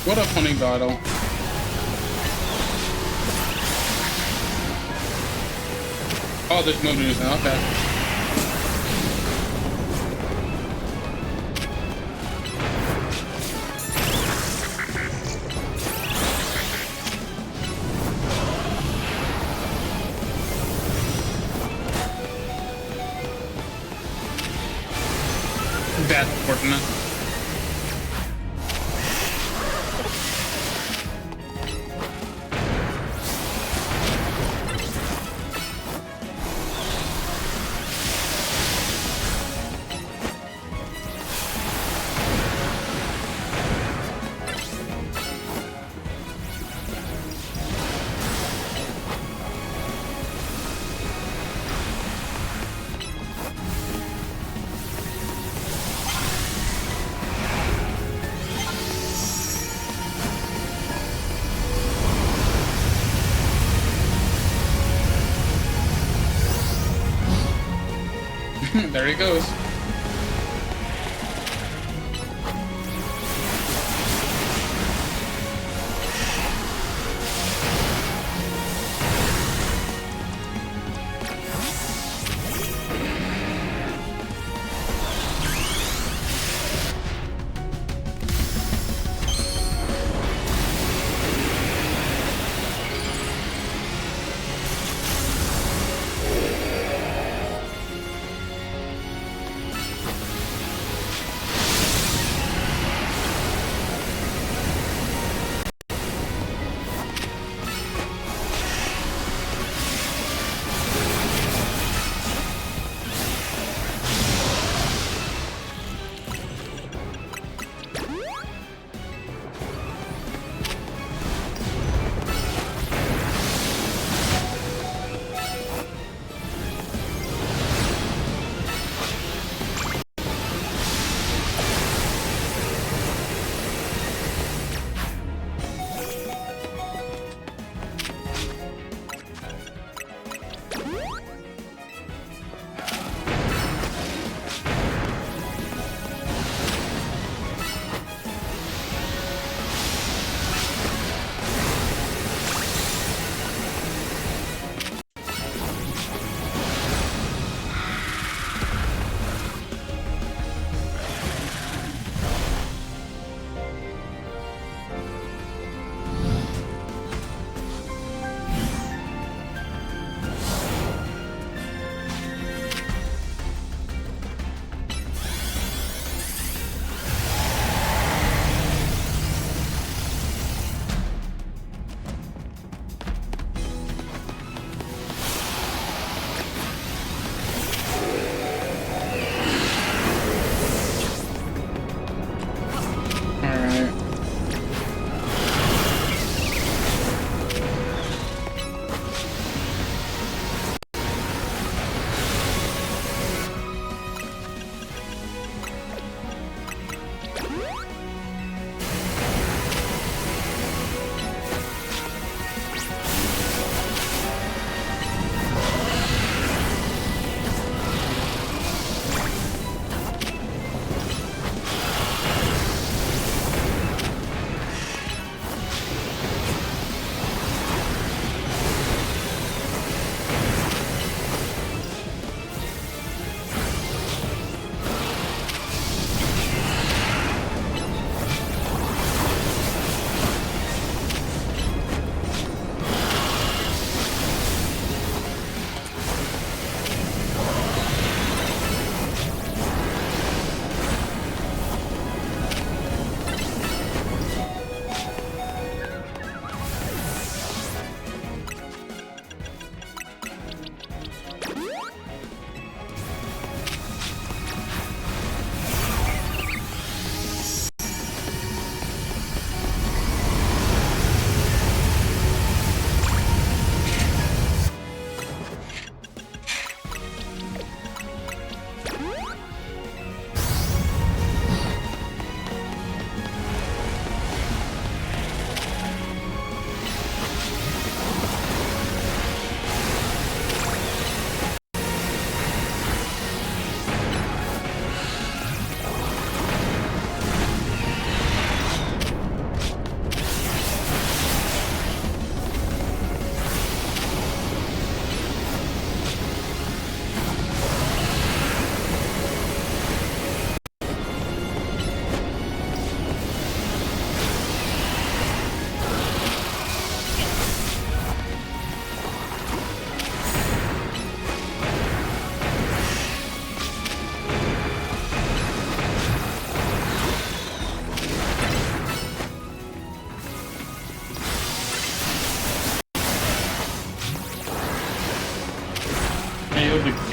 What a funny battle. Oh, there's no news now. Okay. That's unfortunate. There he goes.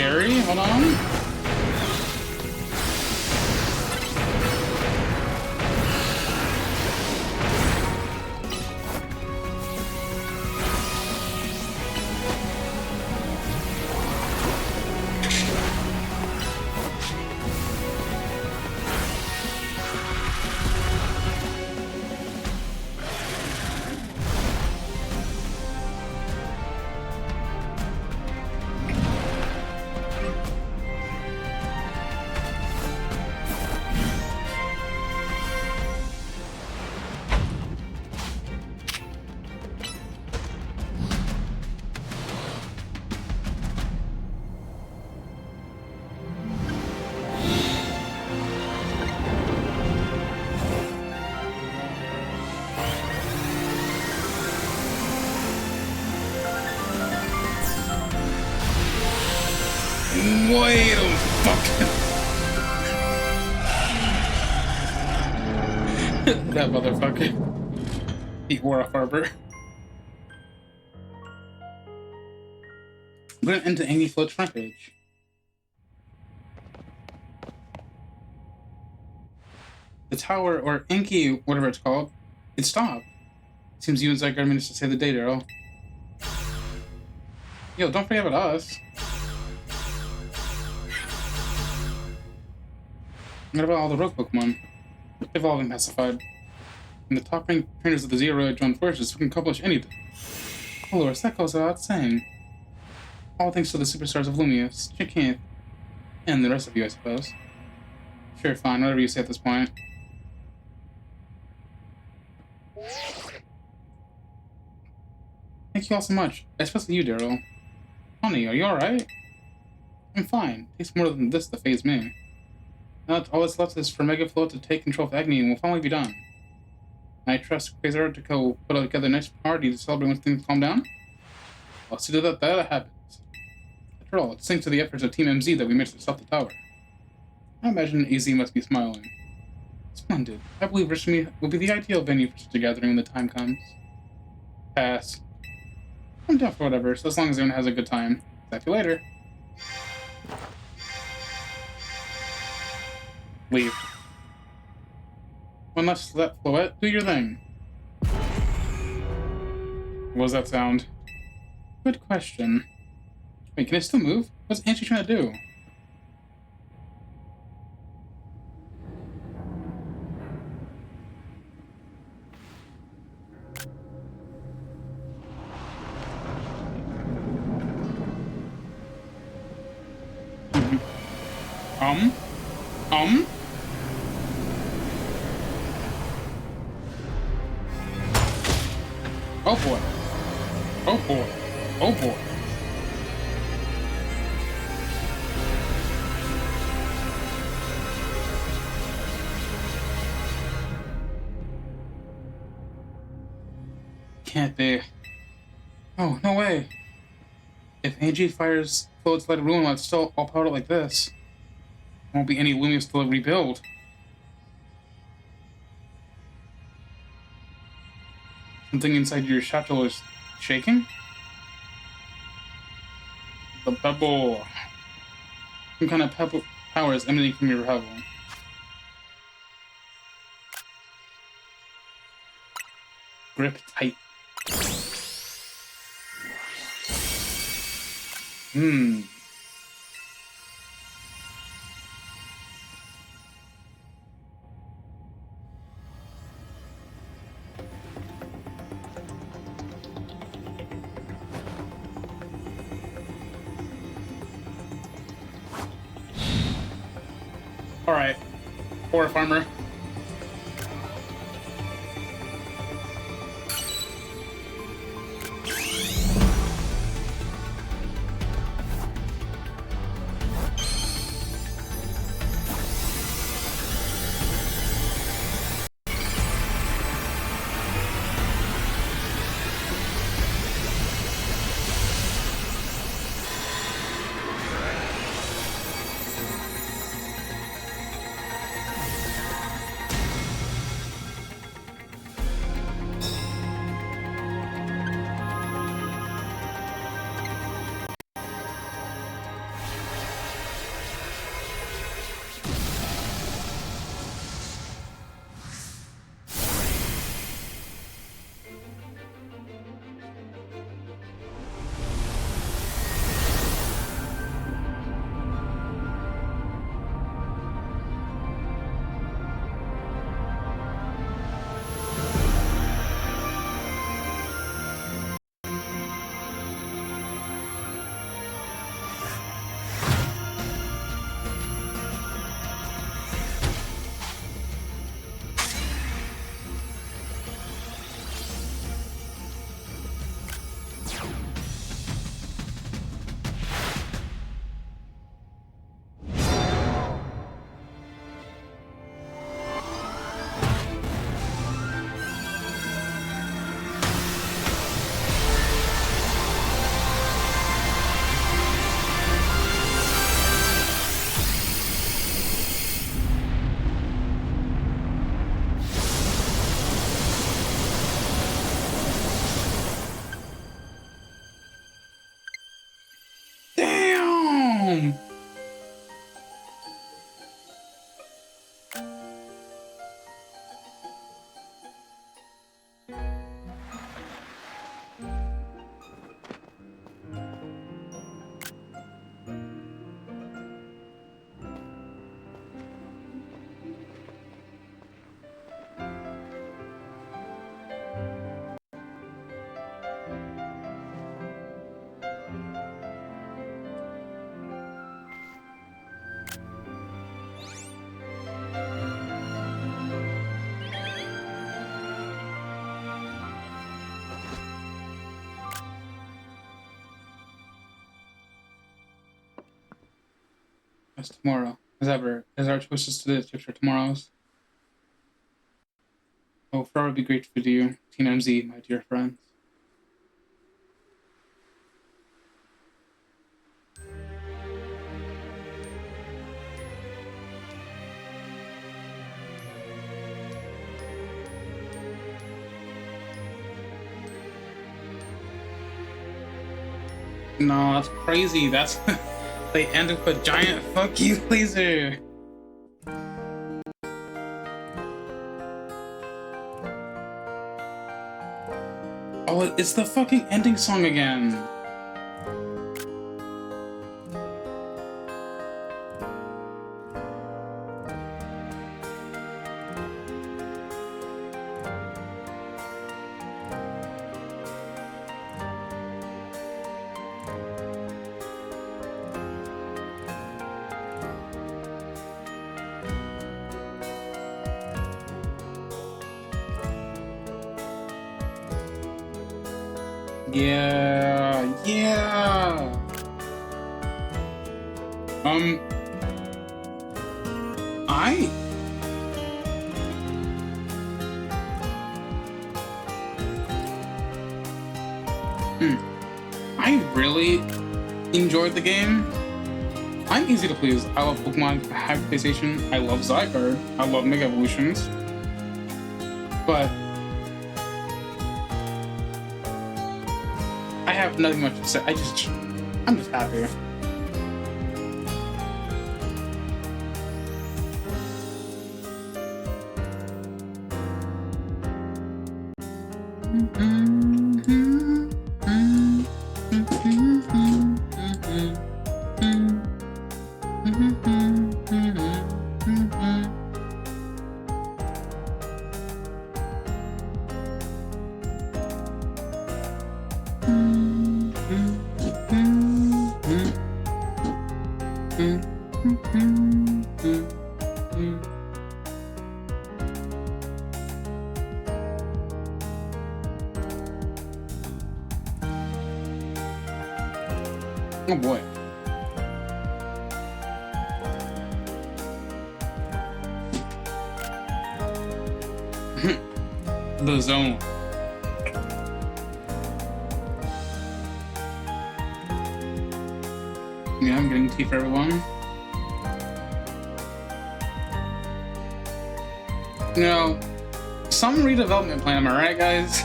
scary. Hold on. Wait a fucking... that motherfucker. He wore a harbor. I'm gonna enter Ange Float's front page. The tower, or Ange, whatever it's called, it stopped. Seems you and Zygarde managed to save the day, Daryl. Yo, don't forget about us. What about all the rogue Pokemon? They've all been pacified. And the top-ranked trainers of the Zero joined forces who can accomplish anything. Oh, Lord, that goes without saying. All thanks to the superstars of Lumius, Chicken, and the rest of you, I suppose. Sure, fine, whatever you say at this point. Thank you all so much, especially you, Daryl. Honey, are you alright? I'm fine. It takes more than this to faze me. Now all that's left is for Megafloat to take control of Agni and we'll finally be done. I trust Xerneas to go put together a nice party to celebrate when things calm down. I'll see to that happens. After all, it's thanks to the efforts of Team MZ that we managed to stop the tower. I imagine AZ must be smiling. Splendid. I believe Rishmi will be the ideal venue for such a gathering when the time comes. Pass. I'm down for whatever, so as long as everyone has a good time. Talk to you later. Leave. One last let Floette, do your thing. What was that sound? Good question. Wait, can I still move? What's Ange trying to do? Oh boy. Oh boy. Oh boy. Can't be. Oh, no way. If Ange fires Float's Light of Ruin while it's still all powered like this, there won't be any Lumius to rebuild. Something inside your chateau is shaking? The pebble. Some kind of pebble power is emanating from your pebble. Grip tight. Alright. Or farmer. as tomorrow, as ever, as our choices today are tomorrow's. I will forever be grateful to you, Teen MZ, my dear friends. No, that's crazy. That's they ended with a giant fuck you laser. Oh, it's the fucking ending song again. Yeah, yeah. I really enjoyed the game. I'm easy to please. I love Pokemon, I have PlayStation, I love Zygarde, I love Mega Evolutions. But I have nothing much to say. I'm just happy. Oh boy. The zone. Yeah, I'm getting tea for everyone. You know, some redevelopment plan, am I right, guys?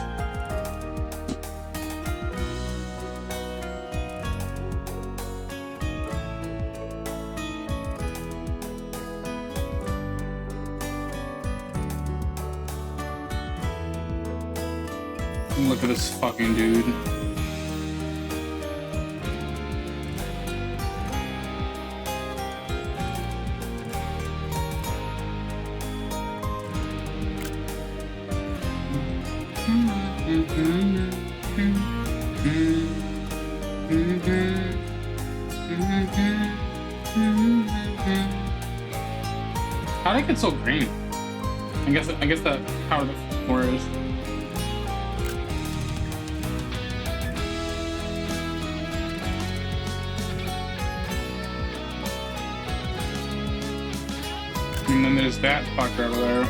Look at this fucking dude. How did it get so green? I guess that's how the floor is. And then there's that fucker over there.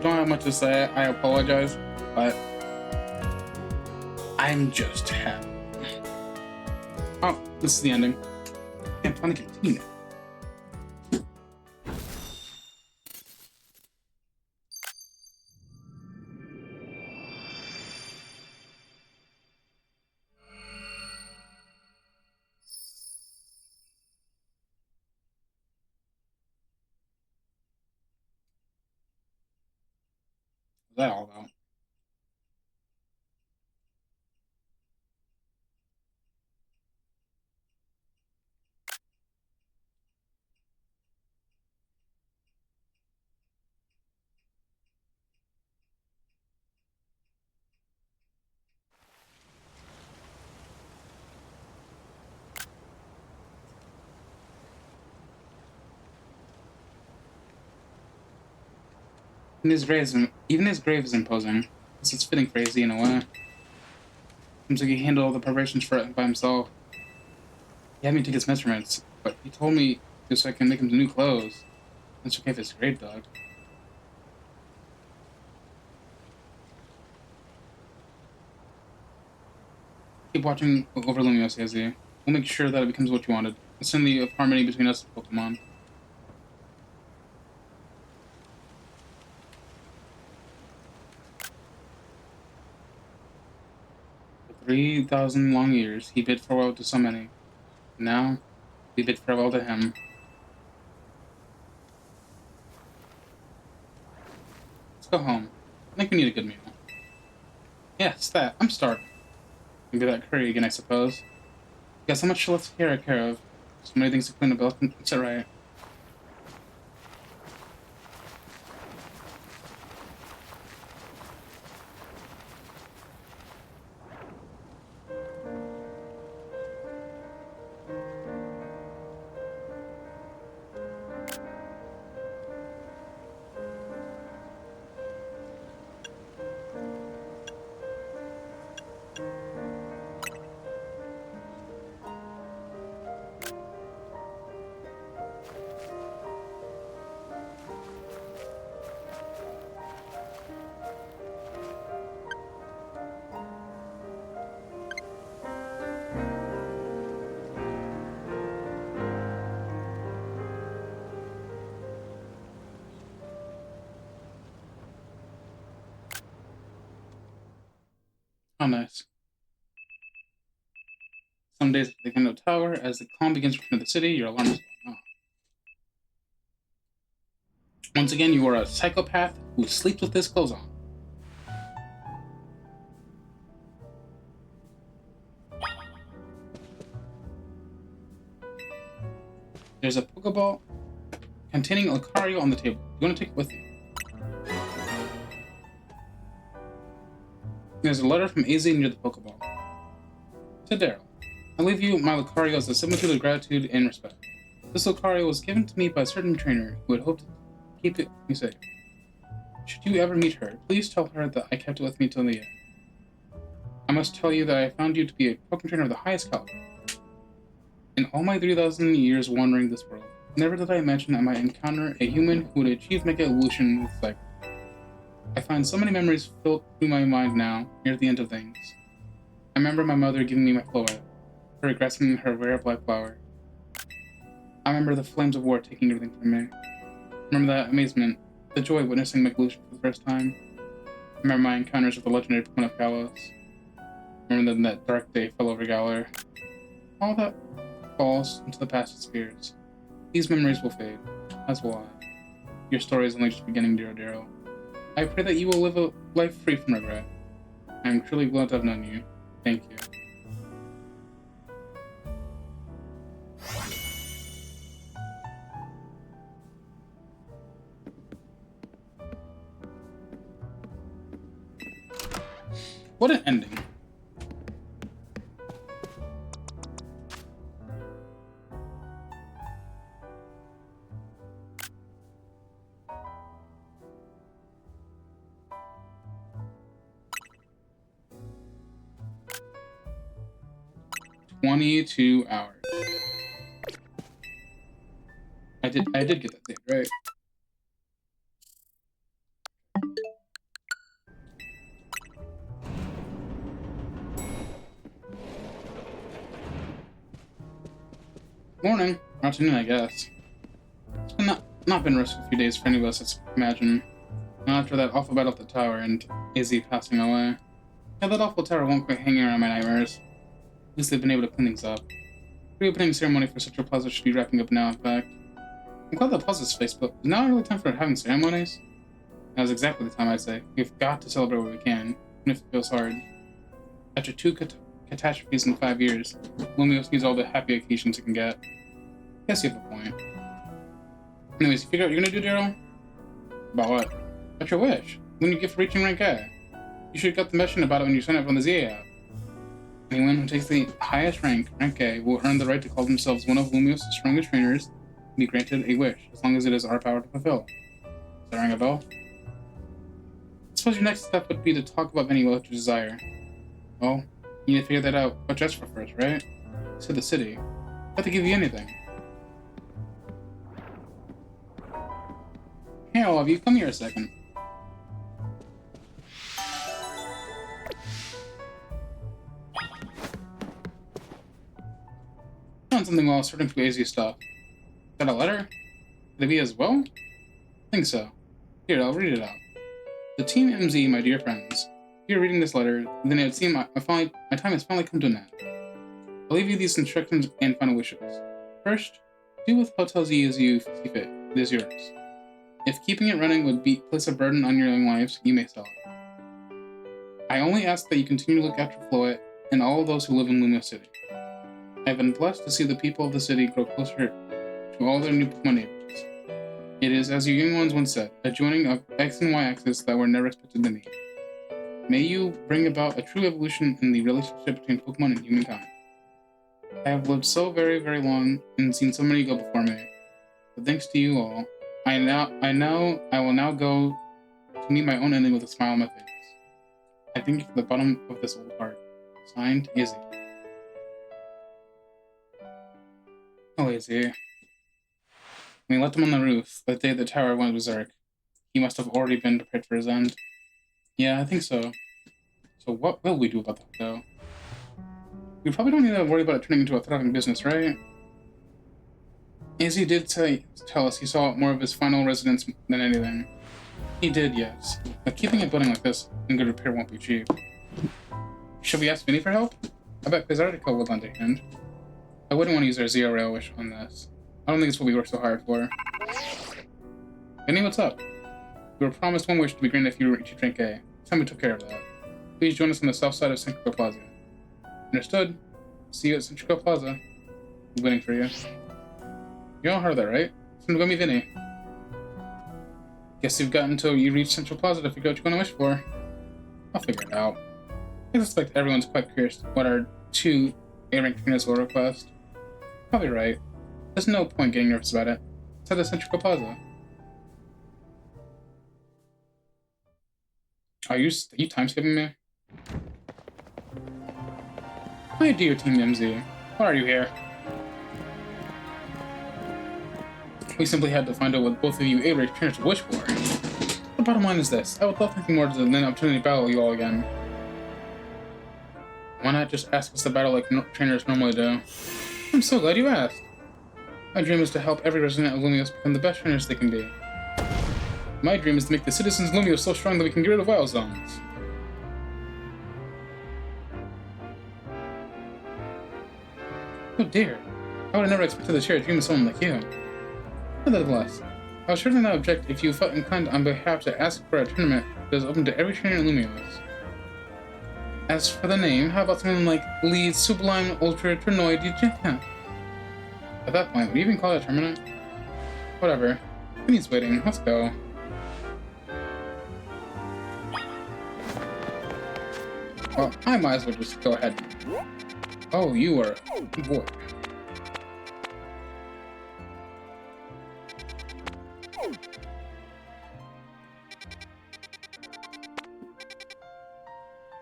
don't have much to say. I apologize, but I'm just happy. Oh, this is the ending. Can't find the continue. What's that all about? Even his grave is imposing. This is fitting crazy in a way. Seems like he handled all the preparations for it by himself. He had me take his measurements, but he told me just so I can make him some new clothes. That's okay if it's grave dog. Keep watching over Lumio, Sazy. We'll make sure that it becomes what you wanted. It's in the harmony between us and Pokemon. For 3,000 long years, he bid farewell to so many. And now, we bid farewell to him. Let's go home. I think we need a good meal. Yes, that. I'm starving. Maybe that curry again, I suppose. Got so much left to take care of. So many things to clean up. It's alright. Oh, nice. Some days at the Kendo Tower, as the calm begins to return to the city, your alarm is going off. Once again, you are a psychopath who sleeps with his clothes on. There's a Pokeball containing a Lucario on the table. You want to take it with you? There's a letter from AZ near the Pokeball. To Daryl, I leave you my Lucario as a symbol of gratitude and respect. This Lucario was given to me by a certain trainer who had hoped to keep it me safe. Should you ever meet her, please tell her that I kept it with me till the end. I must tell you that I found you to be a Pokemon trainer of the highest caliber. In all my 3,000 years wandering this world, never did I imagine I might encounter a human who would achieve Mega Evolution with Zygarde. I find so many memories filled through my mind now, near the end of things. I remember my mother giving me my Floette, her grasping her rare black flower. I remember the flames of war taking everything from me. I remember that amazement, the joy witnessing my evolution for the first time. I remember my encounters with the legendary Pokemon of Kalos. I remember then that dark day fell over Galar. All that falls into the past spheres. These memories will fade, as will I. Your story is only just beginning, dear Daryl. I pray that you will live a life free from regret. I am truly glad to have known you. Thank you. What an ending. $22. I did get that thing right. Morning. Or afternoon, I guess. It's been not been a restful few days for any of us, let's imagine. Not after that awful battle at the tower and Izzy passing away. Yeah, that awful tower won't quite hang around my nightmares. At least they've been able to clean things up. The reopening ceremony for Central Plaza should be wrapping up now, in fact. I'm glad that Plaza's face, but is now really time for having ceremonies? That was exactly the time, I'd say. We've got to celebrate what we can, even if it feels hard. After two catastrophes in 5 years, Lumios needs all the happy occasions it can get. Guess you have a point. Anyways, you figure out what you're gonna do, Daryl? About what? What's your wish? When you get for reaching rank A. You should have got the mission about it when you sign up on the ZA app. Anyone who takes the highest rank, rank A, will earn the right to call themselves one of Lumios' strongest trainers and be granted a wish, as long as it is our power to fulfill. Does that ring a bell? I suppose your next step would be to talk about any what you desire. Well, you need to figure that out what dress for first, right? To the city. I have to give you anything. Hey, all of you, come here a second. I found something while sorting through AZ's stuff. Is that a letter? Could it be as well? I think so. Here, I'll read it out. The Team MZ, my dear friends. If you're reading this letter, then it would seem my time has finally come to an end. I'll leave you these instructions and final wishes. First, do with Hotel Z as you see fit. It is yours. If keeping it running would place a burden on your young lives, you may sell it. I only ask that you continue to look after Floet and all of those who live in Lumio City. I have been blessed to see the people of the city grow closer to all their new Pokemon neighbors. It is, as you young ones once said, a joining of X and Y axis that were never expected to meet. May you bring about a true evolution in the relationship between Pokemon and humankind. I have lived so very, very long and seen so many go before me, but thanks to you all, I will now go to meet my own ending with a smile on my face. I thank you from the bottom of this old heart. Signed, Izzy. Oh, Izzy. When we left him on the roof, the day the tower went berserk, he must have already been prepared for his end. Yeah, I think so. So what will we do about that, though? We probably don't need to worry about it turning into a thriving business, right? Izzy did tell us he saw more of his final residence than anything. He did, yes. But keeping a building like this in good repair won't be cheap. Should we ask Vinny for help? I bet Xerneas would lend a hand. I wouldn't want to use our Zero Rail wish on this. I don't think it's what we worked so hard for. Vinny, what's up? We were promised one wish to be granted if you reach rank A. Time we took care of that. Please join us on the south side of Central Plaza. Understood. See you at Central Plaza. I'm waiting for you. You all heard that, right? It's time to go meet Vinny. Guess you've got until you reach Central Plaza to figure out what you're going to wish for. I'll figure it out. I suspect everyone's quite curious what our 2 A-rank trainers will request. Probably right. There's no point getting nervous about it. Let's head to Central Plaza. Are you time-skipping me? My dear Team MZ, why are you here? We simply had to find out what both of you A-rank trainers wish for. The bottom line is this: I would love nothing more than an opportunity to battle you all again. Why not just ask us to battle like trainers normally do? I'm so glad you asked. My dream is to help every resident of Lumios become the best trainers they can be. My dream is to make the citizens of Lumios so strong that we can get rid of wild zones. Oh dear, I would have never expected to share a dream with someone like you. Nevertheless, I would certainly not object if you felt inclined on behalf to ask for a tournament that is open to every trainer in Lumios. As for the name, how about something like Lead Sublime Ultra Ternoid Ejecta? At that point, would you even call it a tournament? Whatever. Vinny's waiting. Let's go. Well, I might as well just go ahead. Oh, you are a boy.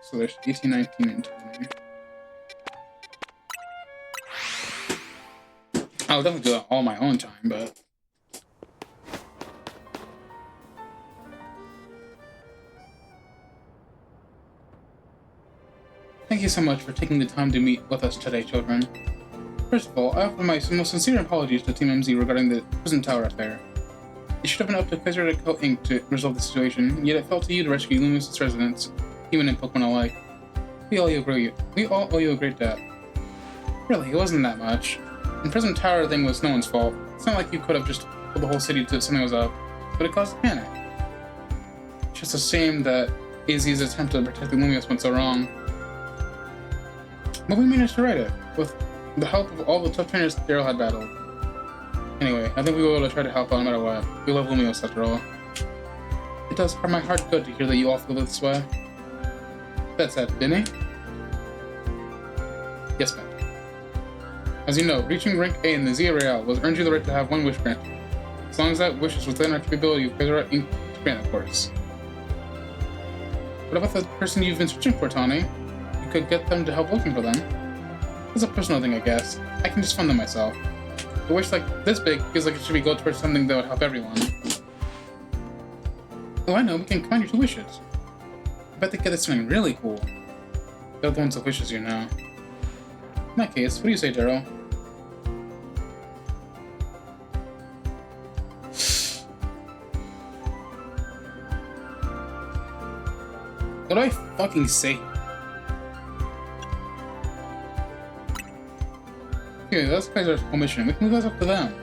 So there's 18, 19, and 20. I'll definitely do that all my own time, but... Thank you so much for taking the time to meet with us today, children. First of all, I offer my most sincere apologies to Team MZ regarding the prison tower affair. It should have been up to Xerneas Inc. to resolve the situation, yet it fell to you to rescue Lumious' residents, human and Pokemon alike. We all owe you a great debt. Really, it wasn't that much. The prison tower thing was no one's fault. It's not like you could have just told the whole city that something was up, but it caused panic. It's just a shame that AZ's attempt to protect the Lumious went so wrong. But we managed to right it, with the help of all the tough trainers Daryl had battled. Anyway, I think we will try to help out no matter what. We love Lumious after all. It does my heart good to hear that you all feel this way. That said, Vinny? Yes, ma'am. As you know, reaching rank A in the Zygarde was earned you the right to have one wish granted. As long as that wish is within our capability of Xerneas Inc. to grant, of course. What about the person you've been searching for, Tawny? You could get them to help looking for them. It's a personal thing, I guess. I can just fund them myself. A wish like this big feels like it should go towards something that would help everyone. Oh, I know, we can combine your two wishes. I bet they get this something really cool. They're the ones that wishes, you know. In that case, what do you say, Daryl? What do I fucking say? Okay, that's our whole mission. We can move those up to them.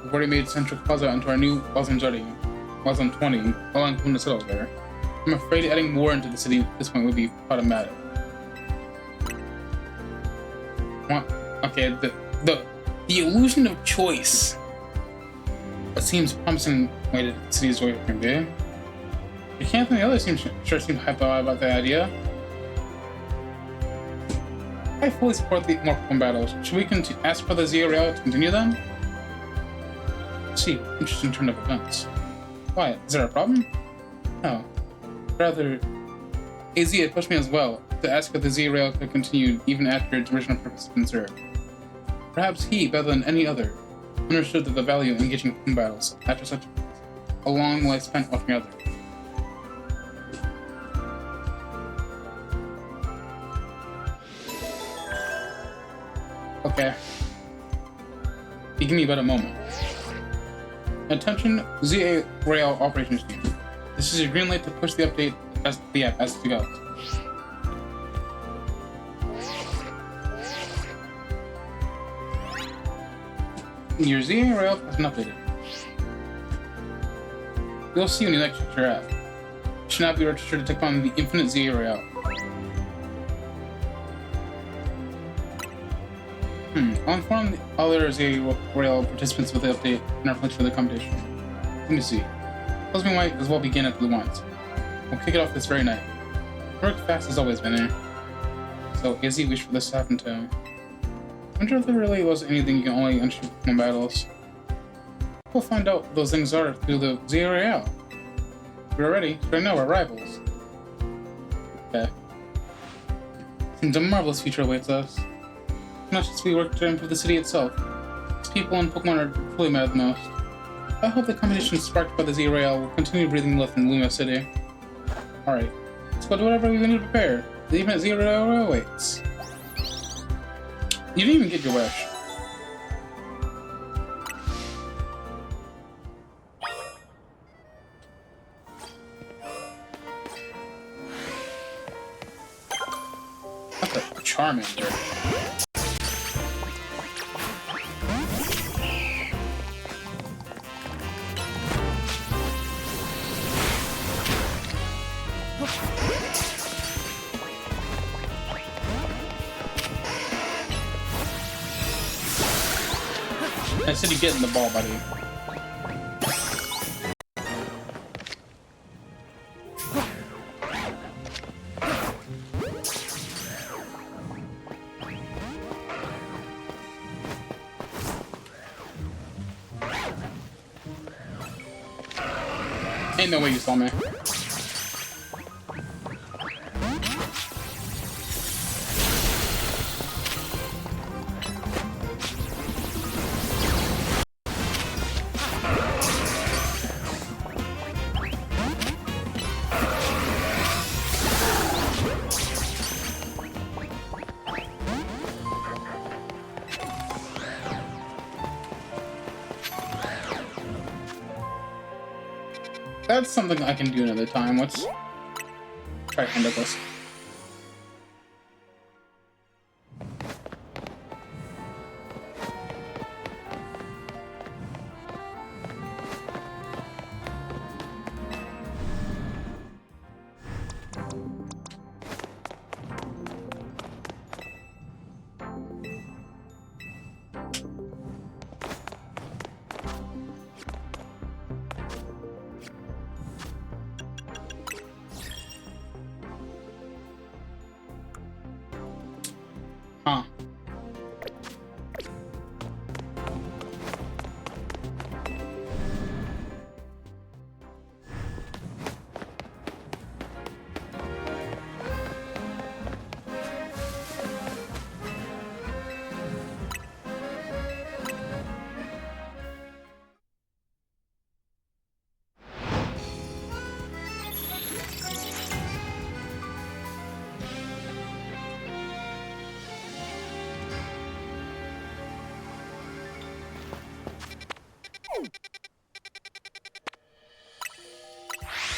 We've already made Central Plaza into our new Wazan 20, allowing them to settle there. I'm afraid adding more into the city at this point would be problematic. Okay, the illusion of choice. That seems promising way to the city's way can be. You can't think the others sure seem hyped about the idea. I fully support the more Pokemon battles. Should we ask for the Zygarde to continue them? See, interesting turn of events. Why? Is there a problem? No. Rather, AZ had pushed me as well to ask if the Zygarde could continue even after its original purpose had been served. Perhaps he, better than any other, understood the value of engaging Pokemon battles after such a long life spent watching others. Okay. You give me about a moment. Attention, Zygarde operations team. This is your green light to push the update as the app as it goes. Your Zygarde has been updated. You'll see when you next check your app. You should not be registered to take on the infinite Zygarde. I'll inform the other Zygarde participants with the update in our plans for the competition. Let me see. Closing might as well begin at the once. We'll kick it off this very night. Work fast as always, Vinny. So, Izzy wished for this to happen too. I wonder if there really was anything you can only unshoot from battles. We'll find out what those things are through the Zygarde. We're ready, so I know we're rivals. Okay. Seems a marvelous future awaits us. Not just we work to improve the city itself. Its people and Pokemon are truly mad the most. I hope the competition sparked by the Zygarde will continue breathing life in Luma City. Alright, let's go do whatever we need to prepare. The event Zygarde awaits. You didn't even get your wish. That's a Charmander. I said you get in the ball, buddy. Ain't no way you saw me. That's something I can do another time. Let's try to handle this. Huh.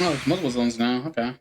Oh, there's multiple zones now. Okay.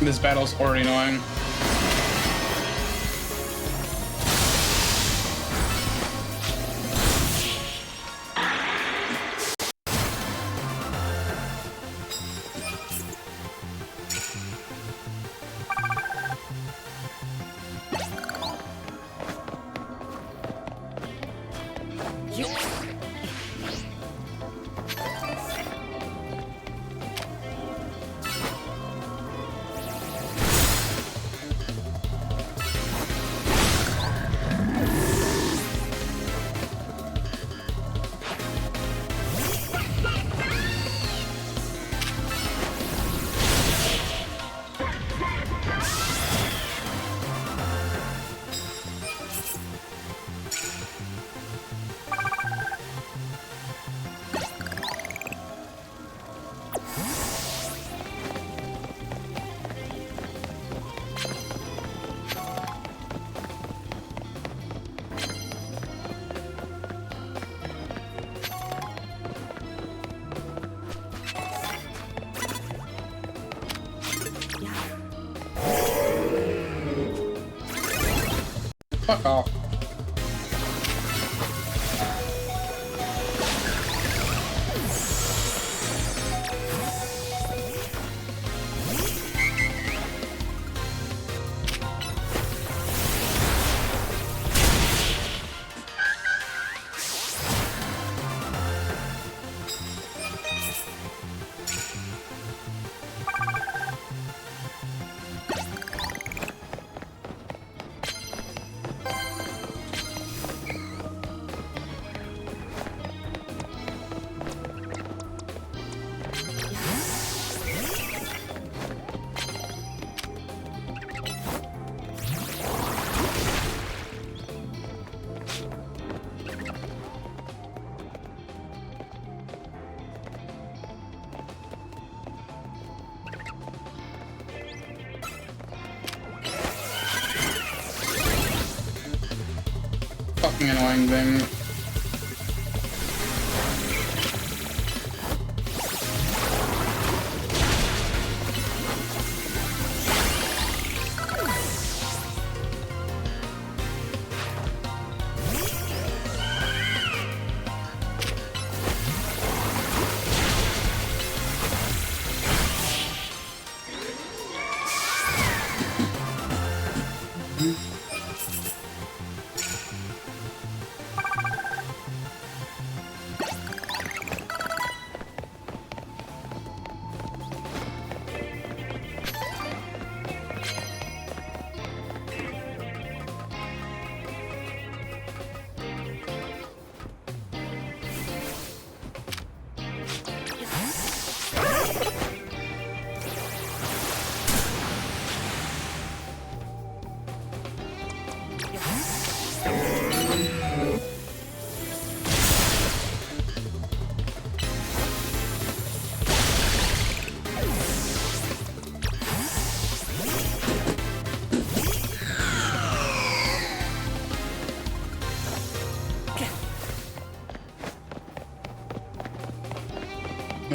This battle's already annoying. Fuck off. Fucking annoying thing.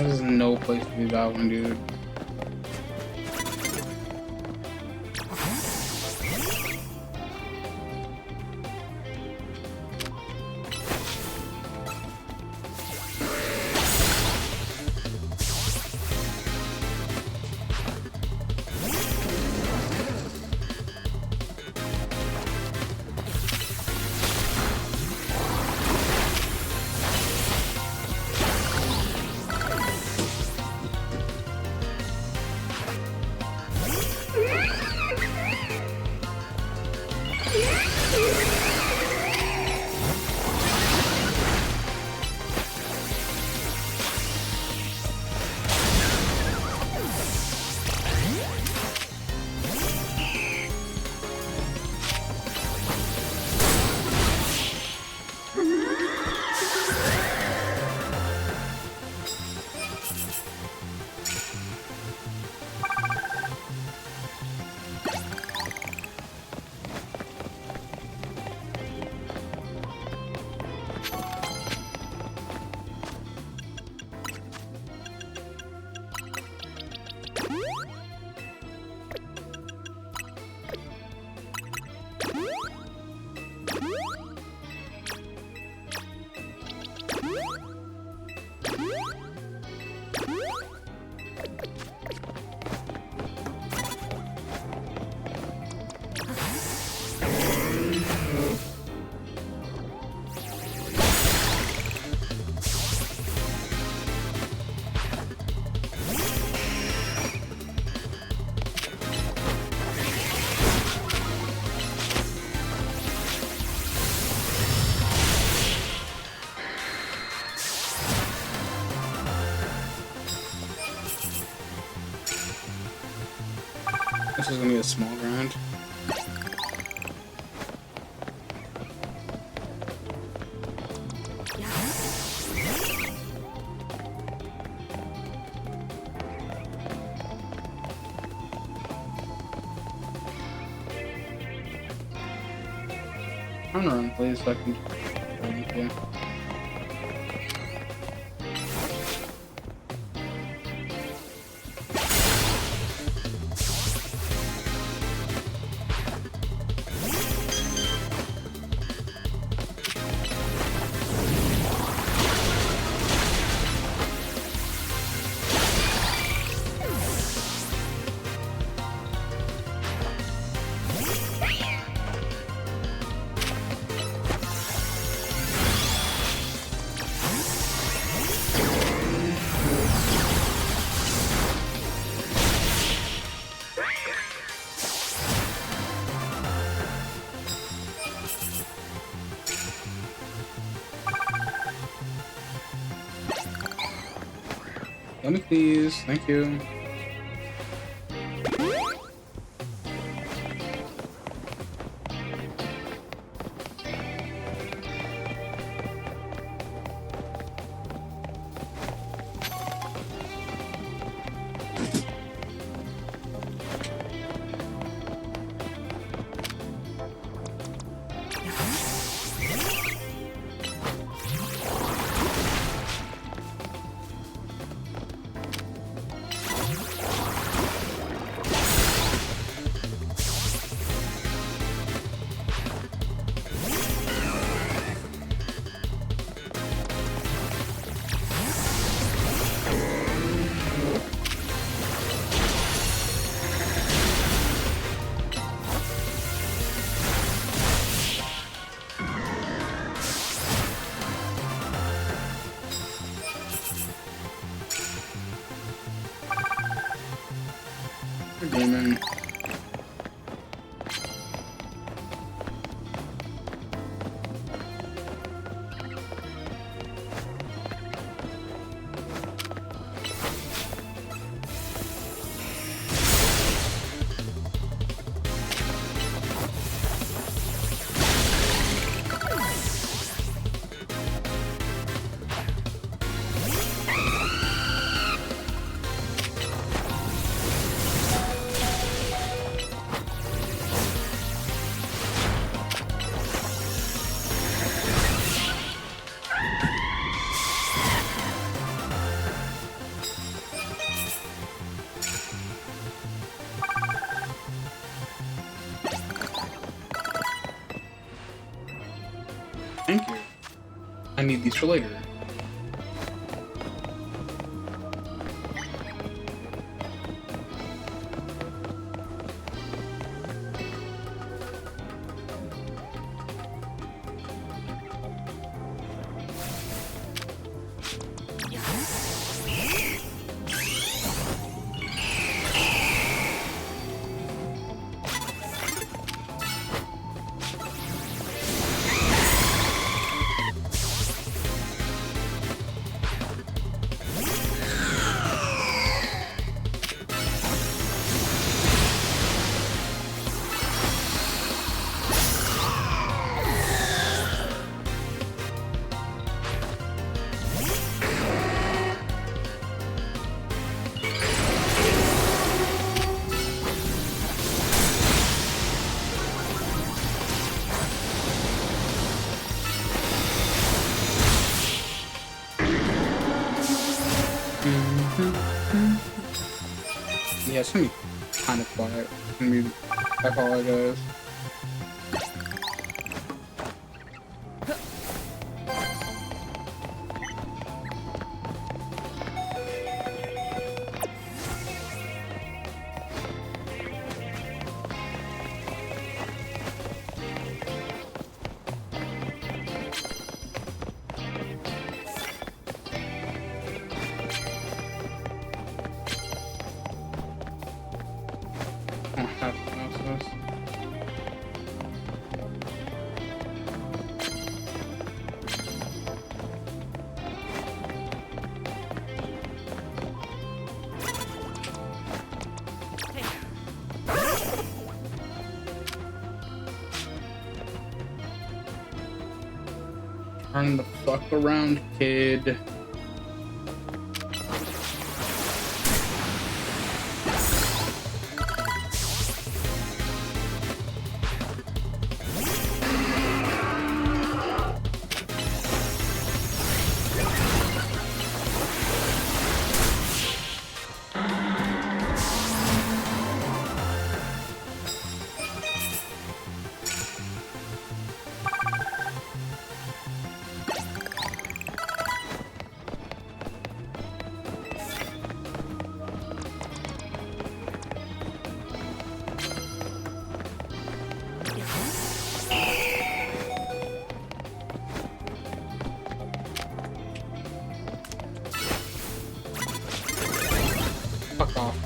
There's no place to be battling, dude. This is gonna be a small grind. I'm gonna run, please, so I can. Yeah. Let me please, thank you. Thank you. I need these for later. Yeah, it's gonna be kind of quiet. It's gonna be, I apologize. I don't have houses. Turn the fuck around, kid. Fuck off.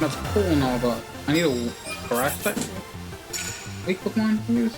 That's cool and all, but I need a grass type weak Pokemon, please.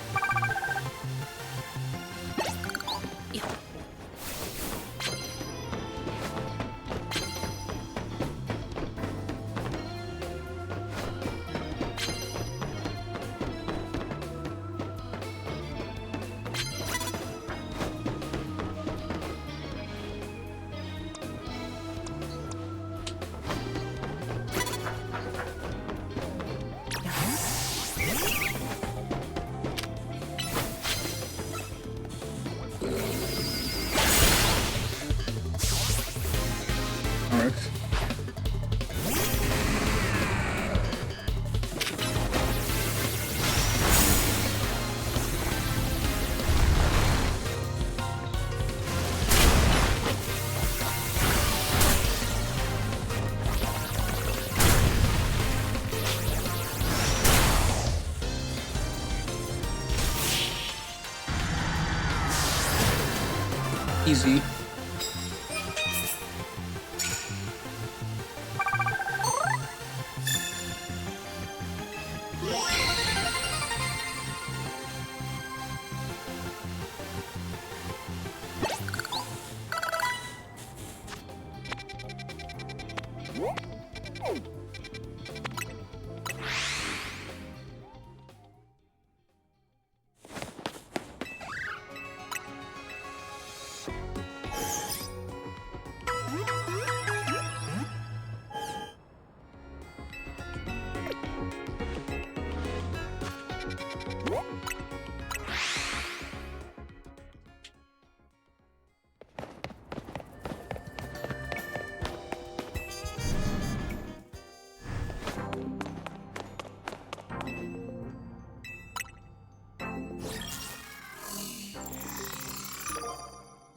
Easy.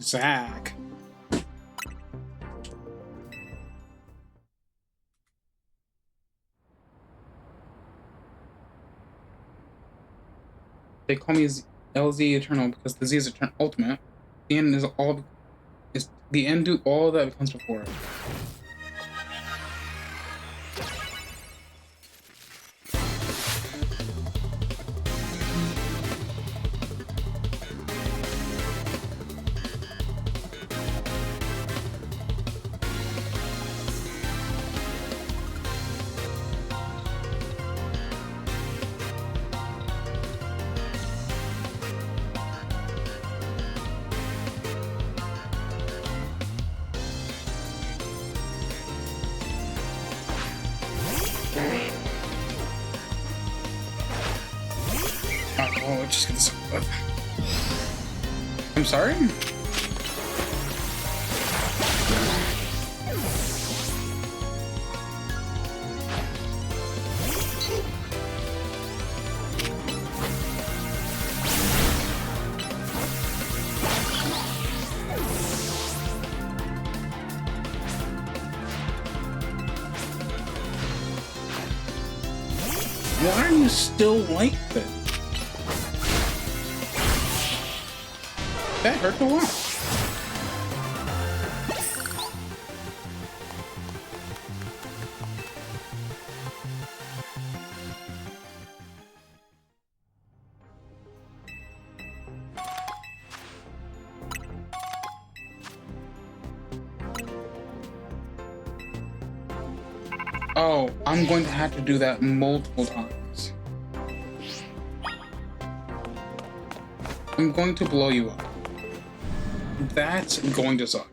Zach. They call me LZ Eternal because the Z is ultimate. The end is the end do all that comes before it. Oh, just get this over with. I'm sorry? Why are you still like this? That hurt a lot. Oh, I'm going to have to do that multiple times. I'm going to blow you up. That's going to suck.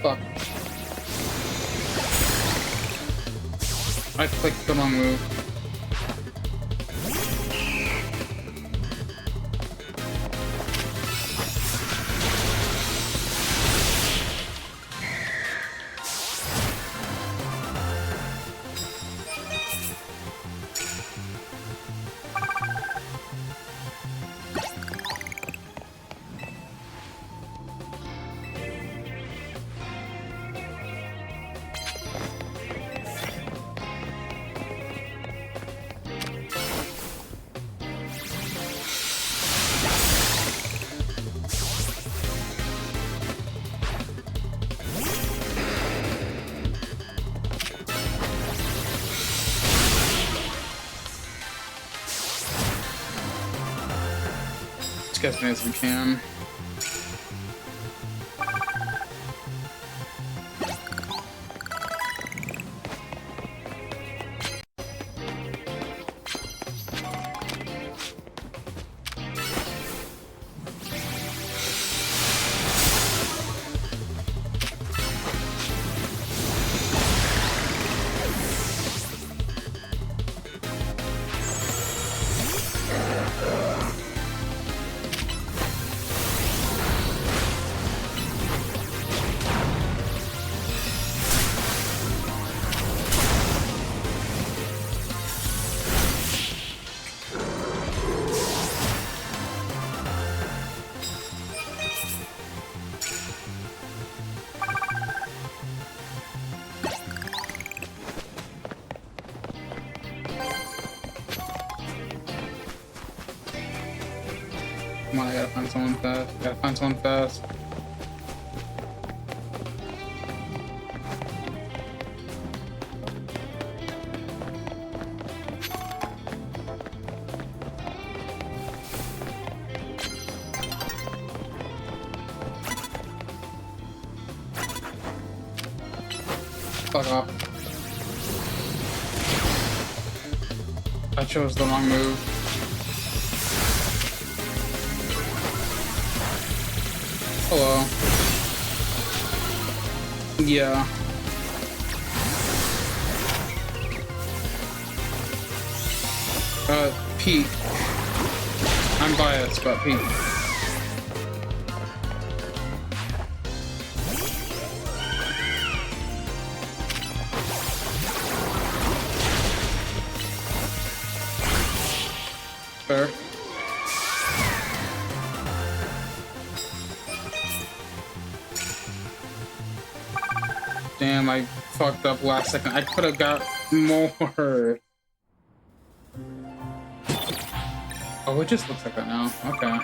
Fuck. I clicked the wrong move. get as many as we can. Come on, I gotta find someone fast. Gotta find someone fast. Fuck off. I chose the wrong move. Hello. Yeah. Pete. I'm biased, but Pete. Fair. Damn, I fucked up last second. I could have got more. Oh, it just looks like that now. Okay.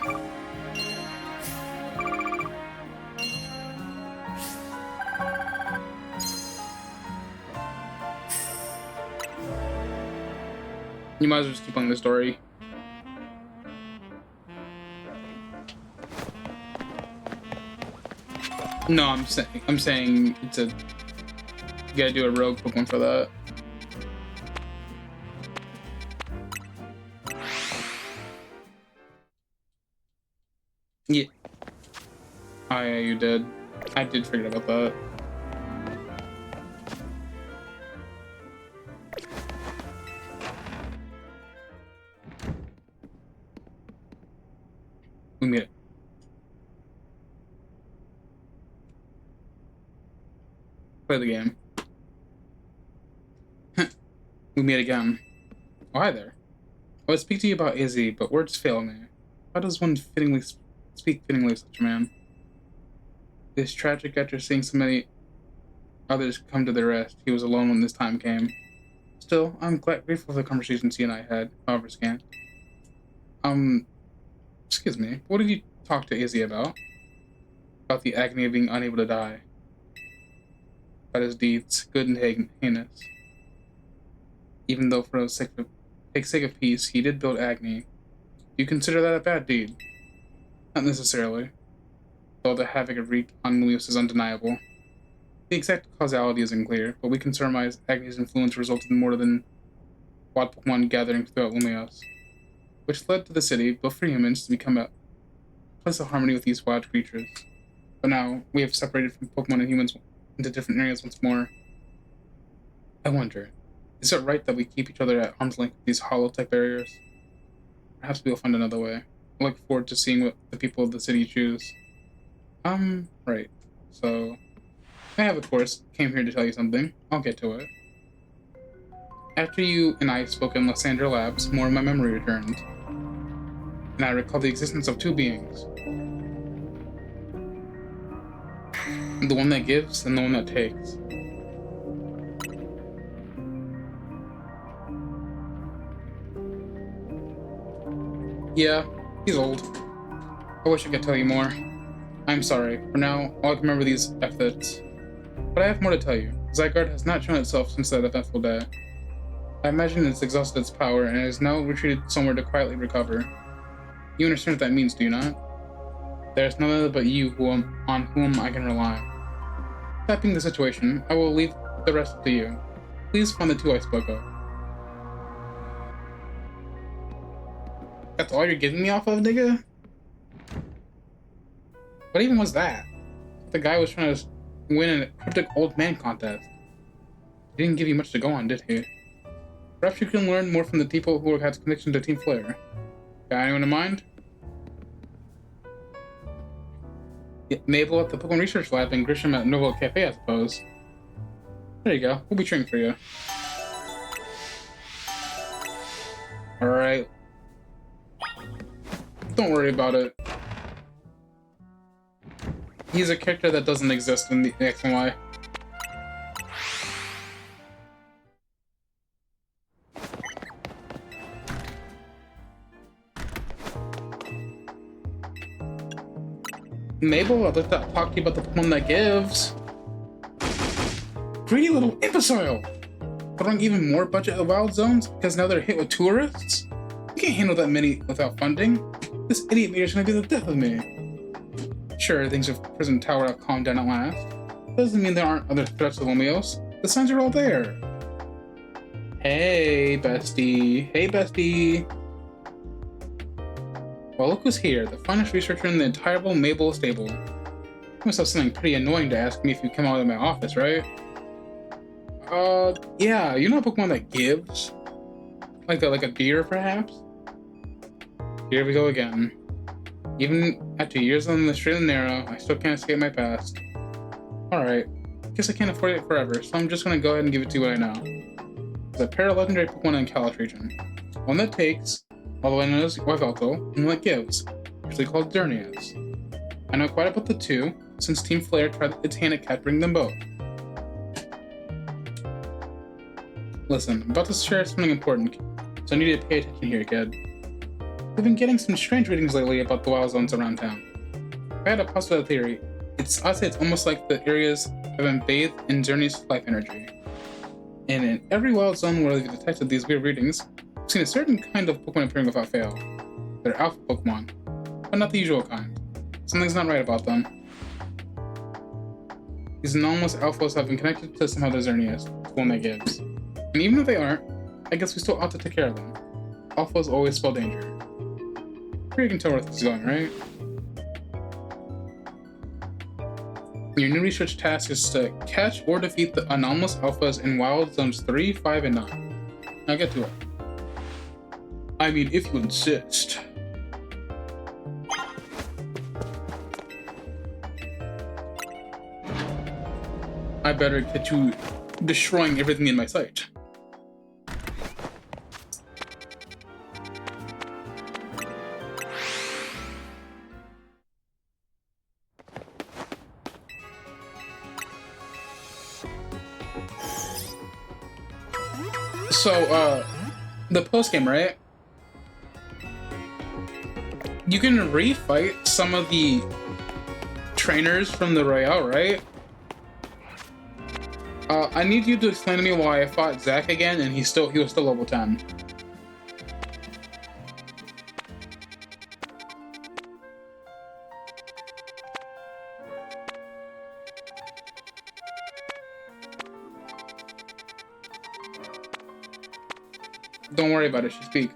You might as well just keep playing the story. No, I'm saying it's a. You gotta do a rogue Pokemon for that. Yeah. Oh yeah, you did. I did forget about that. We made it. Play the game. We meet again. Oh, hi there. I would speak to you about Izzy, but words fail me. How does one fittingly speak fittingly of such a man? It is tragic after seeing so many others come to their rest. He was alone when this time came. Still, I'm grateful for the conversations he and I had, however scant. Excuse me, what did you talk to Izzy about? About the agony of being unable to die. About his deeds, good and heinous. Even though for the sake of peace, he did build Agni. Do you consider that a bad deed? Not necessarily. Though the havoc it wreaked on Lumios is undeniable. The exact causality isn't clear, but we can surmise Agni's influence resulted in more than wild Pokemon gathering throughout Lumios, which led to the city, built for humans, to become a place of harmony with these wild creatures. But now, we have separated from Pokemon and humans into different areas once more. I wonder, is it right that we keep each other at arm's length with these hollow-type barriers? Perhaps we'll find another way. I look forward to seeing what the people of the city choose. Right. So, I have, of course, came here to tell you something. I'll get to it. After you and I spoke in Lysandra Labs, more of my memory returned. And I recall the existence of two beings. The one that gives and the one that takes. Yeah, he's old. I wish I could tell you more. I'm sorry. For now, all I can remember these epithets. But I have more to tell you. Zygarde has not shown itself since that eventful day. I imagine it's exhausted its power and has now retreated somewhere to quietly recover. You understand what that means, do you not? There's none other but you on whom I can rely. That being the situation, I will leave the rest to you. Please find the two I spoke of. That's all you're giving me off of, nigga? What even was that? The guy was trying to win a cryptic old man contest. He didn't give you much to go on, did he? Perhaps you can learn more from the people who have had connection to Team Flare. Got anyone in mind? Yeah, Mabel at the Pokemon Research Lab and Grisham at Novo Cafe, I suppose. There you go. We'll be cheering for you. Alright. Don't worry about it. He's a character that doesn't exist in the X and Y. Mabel, I'd like to talk to you about the Pokemon that gives. Greedy little imbecile! Throwing even more budget at Wild Zones because now they're hit with tourists? You can't handle that many without funding. This idiot meter's gonna be the death of me. Sure, things with Prison Tower have calmed down at last. Doesn't mean there aren't other threats to Lomios. The signs are all there. Hey, bestie. Hey, bestie. Well, look who's here, the finest researcher in the entire Mabel stable. You must have something pretty annoying to ask me if you come out of my office, right? Yeah, you know a Pokemon that gives? Like a deer, perhaps? Here we go again. Even after years on the straight and narrow, I still can't escape my past. Alright, guess I can't afford it forever, so I'm just gonna go ahead and give it to you what I know. There's a pair of legendary Pokemon in Kalos region. One that takes, although known as Yveltal, and one that gives, usually called Xerneas. I know quite about the two, since Team Flare tried its hand at capturing them both. Listen, I'm about to share something important, so I need you to pay attention here, kid. We've been getting some strange readings lately about the wild zones around town. If I had to posit a theory, I'd say it's almost like the areas have been bathed in Xerneas' life energy. And in every wild zone where we've detected these weird readings, we've seen a certain kind of Pokemon appearing without fail. They're alpha Pokemon, but not the usual kind. Something's not right about them. These anomalous alphas have been connected to somehow to Xerneas, the one that gives. And even if they aren't, I guess we still ought to take care of them. Alphas always spell danger. Sure, you can tell where this is going, right? Your new research task is to catch or defeat the anomalous alphas in Wild Zones 3, 5, and 9. Now get to it. I mean, if you insist. I better get you destroying everything in my sight. So, the postgame, right? You can refight some of the trainers from the Royale, right? I need you to explain to me why I fought Zach again and he was still level 10. Don't worry about it, just speak.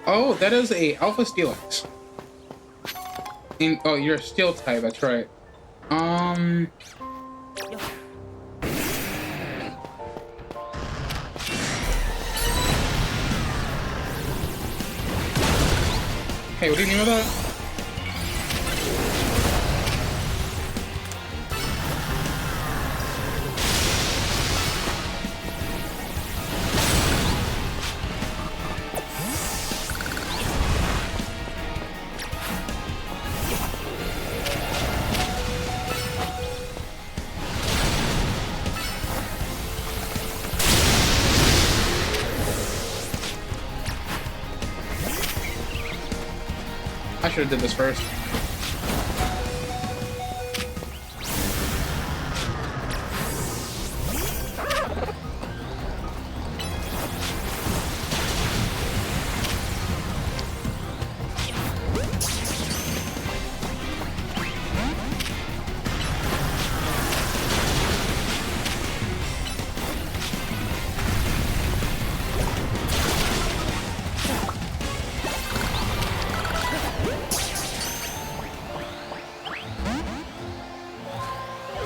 Oh, that is a Alpha Steelix. Oh, you're a Steel type, that's right. Hey, what do you mean by that? I should have did this first.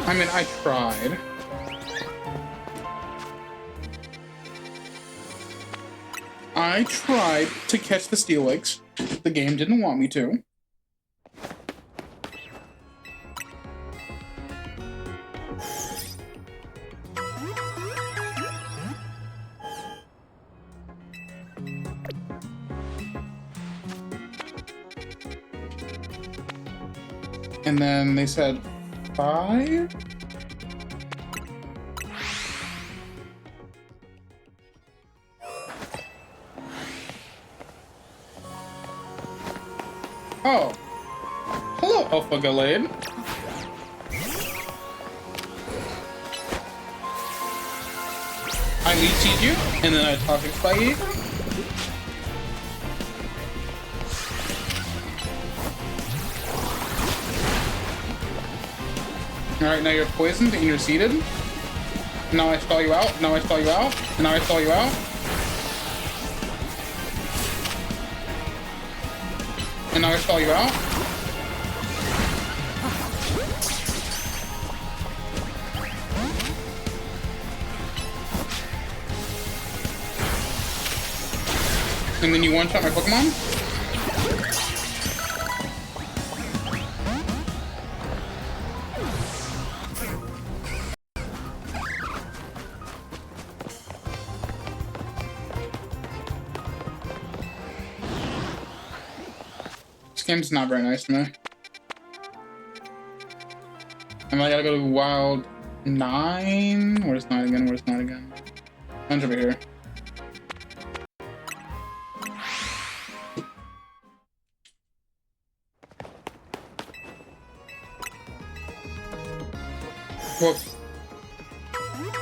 I mean, I tried. I tried to catch the Steelix. The game didn't want me to. And then they said 5? Oh. Hello, Alpha Gallade. I leech you, and then I toxic spike you. Alright, now you're poisoned and you're seated. Now I stall you out, now I stall you out, and now I stall you out. And now I stall you out. And then you one-shot my Pokemon. This game's not very nice to me. And I gotta go to Wild 9? Where's 9 again? Where's 9 again? Ange over here.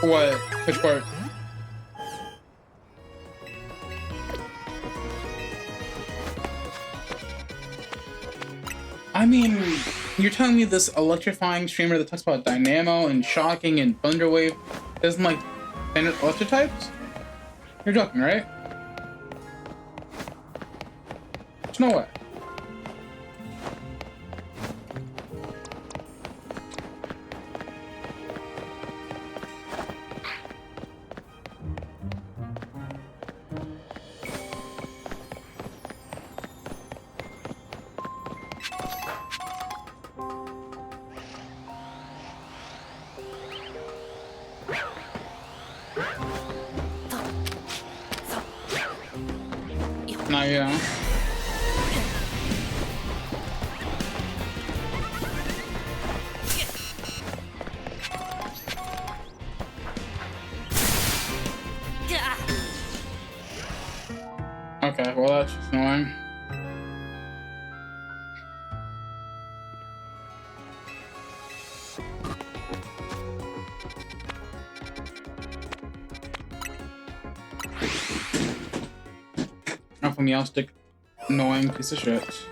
What? Which part? I mean, you're telling me this electrifying streamer that talks about Dynamo and Shocking and Thunderwave doesn't like standard electric types? You're joking, right? There's no way. Yeah. Okay, well that's just annoying. Alpha Meowstic, annoying piece of shit.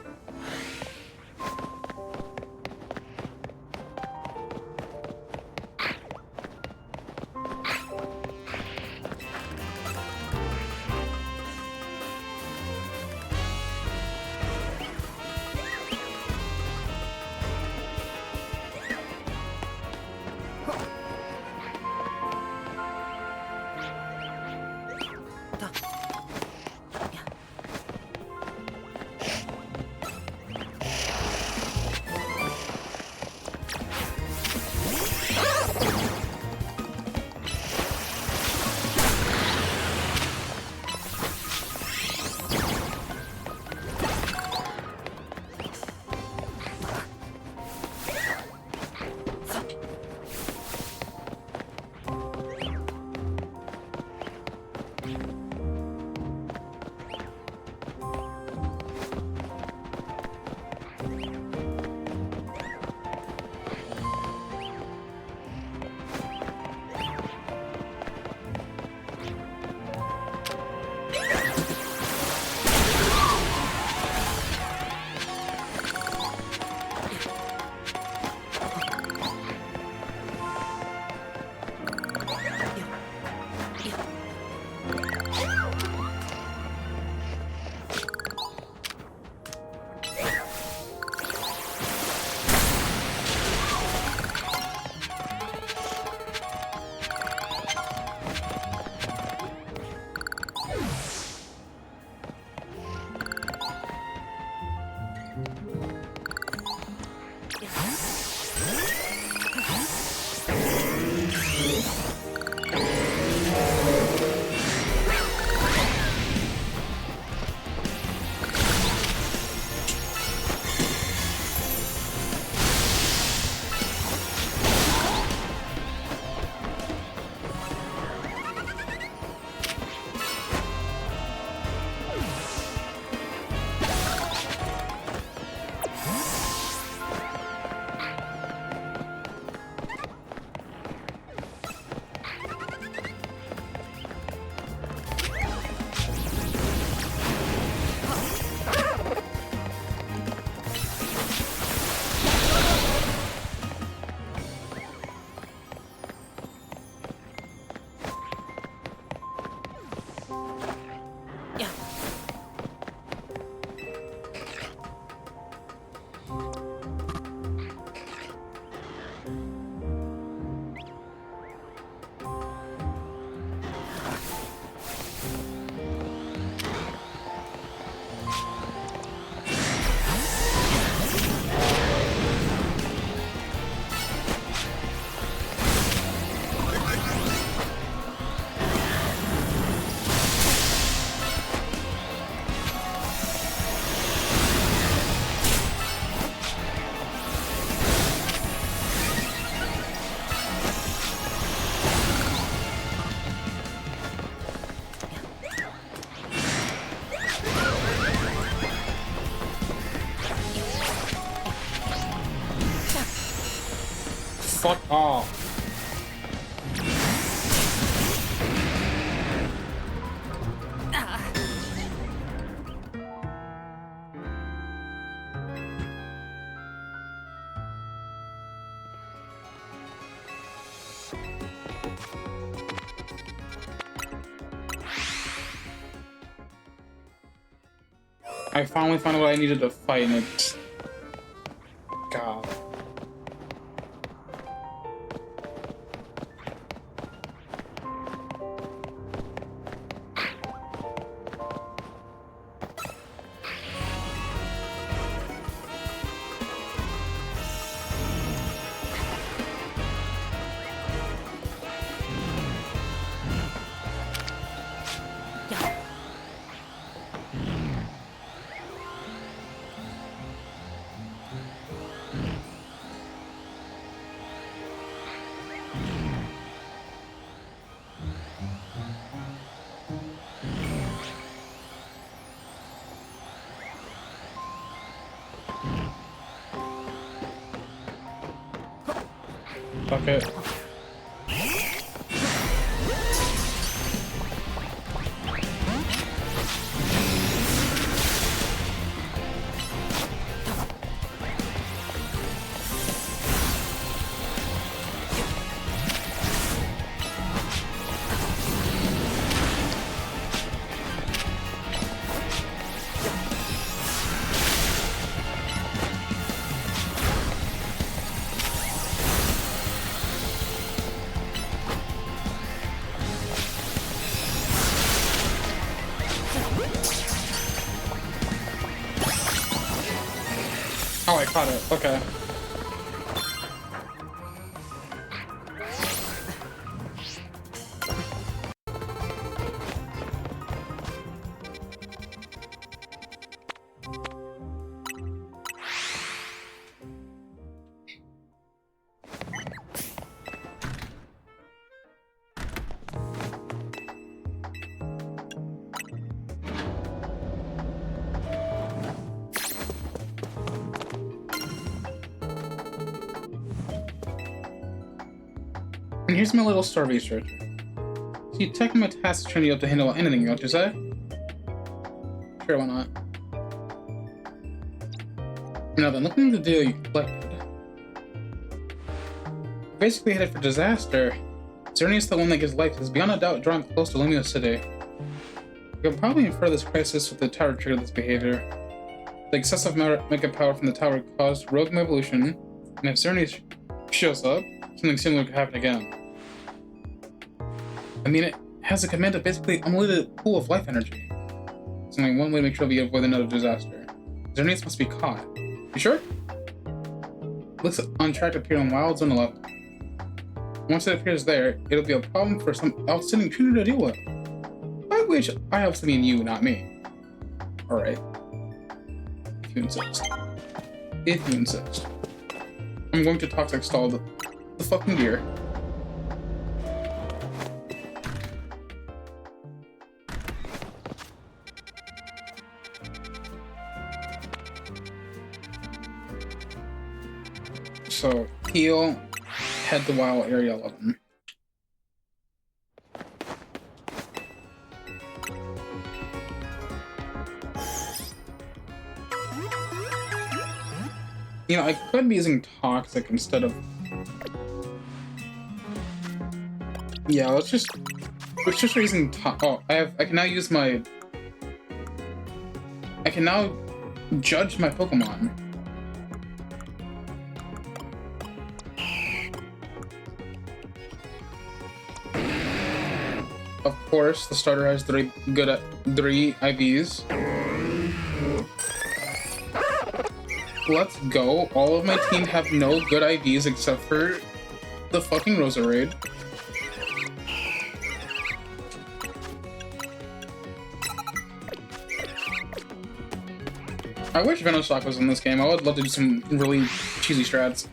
Fuck off. I finally found what I needed to fight, and it's... God. Fuck it. Oh, I caught it. Okay. And here's my little star researcher. So you take my task to train you up to handle anything, don't you say? Sure, why not? Now then, looking at the deal you collected. Basically headed for disaster. Xerneas, the one that gives life, is beyond a doubt drawn close to Lumia City. You can probably infer this crisis with the tower triggered this behavior. The excessive mega power from the tower caused rogue evolution, and if Xerneas shows up, something similar could happen again. I mean, it has a command of basically unlimited pool of life energy. It's only one way to make sure we avoid another disaster. Xerneas must be caught. You sure? Looks on track to appear on Wild Zone 11. Once it appears there, it'll be a problem for some outstanding tuner to deal with. By which, I obviously mean you, not me. Alright. If you insist. If you insist. I'm going to toxic stall the fucking gear. So, heal, head to Wild Area 11. You know, I could be using Toxic instead of... Yeah, let's just using I can now use my... I can now judge my Pokemon. Of course, the starter has three IVs. Let's go. All of my team have no good IVs except for the fucking Roserade. I wish Venoshock was in this game. I would love to do some really cheesy strats.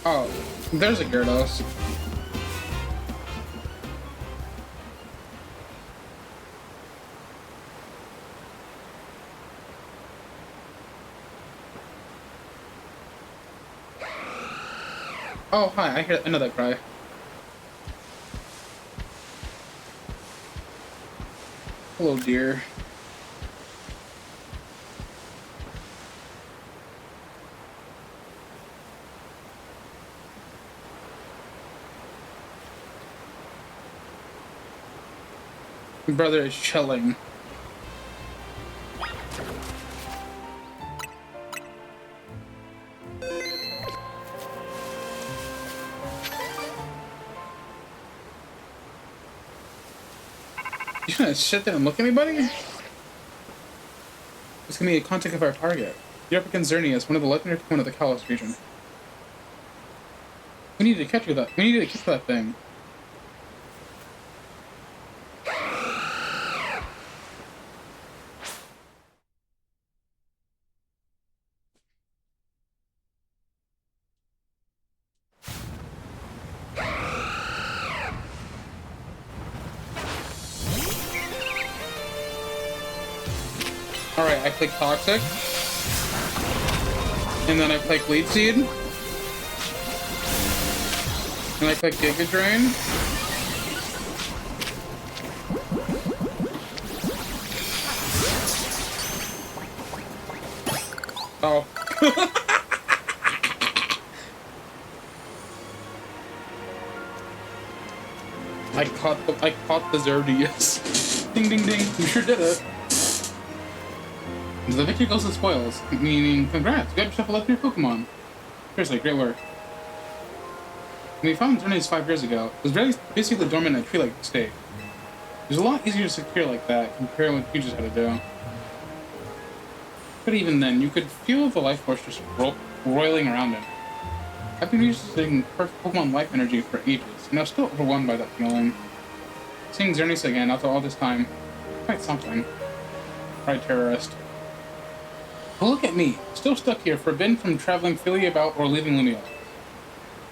Oh, there's a Gyarados. Oh, hi, I know that cry. Hello, dear. My brother is chilling. You gonna sit there and look at me, buddy? It's gonna be a contact of our target. You're up against Xerneas, one of the legendary Pokemon of the Kalos region. We need to catch that. We need to catch that thing. Alright, I click Toxic. And then I click Lead Seed. And I click Giga Drain. Oh. I caught the Xerneas. Ding ding ding, you sure did it. The victory goes to spoils, meaning congrats, you got yourself a legendary Pokemon. Seriously, great work. When we found Xerneas 5 years ago, it was basically dormant in a tree-like state. It was a lot easier to secure like that compared to what you just had to do. But even then, you could feel the life force just roiling around him. I've been using perfect Pokemon life energy for ages, and I was still overwhelmed by that feeling. Seeing Xerneas again after all this time, quite something. Right, terrorist. But look at me, still stuck here, forbidden from traveling freely about or leaving Lumia.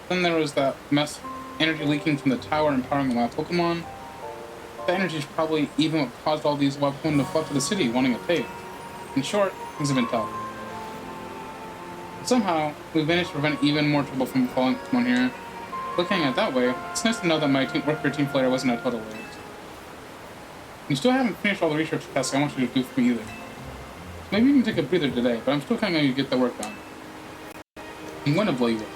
Then there was that mess, energy leaking from the tower and powering the wild Pokemon. That energy is probably even what caused all these wild Pokemon to flood to the city, wanting a taste. In short, things have been tough. But somehow, we've managed to prevent even more trouble from falling Pokemon here. Looking at it that way, it's nice to know that my work for Team Flare wasn't a total waste. You still haven't finished all the research tasks I want you to do for me either. Maybe you can take a breather today, but I'm still counting on you to get that work done. I'm going to blow you up.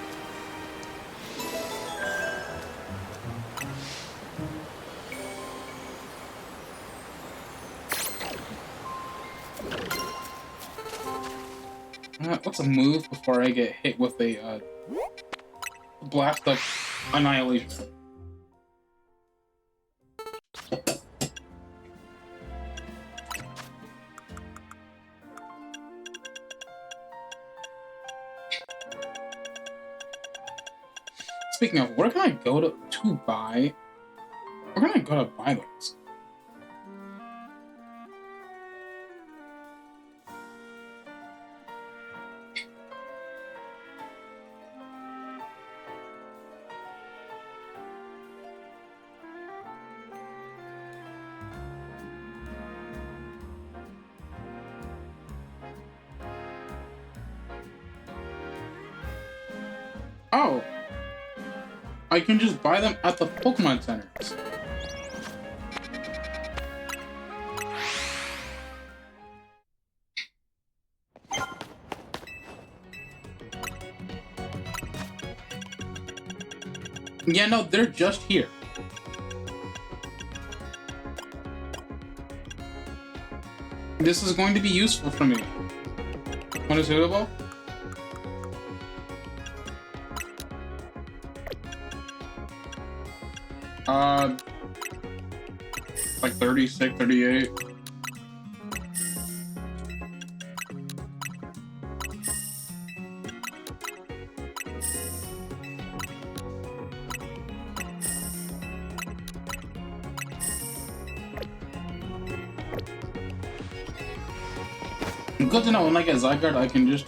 What's a move before I get hit with a blast of annihilation? Speaking of, where can I go to buy? Where can I go to buy those? Oh! I can just buy them at the Pokemon centers. Yeah, no, they're just here. This is going to be useful for me. When it's suitable? Like 36, 38. Good to know, when I get Zygarde, I can just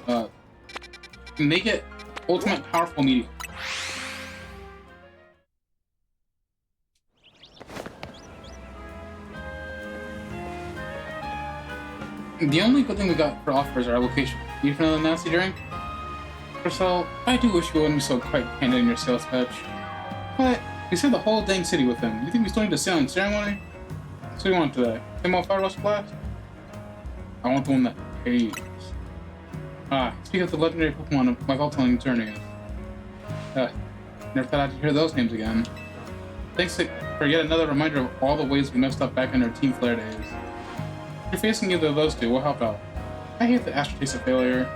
make it ultimate powerful medium. The only good thing we got for offers are our location. Need for another nasty drink? Marcel, I do wish you wouldn't be so quite candid in your sales pitch. But we saved the whole dang city with him. You think we still need a sailing ceremony? So what do you want today? Same old Fire Rush Blast? I want the one that pays. Speak of the legendary Pokemon of Yveltal and Xerneas. Never thought I'd hear those names again. Thanks for yet another reminder of all the ways we messed up back in our Team Flare days. If you're facing either of those two, we'll help out. I hate the aftertaste of failure.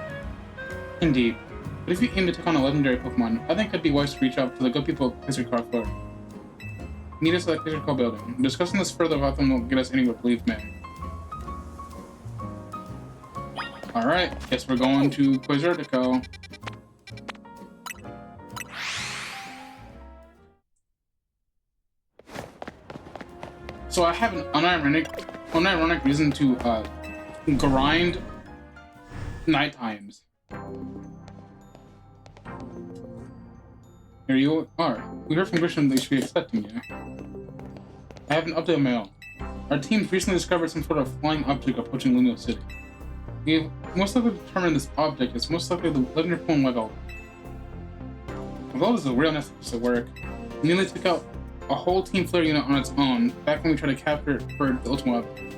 Indeed. But if you aim to take on a legendary Pokemon, I think it'd be wise to reach out to the good people at Blizzard Car Floor. Meet us at the Blizzard Car building. Discussing this further without them won't get us anywhere, believe me. Alright, guess we're going to Quasartico. So I have an unironic reason to grind night times. Here you are. We heard from Grisham they should be expecting you. I have an update mail. Our teams recently discovered some sort of flying object approaching Lumio City. We've most likely determined this object is most likely the legendary Pokemon Yveltal. Yveltal is a real nasty piece of work. We nearly took out a whole Team Flare unit on its own back when we tried to capture it for the Ultimate Weapon.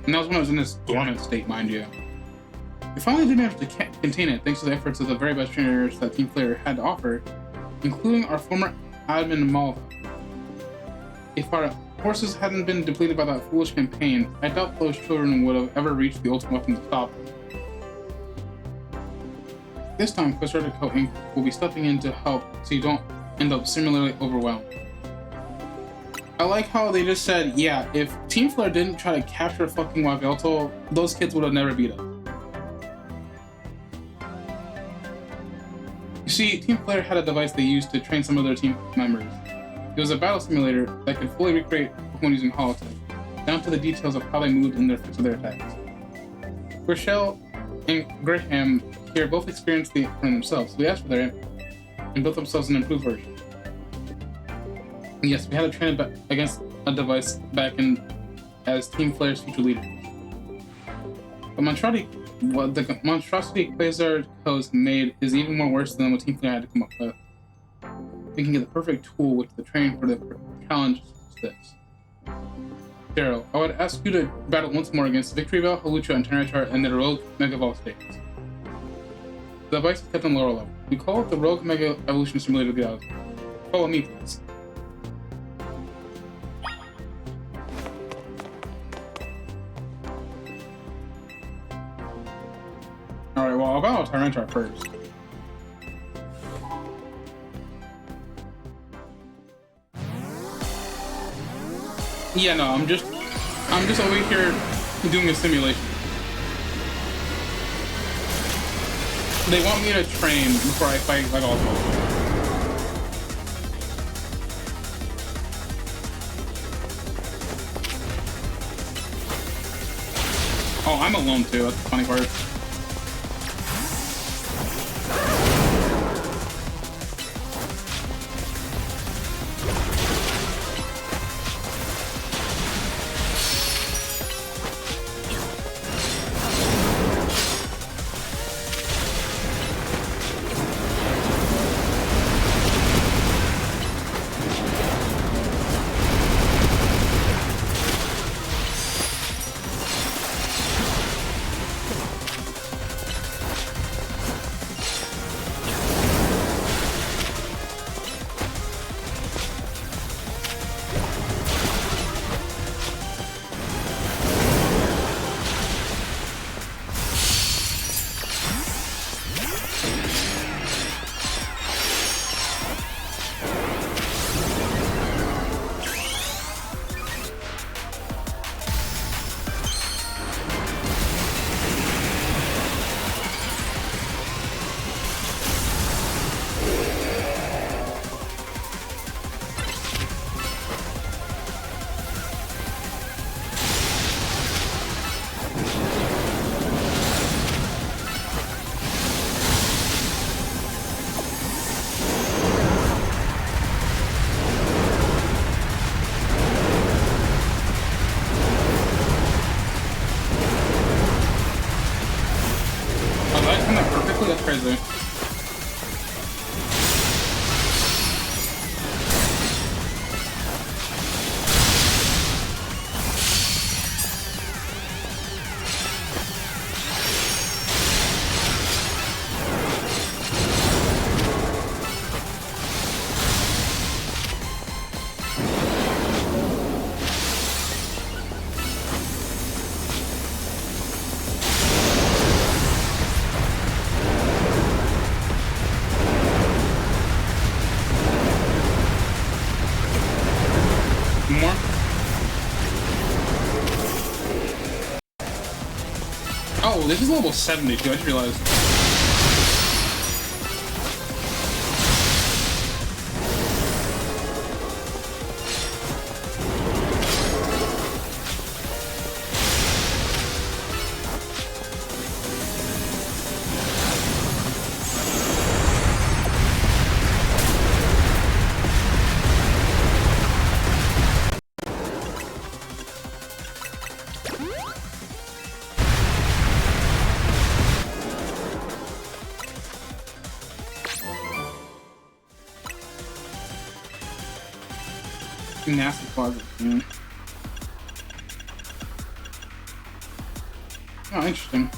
And that was when it was in this dormant state, mind you. We finally did manage to contain it thanks to the efforts of the very best trainers that Team Flare had to offer, including our former admin Malva. If our forces hadn't been depleted by that foolish campaign, I doubt those children would have ever reached the Ultimate Weapon to stop it. This time, Quasartico Inc. will be stepping in to help so you don't end up similarly overwhelmed. I like how they just said, yeah, if Team Flare didn't try to capture fucking Yveltal, those kids would have never beat us. You see, Team Flare had a device they used to train some of their team members. It was a battle simulator that could fully recreate Pokemon using holotech, down to the details of how they moved and their fits of their attacks. Rochelle and Graham here both experienced the for themselves, so we asked for their input and built themselves an improved version. And yes, we had to train it against a device back in as Team Flare's future leaders. The monstrosity Quasartico's made is even more worse than what Team Flare had to come up with, making it the perfect tool with the training for the challenge this. Daryl, I would ask you to battle once more against Victoryville, Hawlucha, and Tyranitar and the Rogue Mega Evolve states. The device is kept on lower level. We call it the Rogue Mega Evolution Simulator Gauss. Follow me, please. Alright, well, I'll battle Tyranitar first. Yeah, no, I'm just over here doing a simulation. They want me to train before I fight like all of them. Oh, I'm alone too, that's the funny part. this is level 72, I just realized. Nasty closet. Oh, interesting.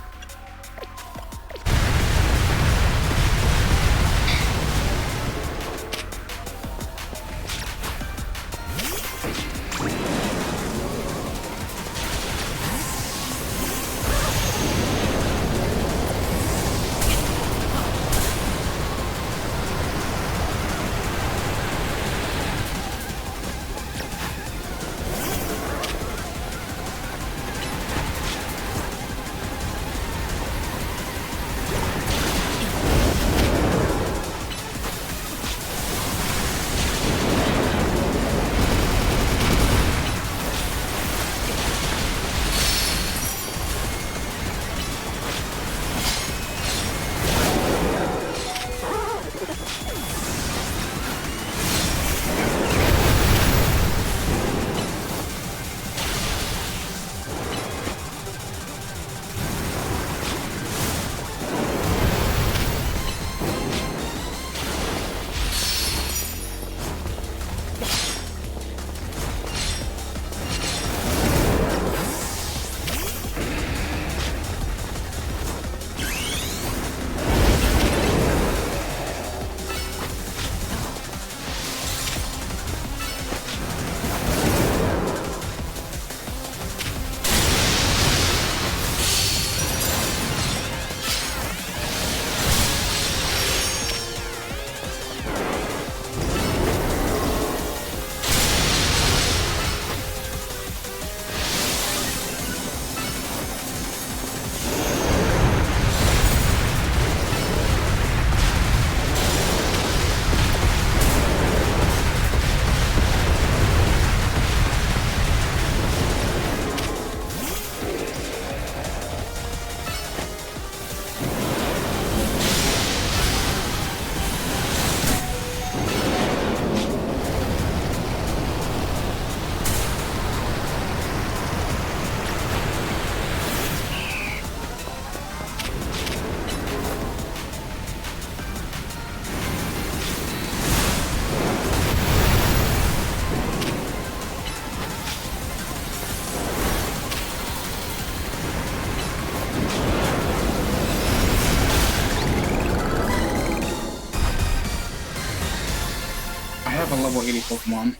A level 80 Pokemon.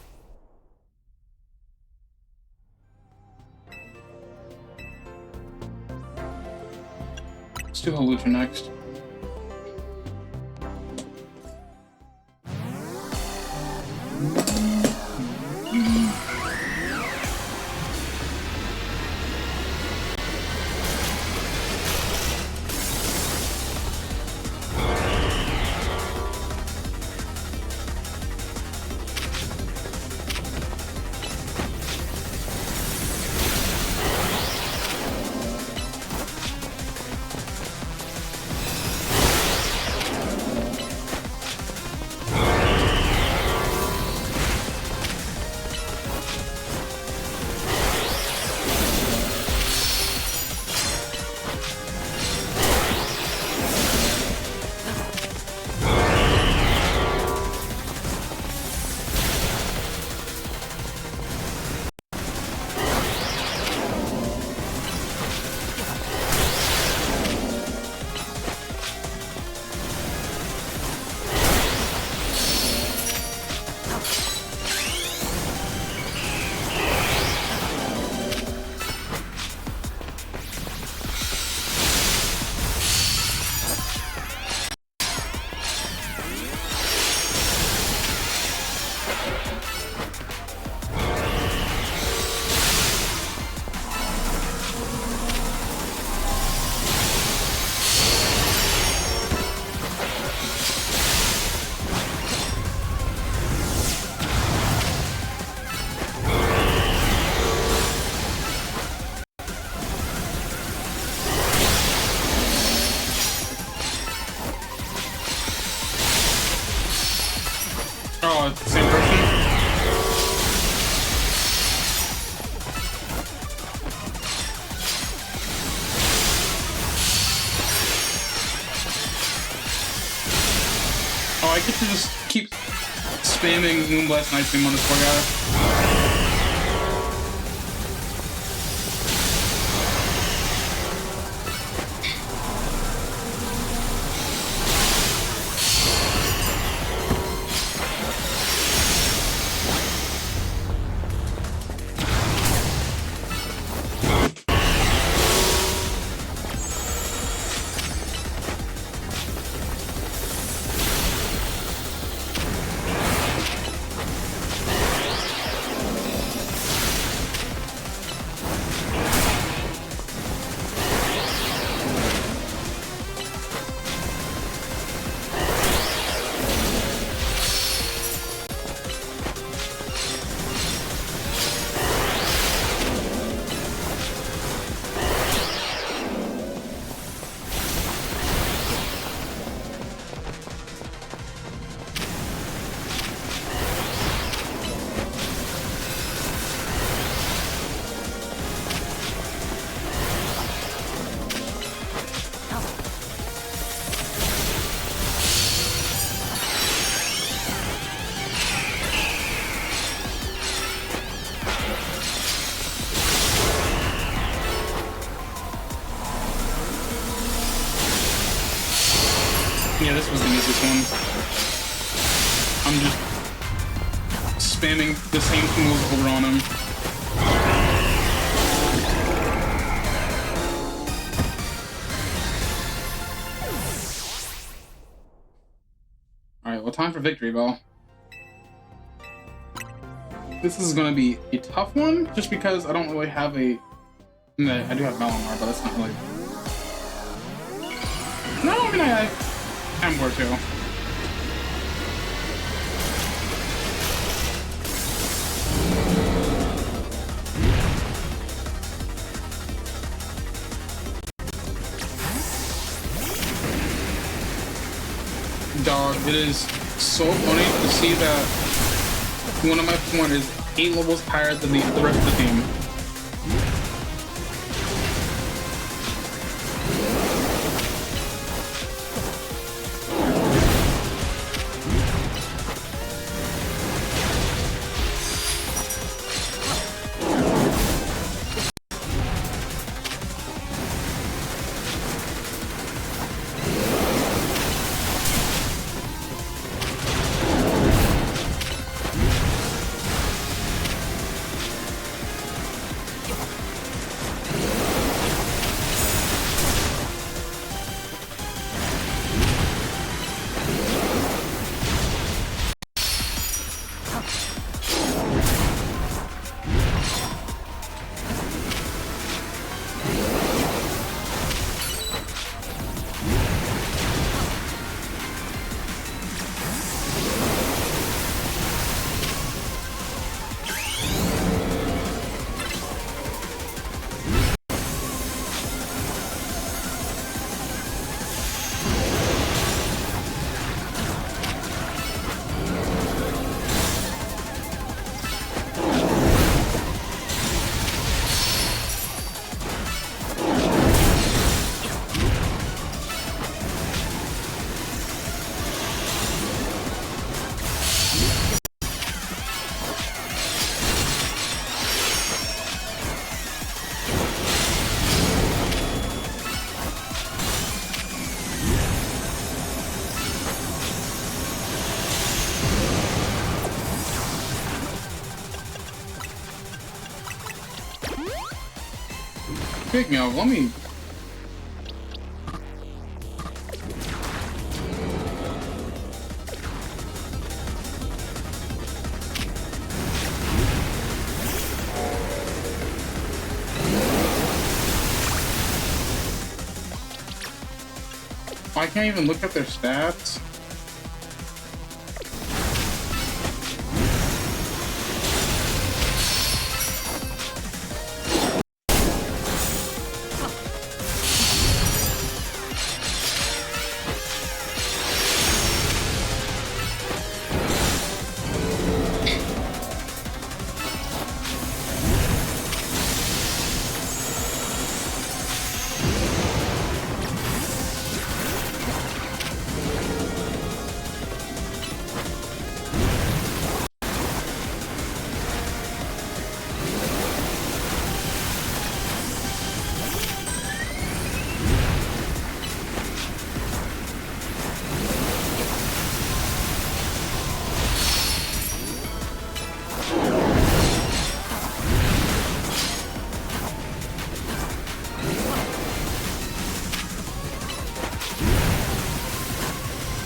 Let's do Hawlucha next. Oh, it's the same person? Oh, I get to just keep spamming Moonblast and Ice Beam on this poor guy. Yeah, this was the easiest one. I'm just spamming the same moves over on him. Alright, well, time for victory bell. This is going to be a tough one, just because I don't really have a... No, I do have Malamar, but that's not really... No, I mean, I am more too. Dog, it is so funny to see that one of my Pokemon is 8 levels higher than the rest of the team. Speaking of, let me... I can't even look at their stats.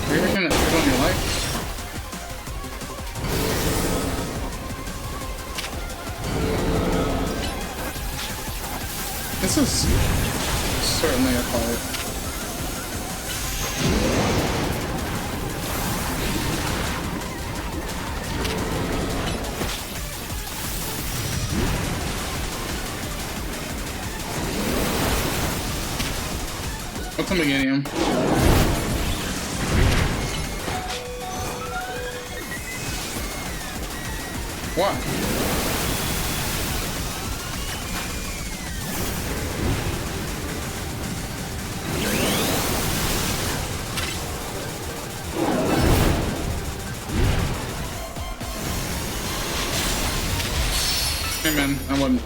Are you ever gonna triple in your life? This is certainly a fight. What's in Maingame? What? Hey man, I wouldn't know.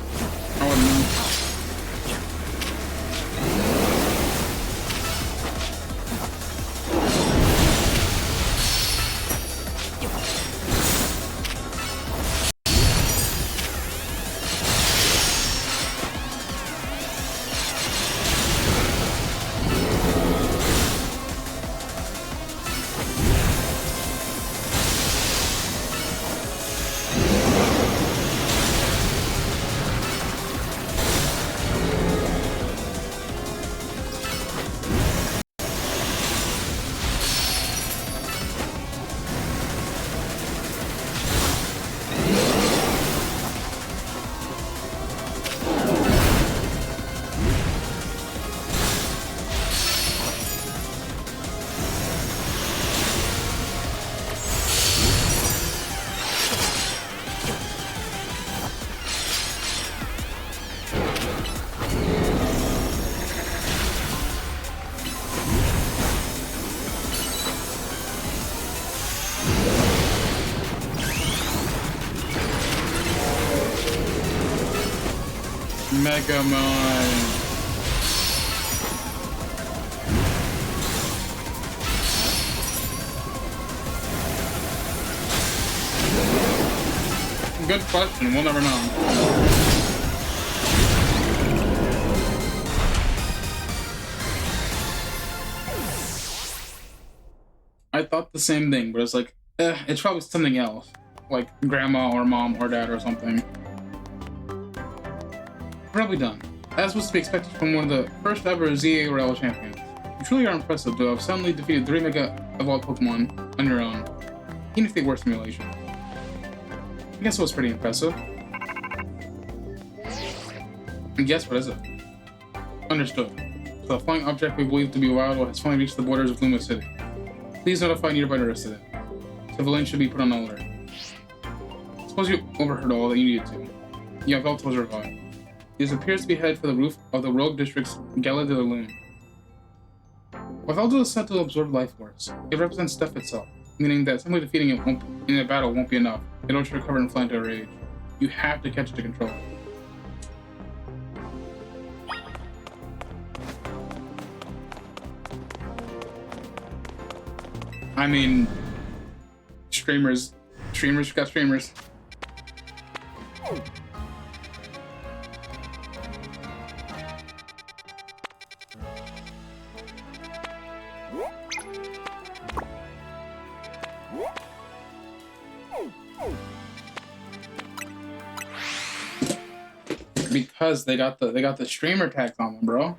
Megamon. Good question, we'll never know. I thought the same thing, but it's like, it's probably something else. Like grandma or mom or dad or something. Probably done. As was to be expected from one of the first ever ZA Royal champions. You truly are impressive to have suddenly defeated 3 Mega Evolved Pokemon on your own, even if they were simulation. I guess it was pretty impressive. And guess what is it? Understood. So the flying object we believe to be wild has finally reached the borders of Luma City. Please notify nearby residents. Civilians should be put on alert. Suppose you overheard all that you needed to. Yveltal was revived. This appears to be headed for the roof of the Rogue District's Gala de la Lune. Yveltal is said to absorb life force. It represents death itself, meaning that simply defeating it in a battle won't be enough in order to recover and fly into a rage. You have to catch it to control it. I mean, streamers got streamers. Because they got the streamer tax on them, bro.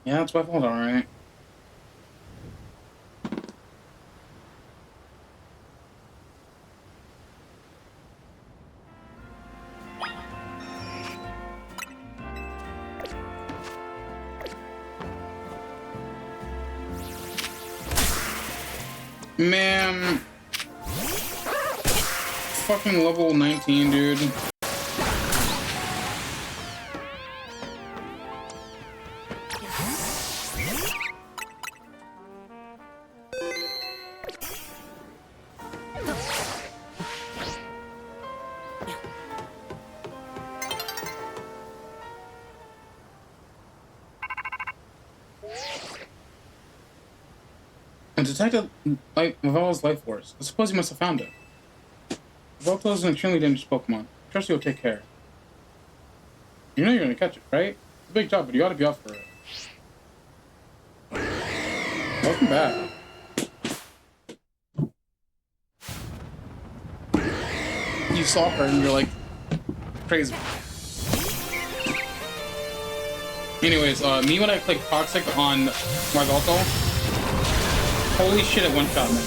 Yeah, that's what I thought, alright. Man. Fucking level 19, dude. And detected Yveltal's life force. I suppose you must have found it. Yveltal is an extremely dangerous Pokemon. Trust you'll take care. You know you're gonna catch it, right? It's a big job, but you ought to be up for it. Welcome back. You saw her and you're like, crazy. Anyways, me when I played Toxic on Yveltal, holy shit, it one-shot me.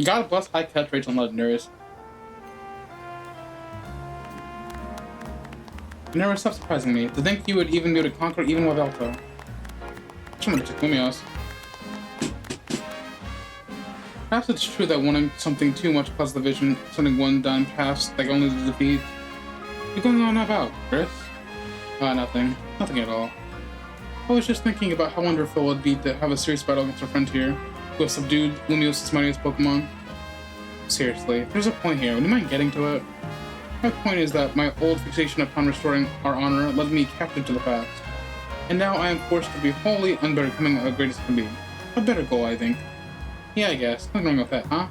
God bless high catch rates on legendaries. You never stopped surprising me. To think you would even be able to conquer even with Yveltal. Someone took Lumios. Perhaps it's true that wanting something too much causes the vision, sending one down past like only to defeat. You're going on about, Chris? Nothing. Nothing at all. I was just thinking about how wonderful it would be to have a serious battle against our friend here, who has subdued Lumios' mightiest Pokemon. Seriously, there's a point here. Would you mind getting to it? My point is that my old fixation upon restoring our honor led me captive to the past. And now I am forced to be wholly unbecoming of the greatest can be. A better goal, I think. Yeah, I guess. Nothing wrong with that, huh?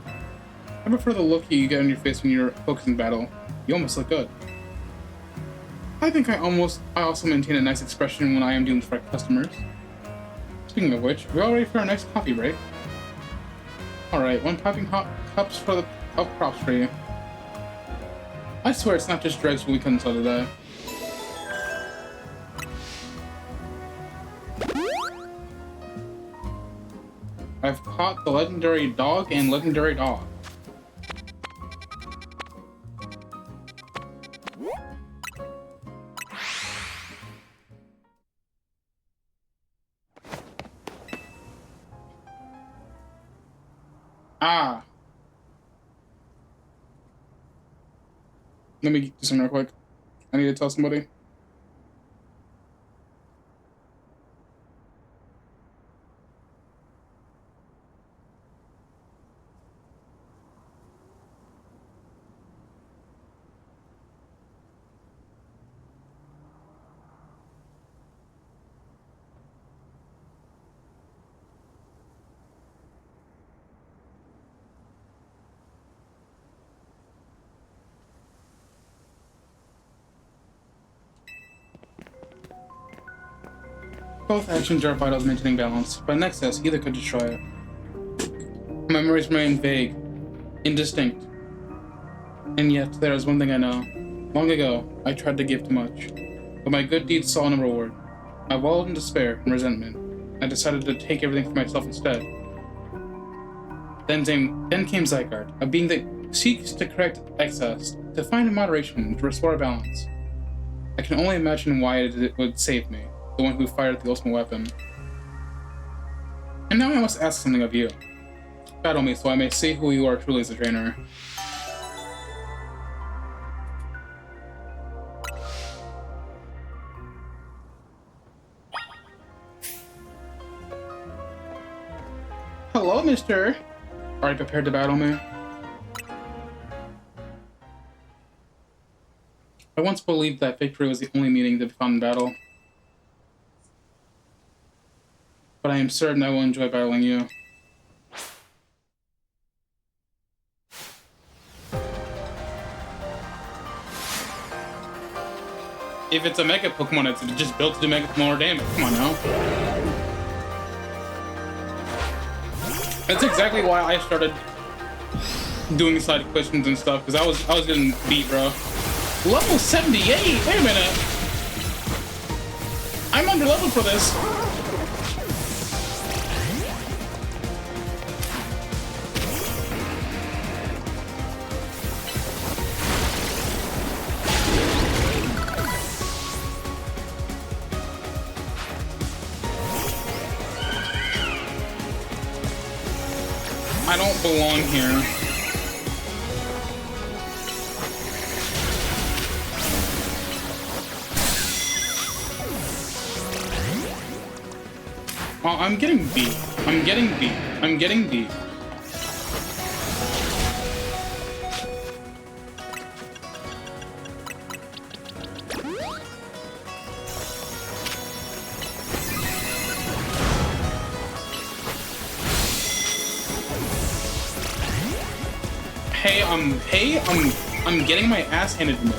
I prefer the look you get on your face when you're focusing battle. You almost look good. I think I also maintain a nice expression when I am dealing with right customers. Speaking of which, we're all ready for our next coffee break. Alright, one piping hot cups for the props for you. I swear it's not just dregs we couldn't sell today. I've caught the legendary dog and legendary dog. Ah. Let me do something real quick. I need to tell somebody. Both actions are vital to maintaining balance, but in excess, either could destroy it. My memories remain vague, indistinct. And yet, there is one thing I know. Long ago, I tried to give too much, but my good deeds saw no reward. I wallowed in despair and resentment. I decided to take everything for myself instead. Then came Zygarde, a being that seeks to correct excess, to find moderation, to restore balance. I can only imagine why it would save me, the one who fired the ultimate weapon. And now I must ask something of you. Battle me so I may see who you are truly as a trainer. Hello, mister! Are you prepared to battle me? I once believed that victory was the only meaning to be found in battle. but I am certain I will enjoy battling you. If it's a Mega Pokemon, it's just built to do more damage. Come on now. That's exactly why I started doing side questions and stuff, because I was getting beat, bro. Level 78? Wait a minute. I'm under leveled for this. I don't belong here. Oh, I'm getting beat. I'm getting beat. I'm getting beat. I'm getting my ass handed to me.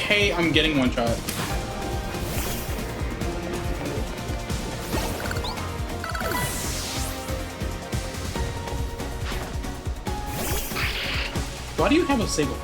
Hey, I'm getting one shot. Why do you have a Sable?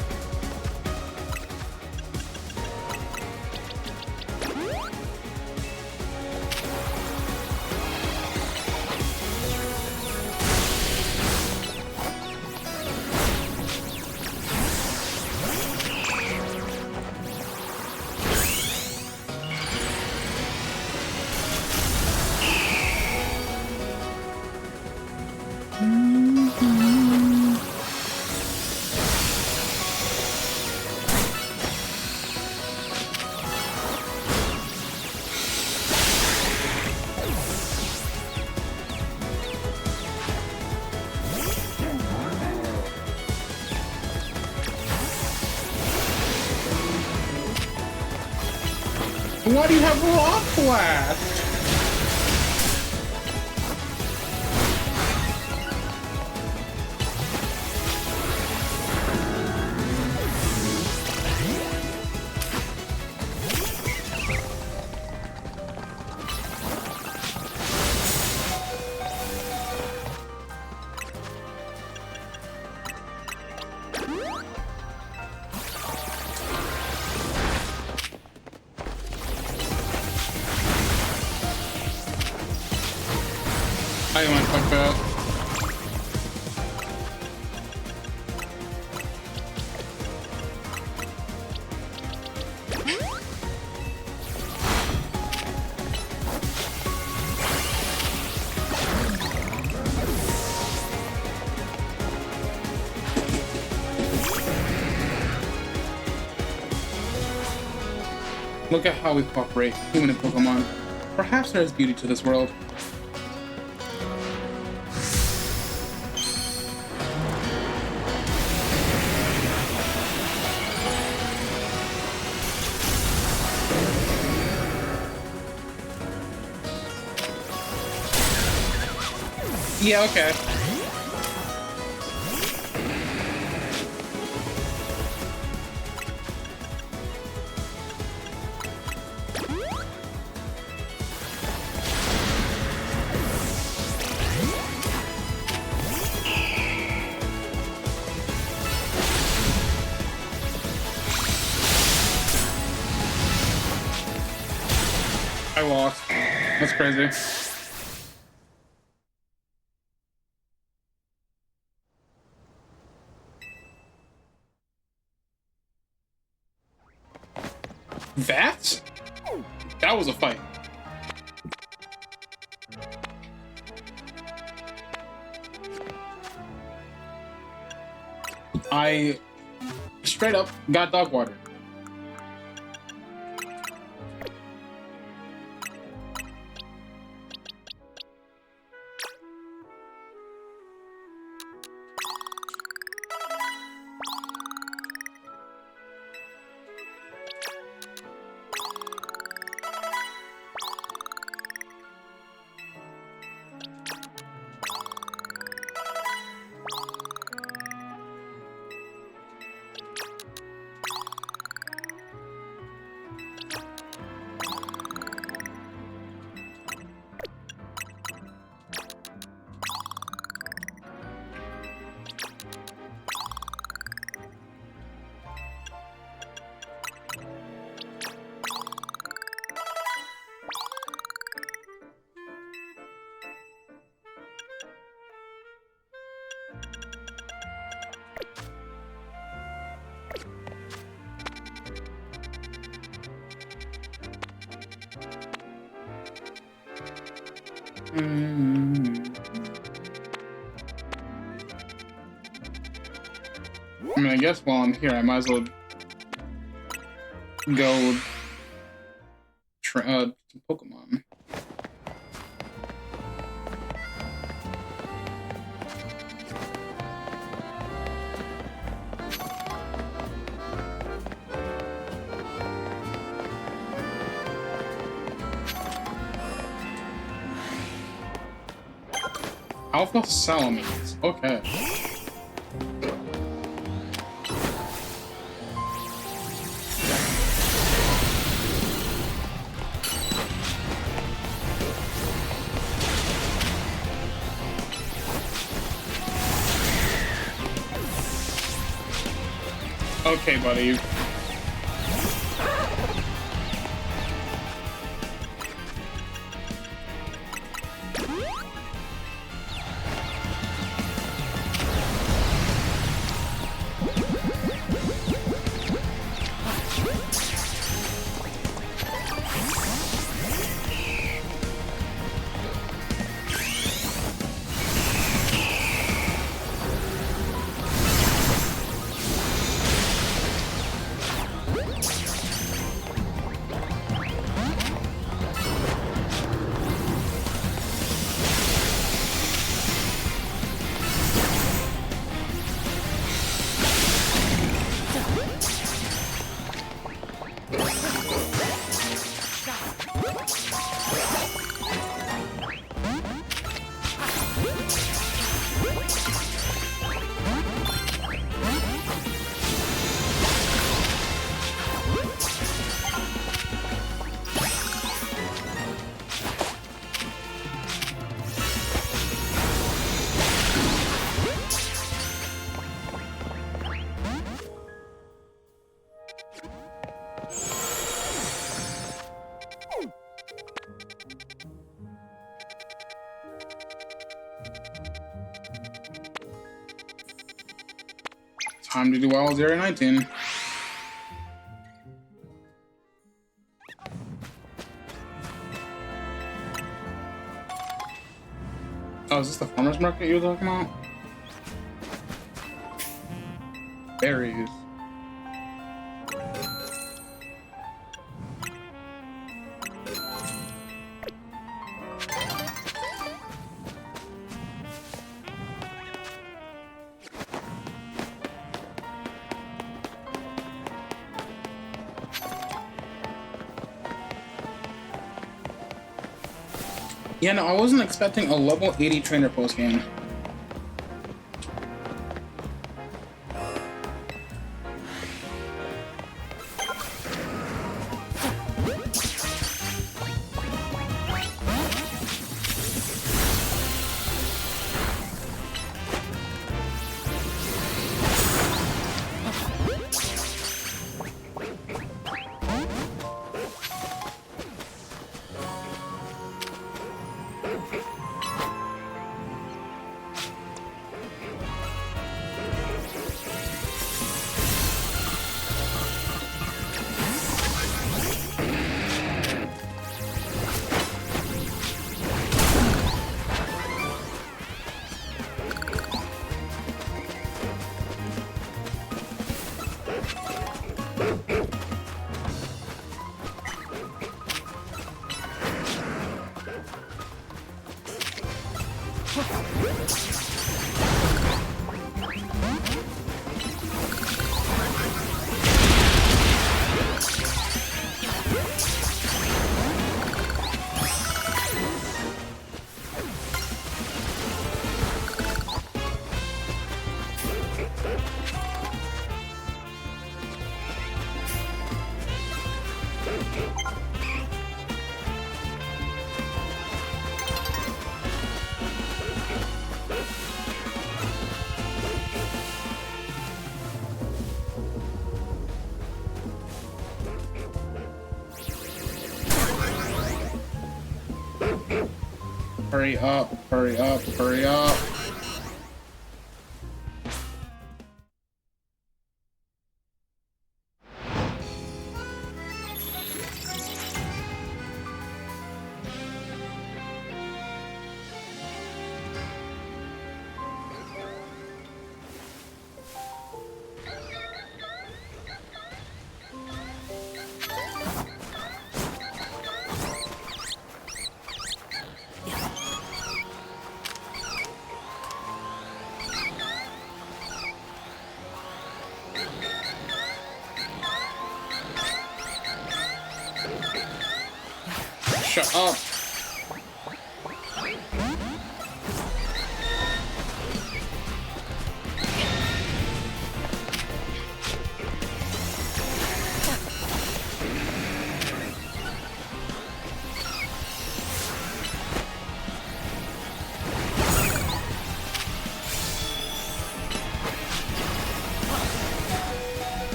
Why do you have Rock Blast? I want to fuck that. Look at how we cooperate, human and Pokemon. Perhaps there is beauty to this world. Yeah, okay. I lost. That's crazy. That was a fight. I straight up got dog water. I mean, I guess while I'm here, I might as well go to Pokemon. Alpha Salamence. Okay. Okay, buddy. Time to do Wild 019. Oh, is this the farmer's market you were talking about? Berries. Yeah, no, I wasn't expecting a level 80 trainer post-game. Hurry up, hurry up, hurry up. Shut up.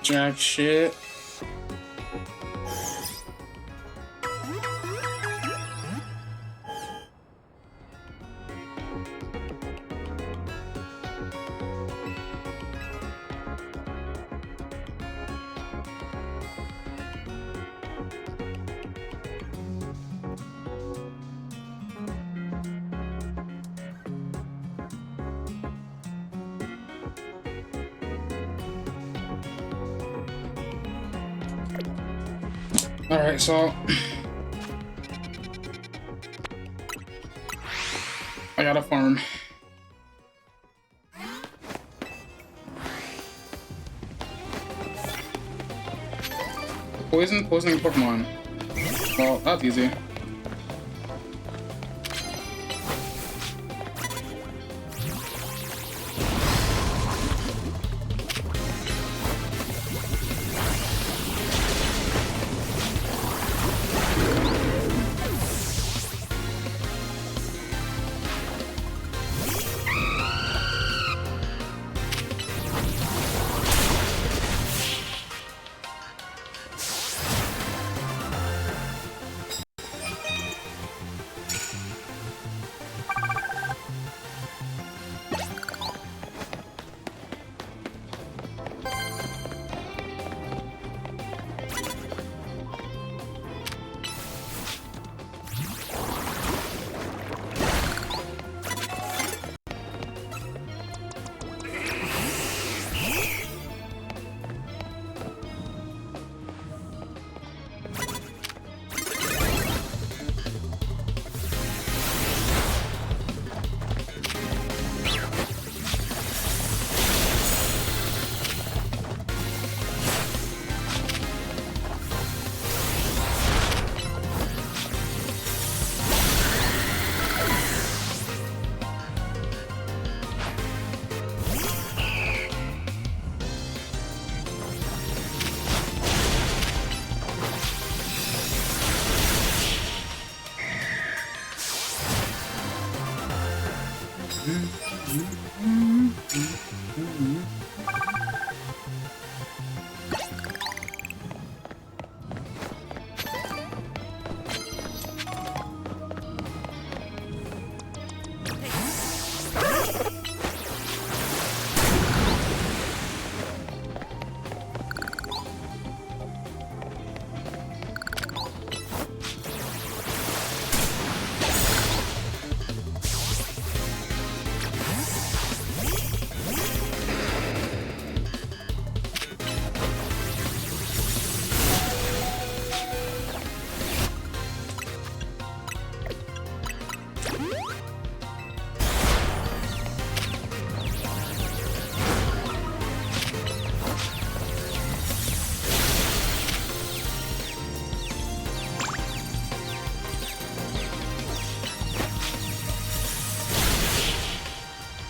Jack shit. Alright, so I gotta farm. Poisoning Pokemon. Well, that's easy.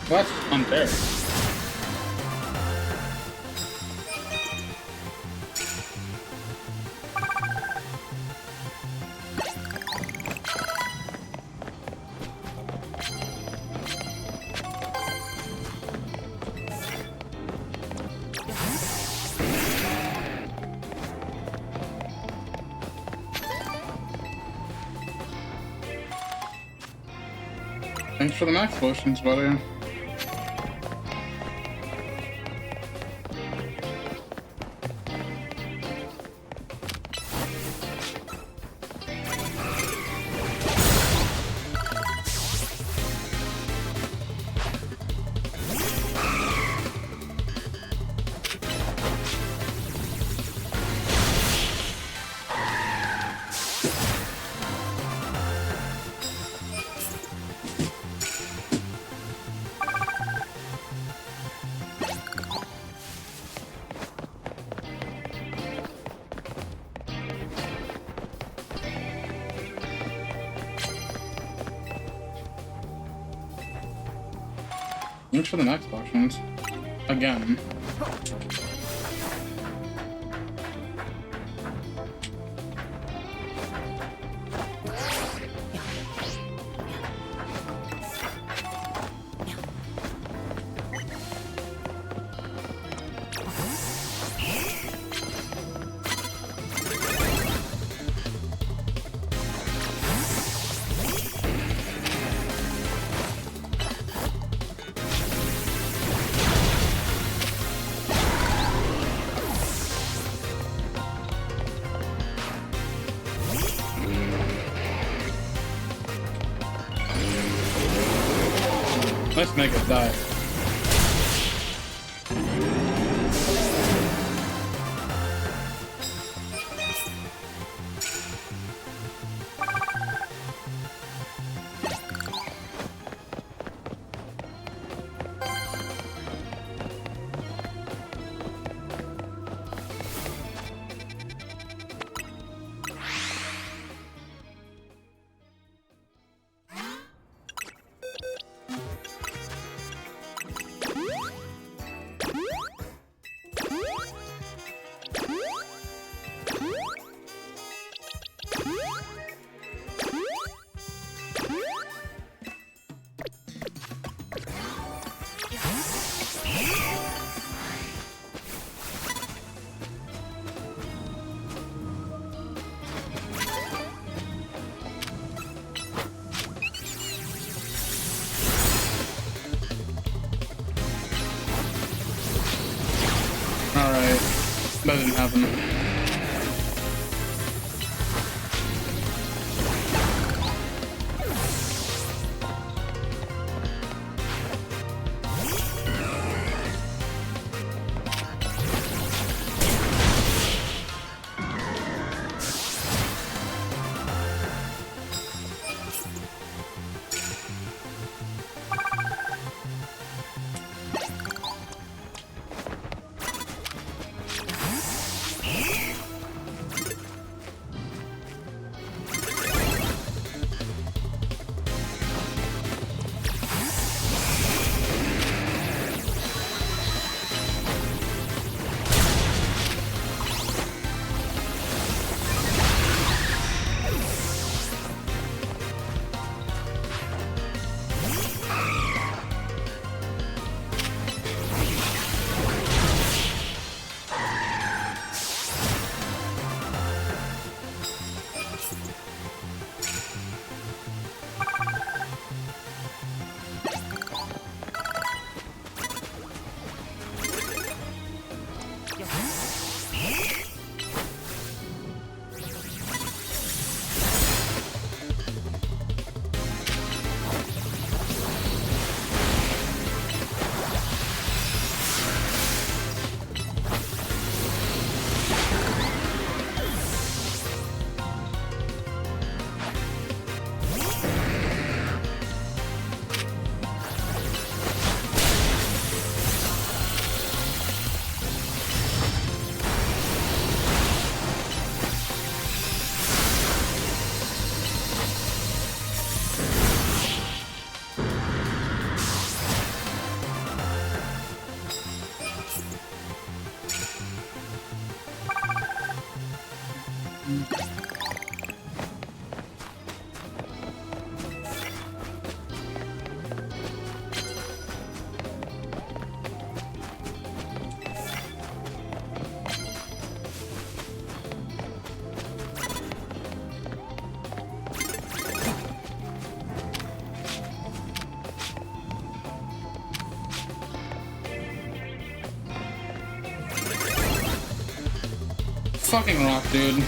That's unfair. Thanks for the max potions, buddy. Thanks for the next potions. Again. Let's make it die. Alright, that didn't happen. fucking rock, dude.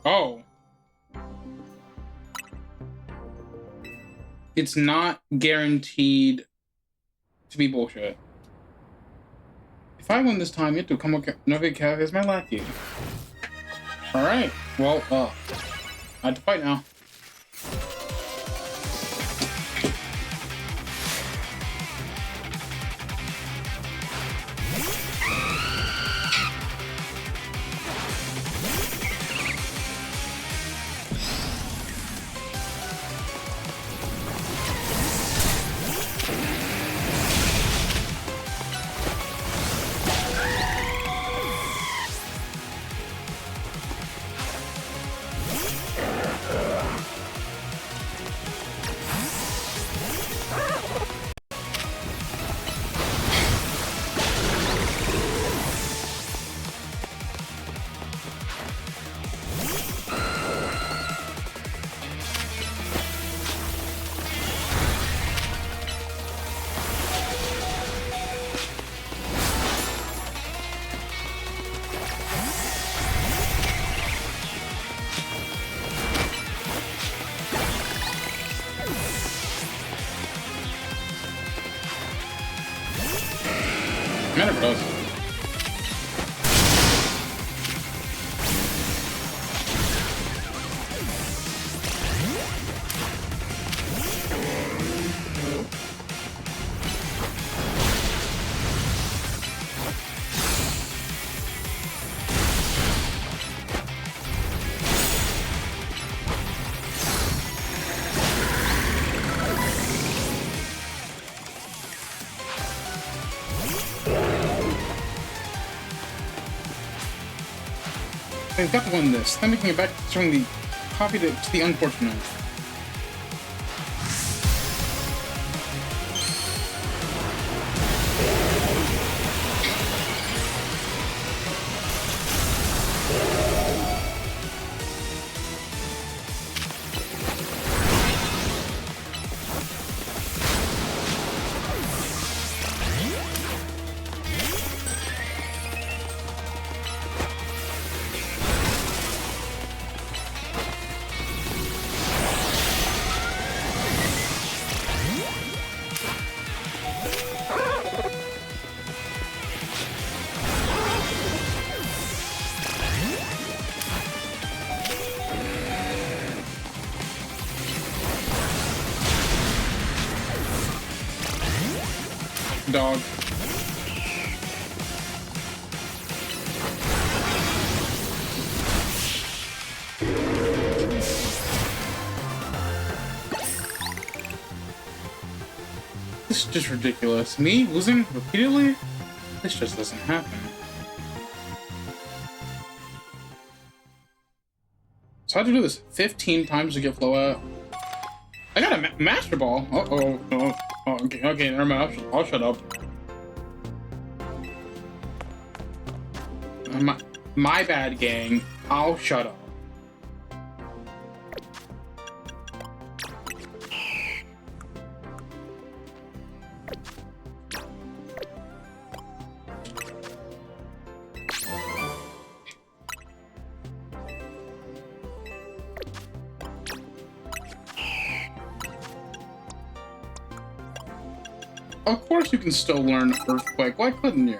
Oh. It's not guaranteed to be bullshit. If I win this time, you have to come with Novicav as my lackey. Alright. Well, I have to fight now. Never does. I've got to win this. Then making it back from the copy to the unfortunate. Dog. This is just ridiculous. Me losing repeatedly? This just doesn't happen. So I had to do this 15 times to get flow out. I got a Master Ball. Uh-oh. Oh, okay, never mind. I'll shut up. My bad, gang. I'll shut up. Of course you can still learn Earthquake. Why couldn't you?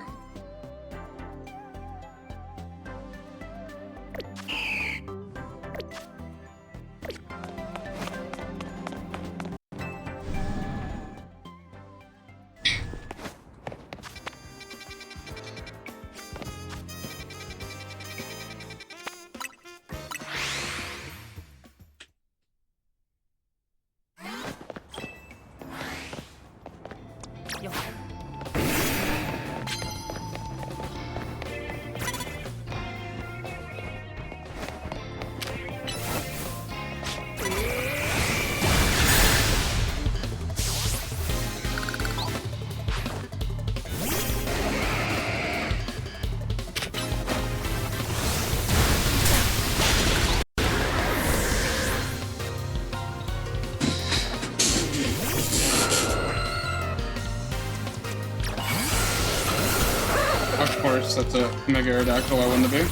Of course, that's a Mega Aerodactyl I want to be.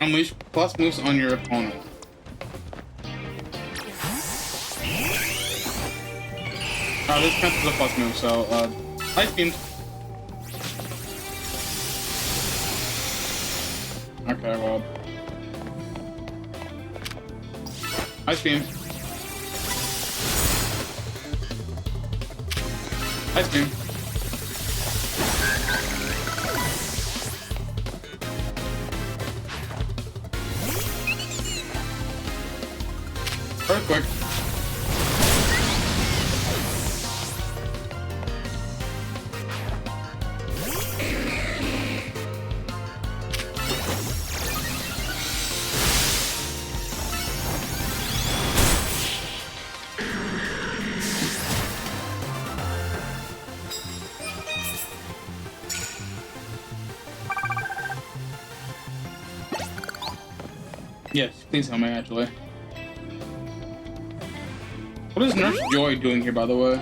Unleash plus moves on your opponent. This counts as a plus move, so, Ice Beam. Okay, well. Ice Beam. Ice Beam. Earthquake. Yes, please help me, actually. What is Nurse Joy doing here, by the way?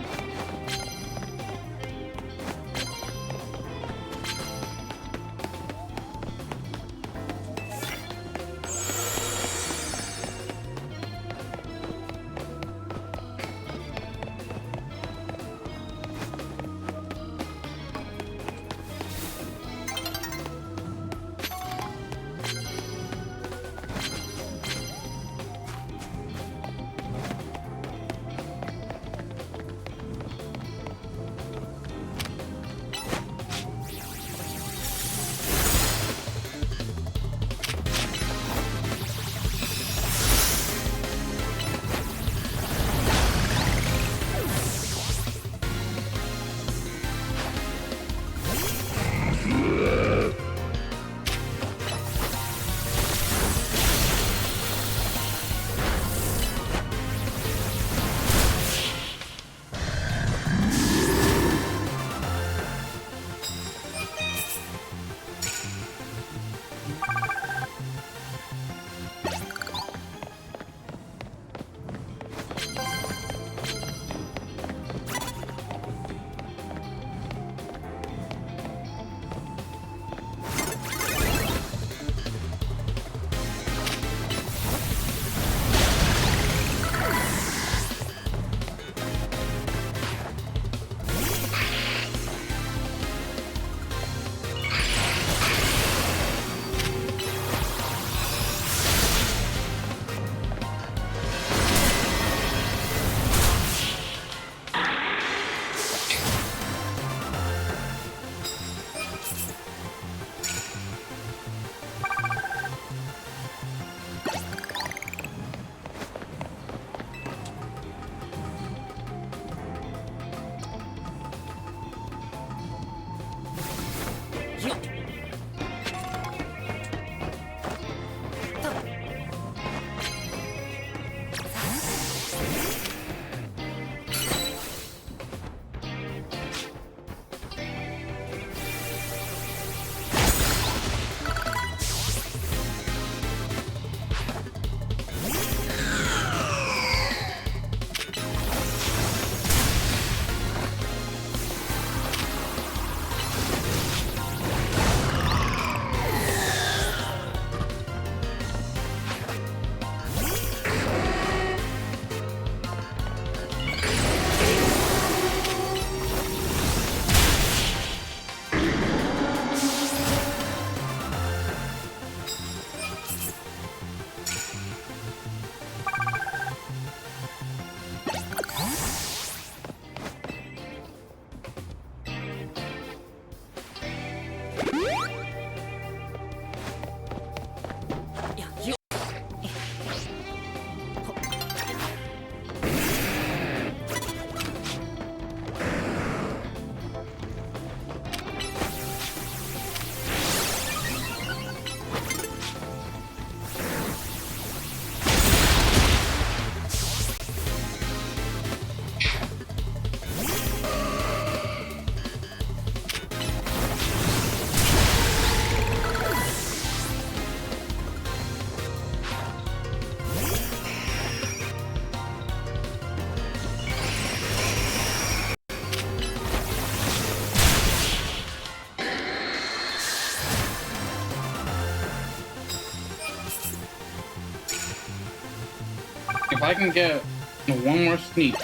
I can get one more sneak.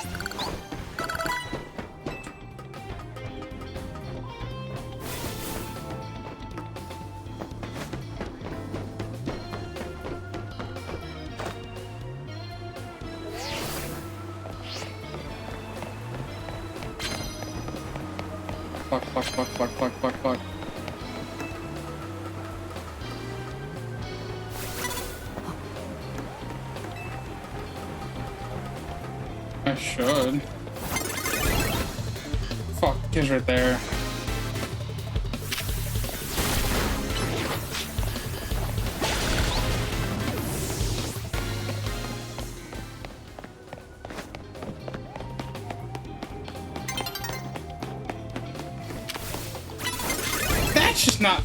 Fuck. I should. Fuck, he's right there. That's just not.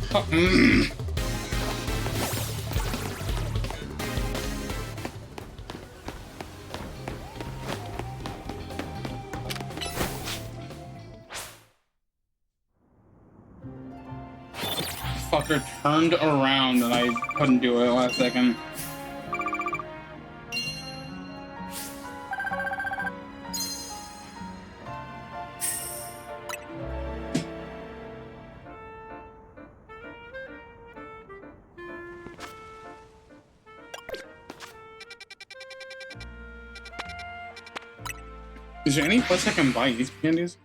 Fucker turned around and I couldn't do it last second. Is there any place I can buy these candies?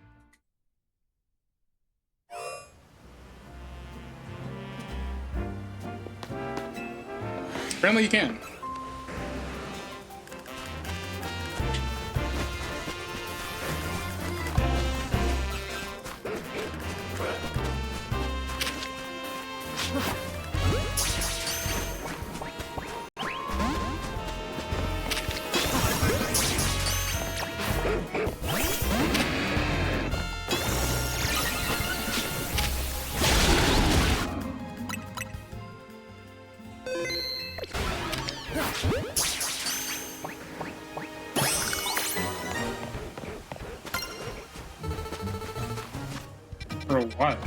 Apparently you can. For what?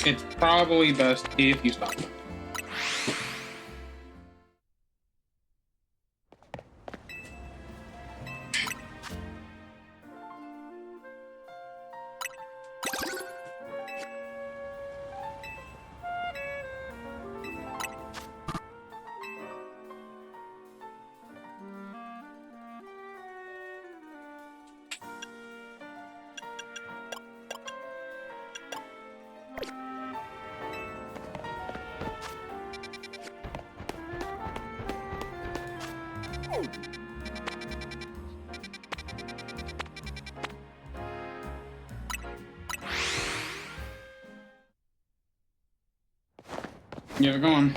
It's probably best if you stop. Get it going.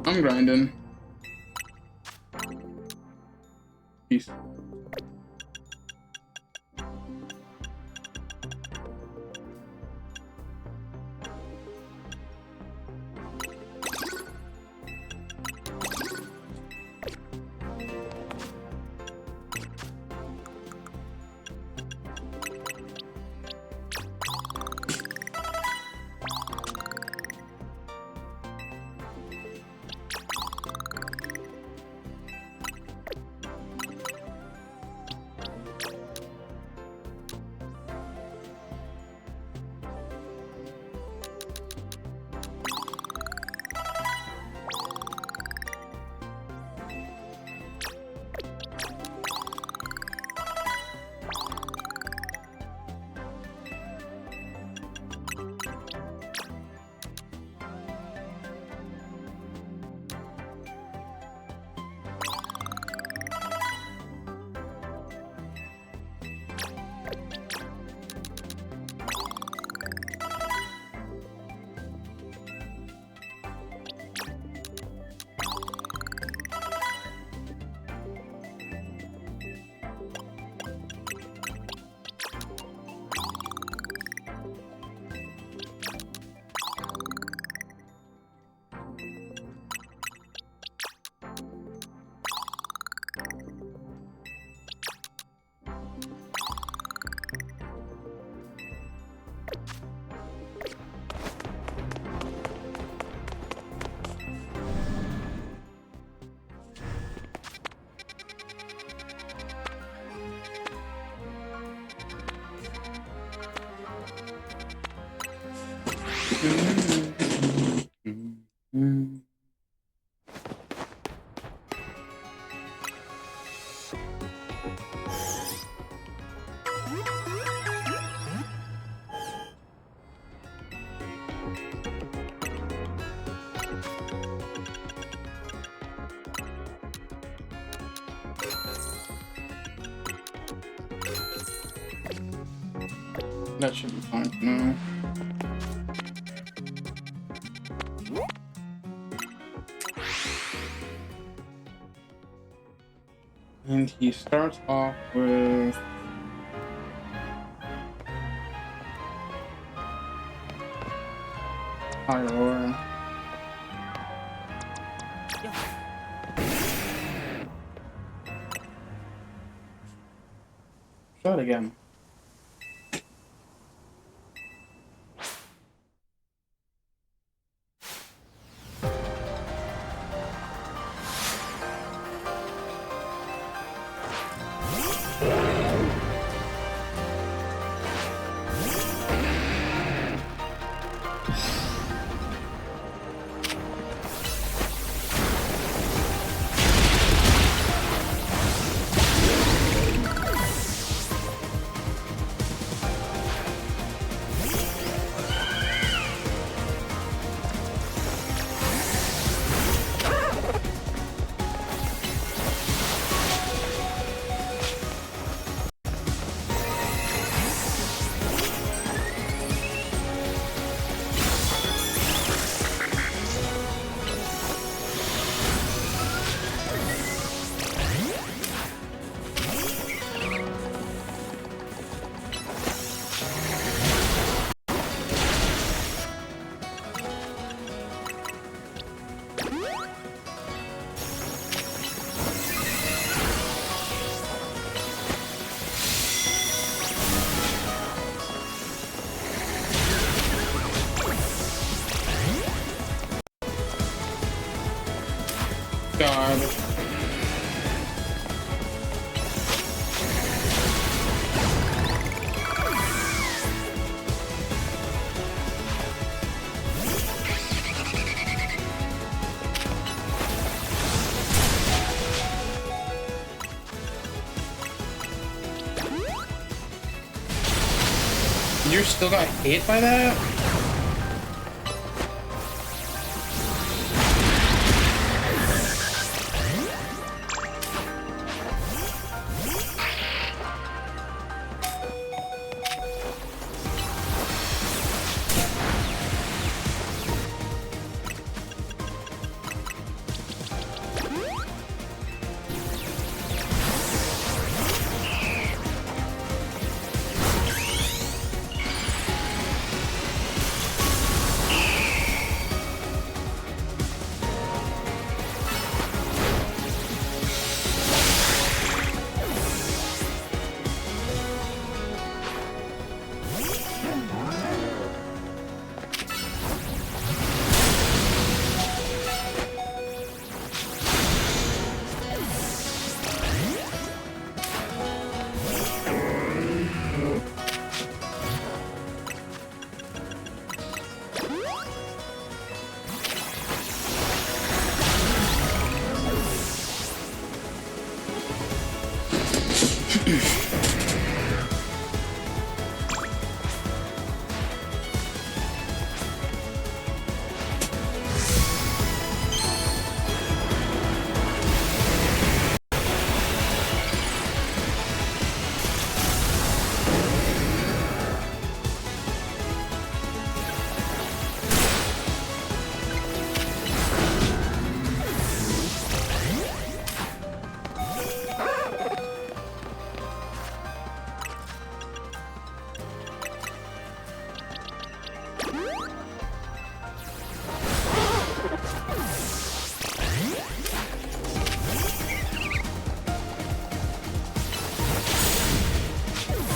I'm grinding. Peace. That should be fine for now. And he starts off with Aurora. Shot again. God. You still got hit by that?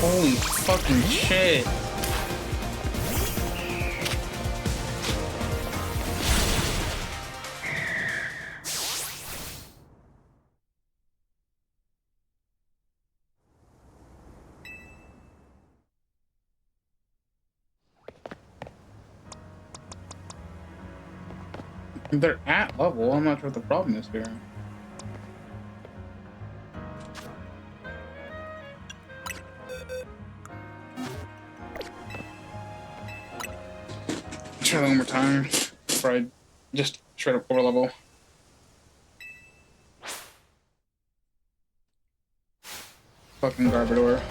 Holy fucking shit. They're at level. I'm not sure what the problem is here. Try that one more time before I just straight up over level. Fucking Garbodor.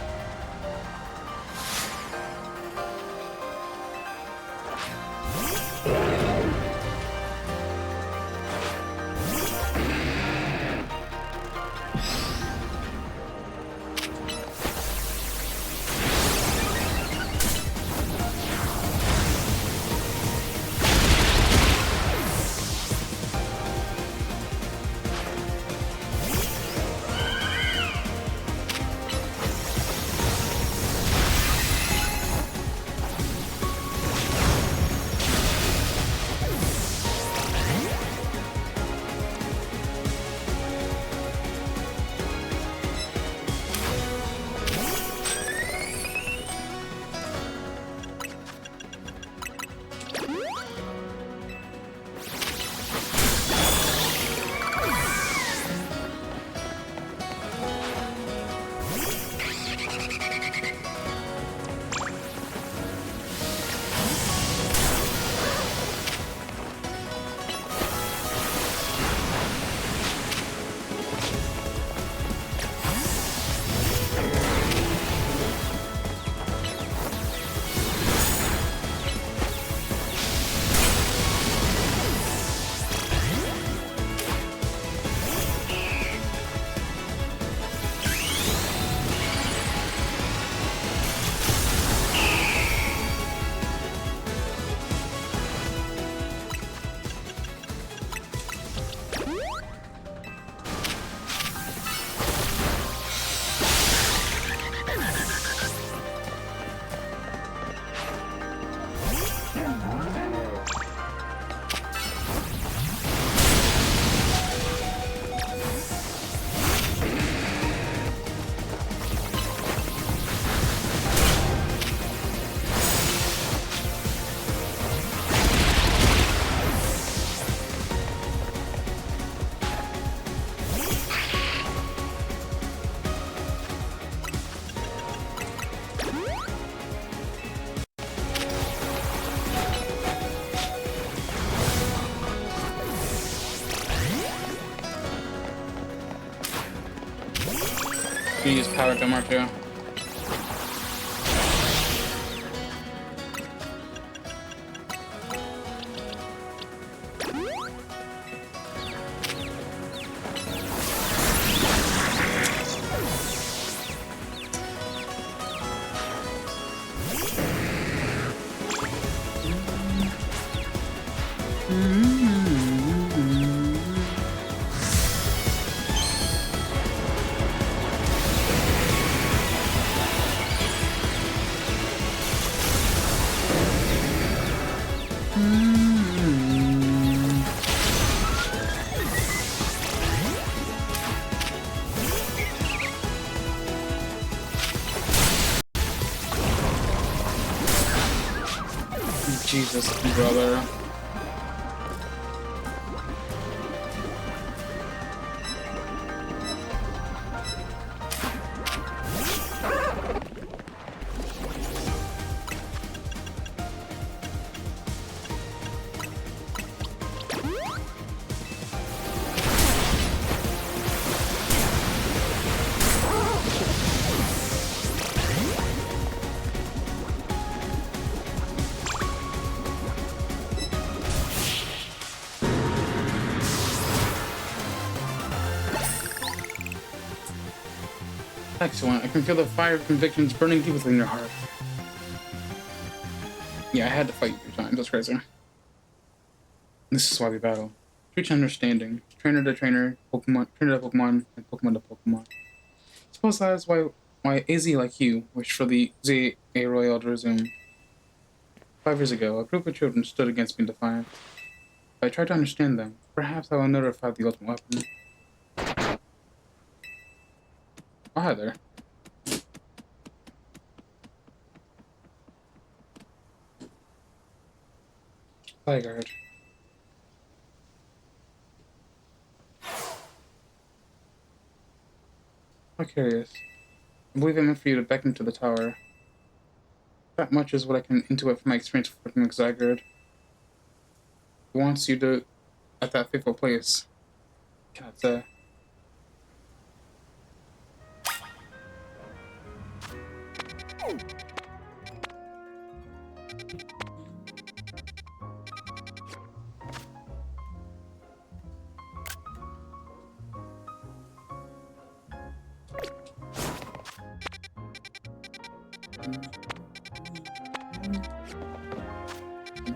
You use power jump too. Jesus, brother. Excellent. I can feel the fire of convictions burning deep within your heart. Yeah, I had to fight you 3 times. That's crazy. This is why we battle. True to understanding. Trainer to trainer, Pokemon, trainer to Pokemon, and Pokemon to Pokemon. Suppose that is why AZ like you wished for the Z A Royal to resume. 5 years ago, a group of children stood against me in defiance. If I try to understand them, perhaps I will notify the ultimate weapon. Oh, hi there. Zygarde. How curious. I believe it meant for you to beckon to the tower. That much is what I can intuit from my experience working with Zygarde. He wants you to at that fateful place. Cannot say.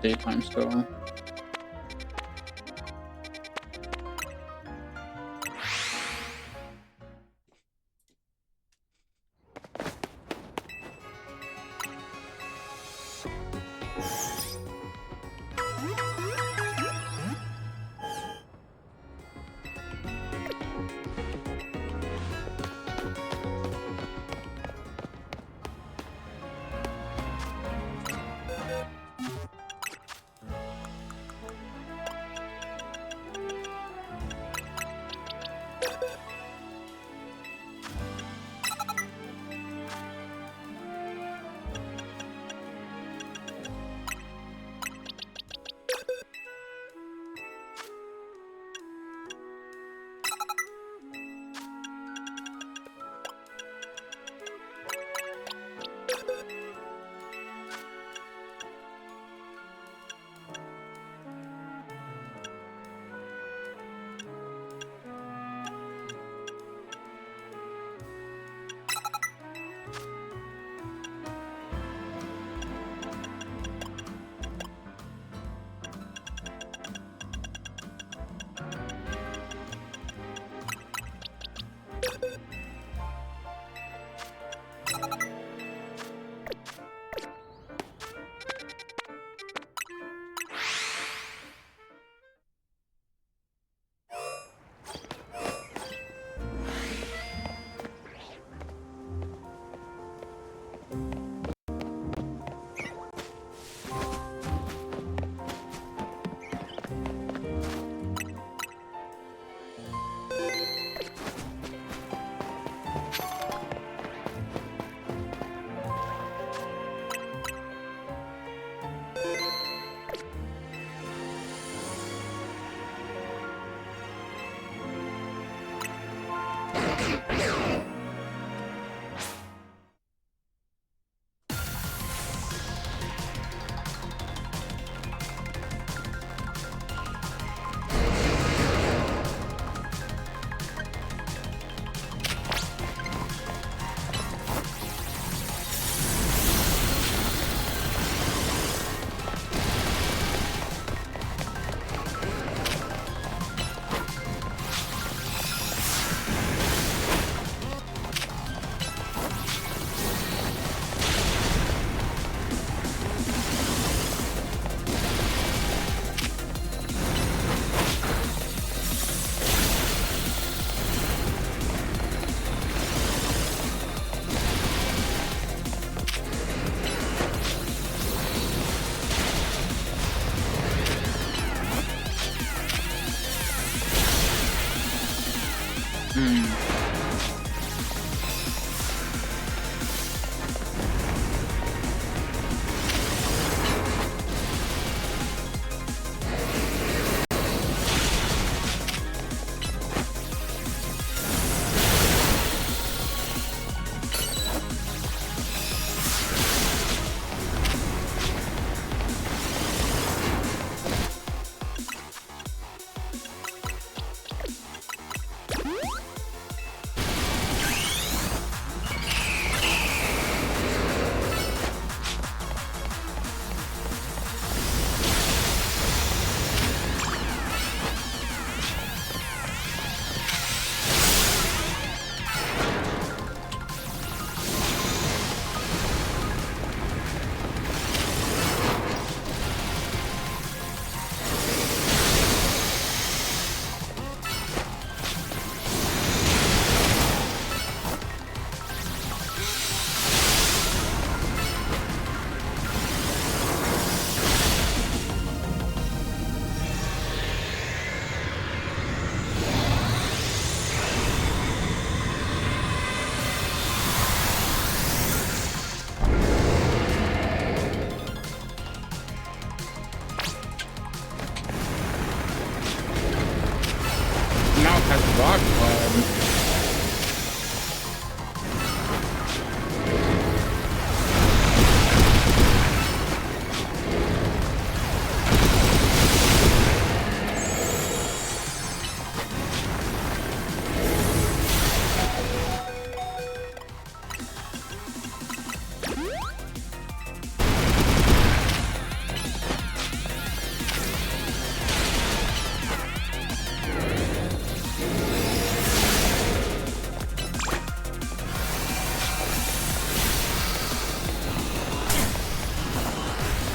Daytime still.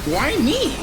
Why me?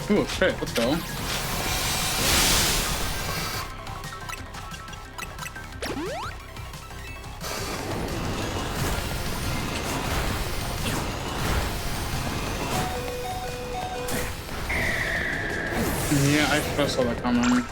Ooh, crit, let's go. Yeah, I first saw that coming.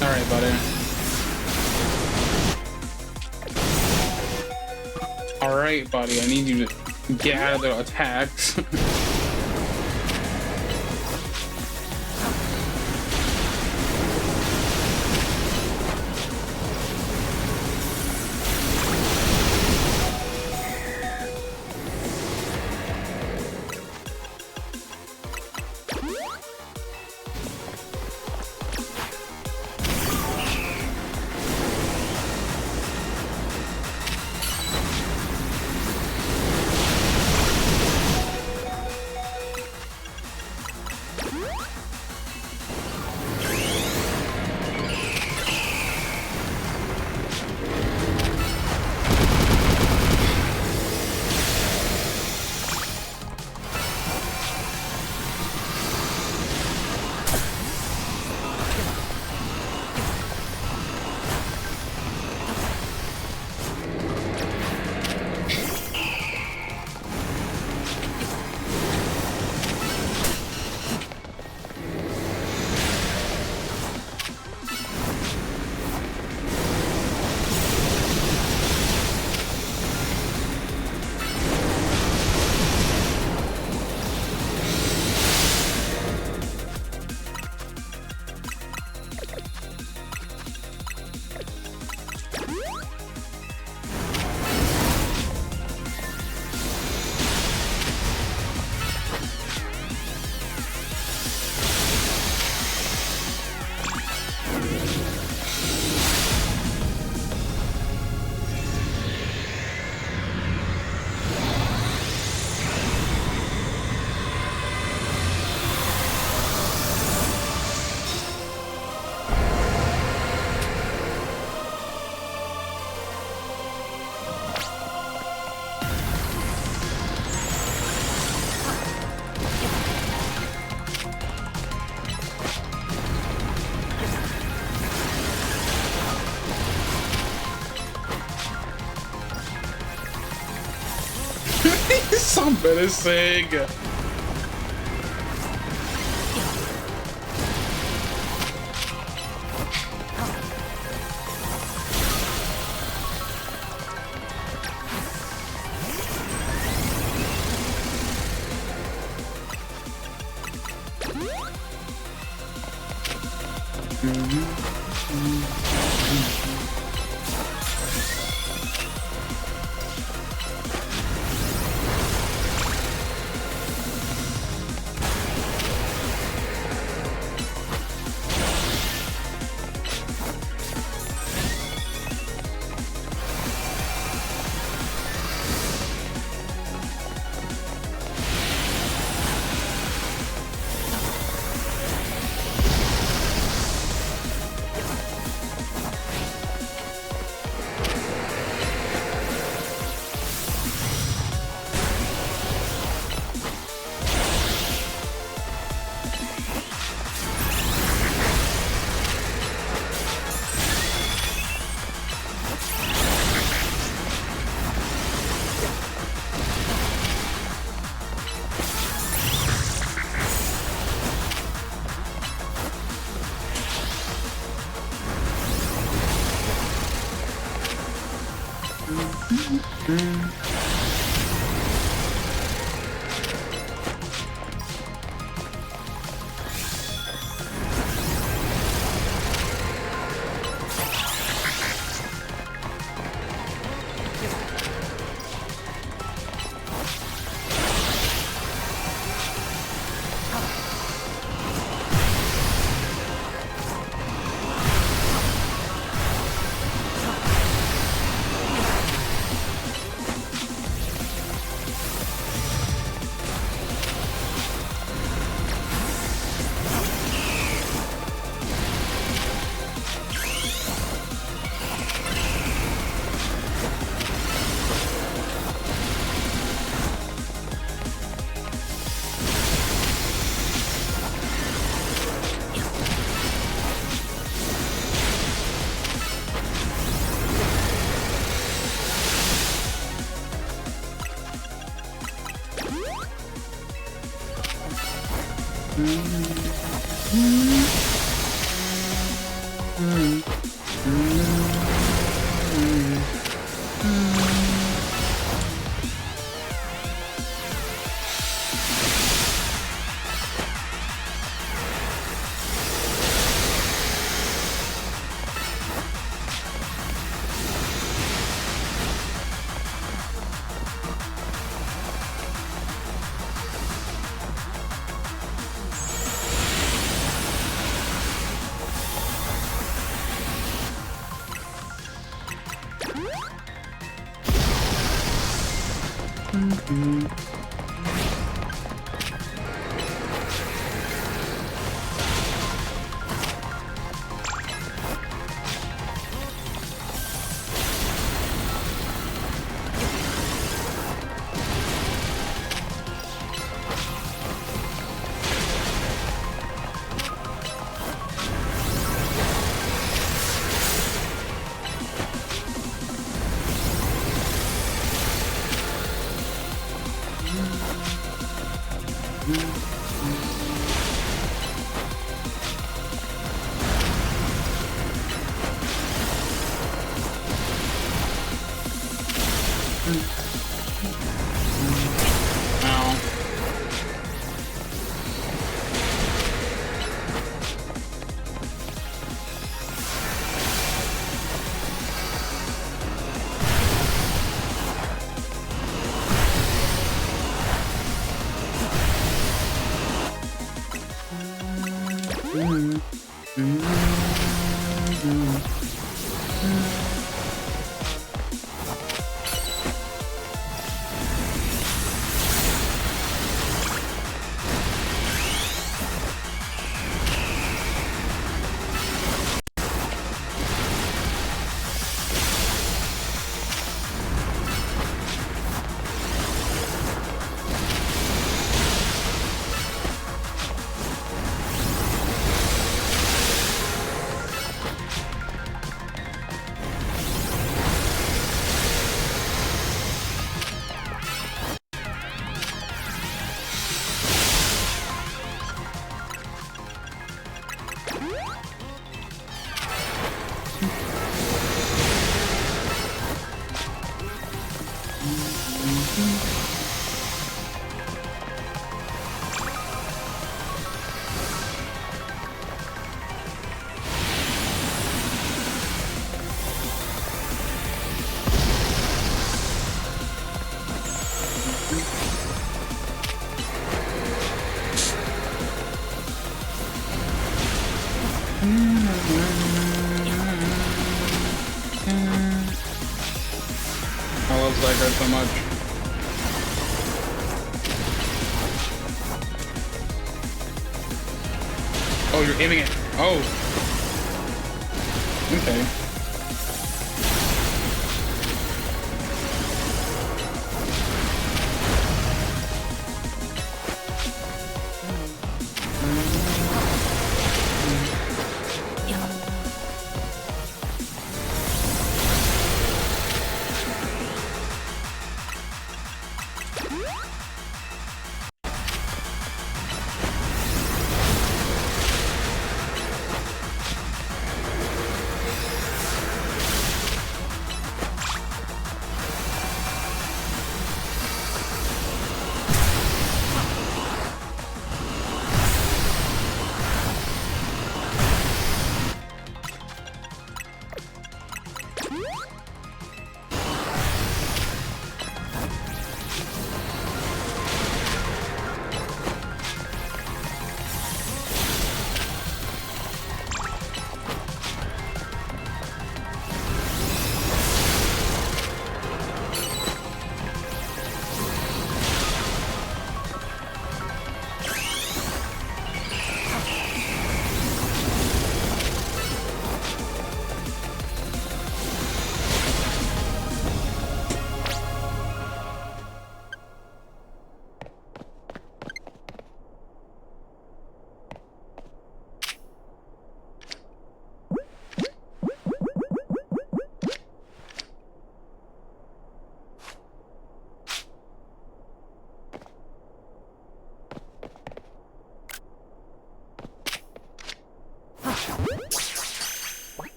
Alright, buddy. Alright, buddy, I need you to get out of their attacks. So embarrassing. I love Zygarde so much. Oh, you're aiming it. Oh. Okay.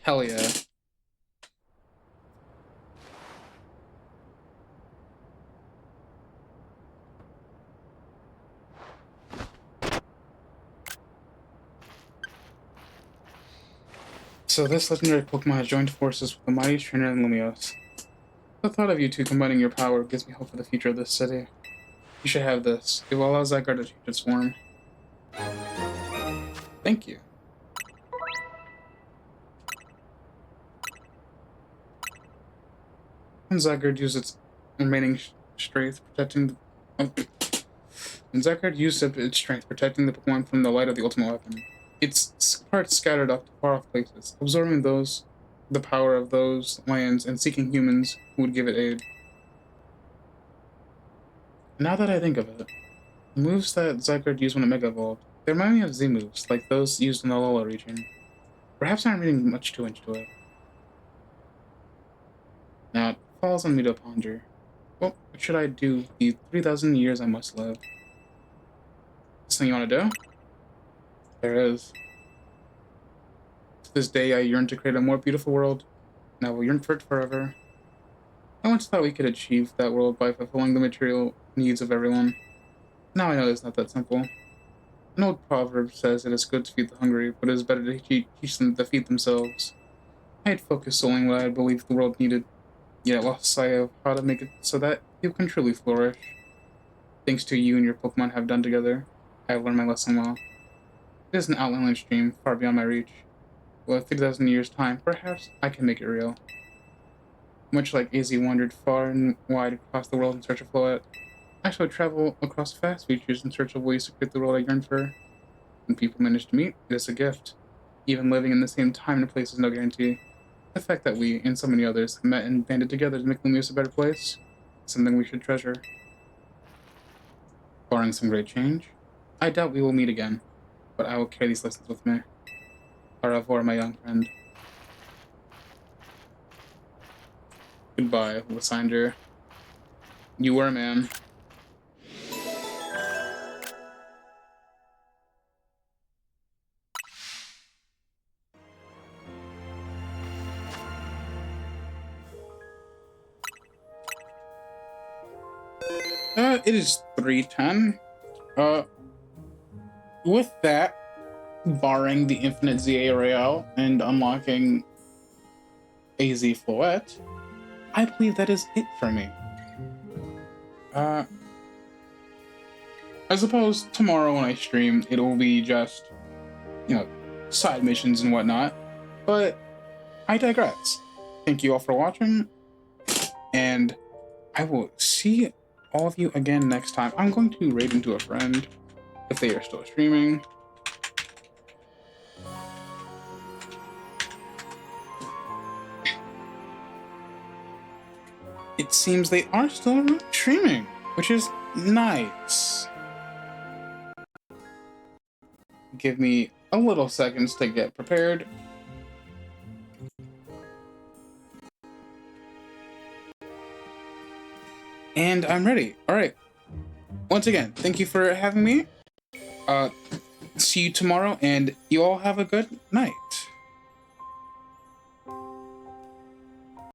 Hell yeah. So this legendary Pokemon has joined forces with the mighty Xerneas and Lumiose. The thought of you two combining your power gives me hope for the future of this city. You should have this. It will allow Zygarde to change its form. Thank you. When Zygarde used its remaining strength protecting when Zygarde used up its strength protecting the Pokemon from the light of the ultimate weapon, its parts scattered off to far-off places, absorbing the power of those lands and seeking humans who would give it aid. Now that I think of it, the moves that Zygarde used when it Mega Evolved, they remind me of Z moves, like those used in the Alola region. Perhaps I'm reading much too into it. Now it falls on me to ponder. Well, what should I do with the 3,000 years I must live? Something you want to do? There is. To this day, I yearn to create a more beautiful world, and I will yearn for it forever. I once thought we could achieve that world by fulfilling the material needs of everyone. Now I know it's not that simple. An old proverb says it is good to feed the hungry, but it is better to teach them to feed themselves. I had focused solely on what I believed the world needed, yet I lost sight of how to make it so that people can truly flourish. Thanks to you and your Pokemon have done together, I have learned my lesson well. It is an outlandish dream, far beyond my reach. Well, 3,000 years' time, perhaps I can make it real. Much like AZ wandered far and wide across the world in search of Floette, I shall travel across vast reaches in search of ways to create the world I yearn for. When people manage to meet, it is a gift. Even living in the same time and place is no guarantee. The fact that we, and so many others, have met and banded together to make Lumiose a better place is something we should treasure. Barring some great change, I doubt we will meet again, but I will carry these lessons with me. Au revoir, my young friend. Goodbye, Lysander. You were a man. It is 3:10. With that, barring the infinite ZA Royale and unlocking AZ Floette, I believe that is it for me. I suppose tomorrow when I stream, it'll be just, side missions and whatnot. But I digress. Thank you all for watching, and I will see all of you again next time. I'm going to raid into a friend if they are still streaming. It seems they are still streaming, which is nice. Give me a little seconds to get prepared. And I'm ready. All right. Once again, thank you for having me. See you tomorrow, and you all have a good night.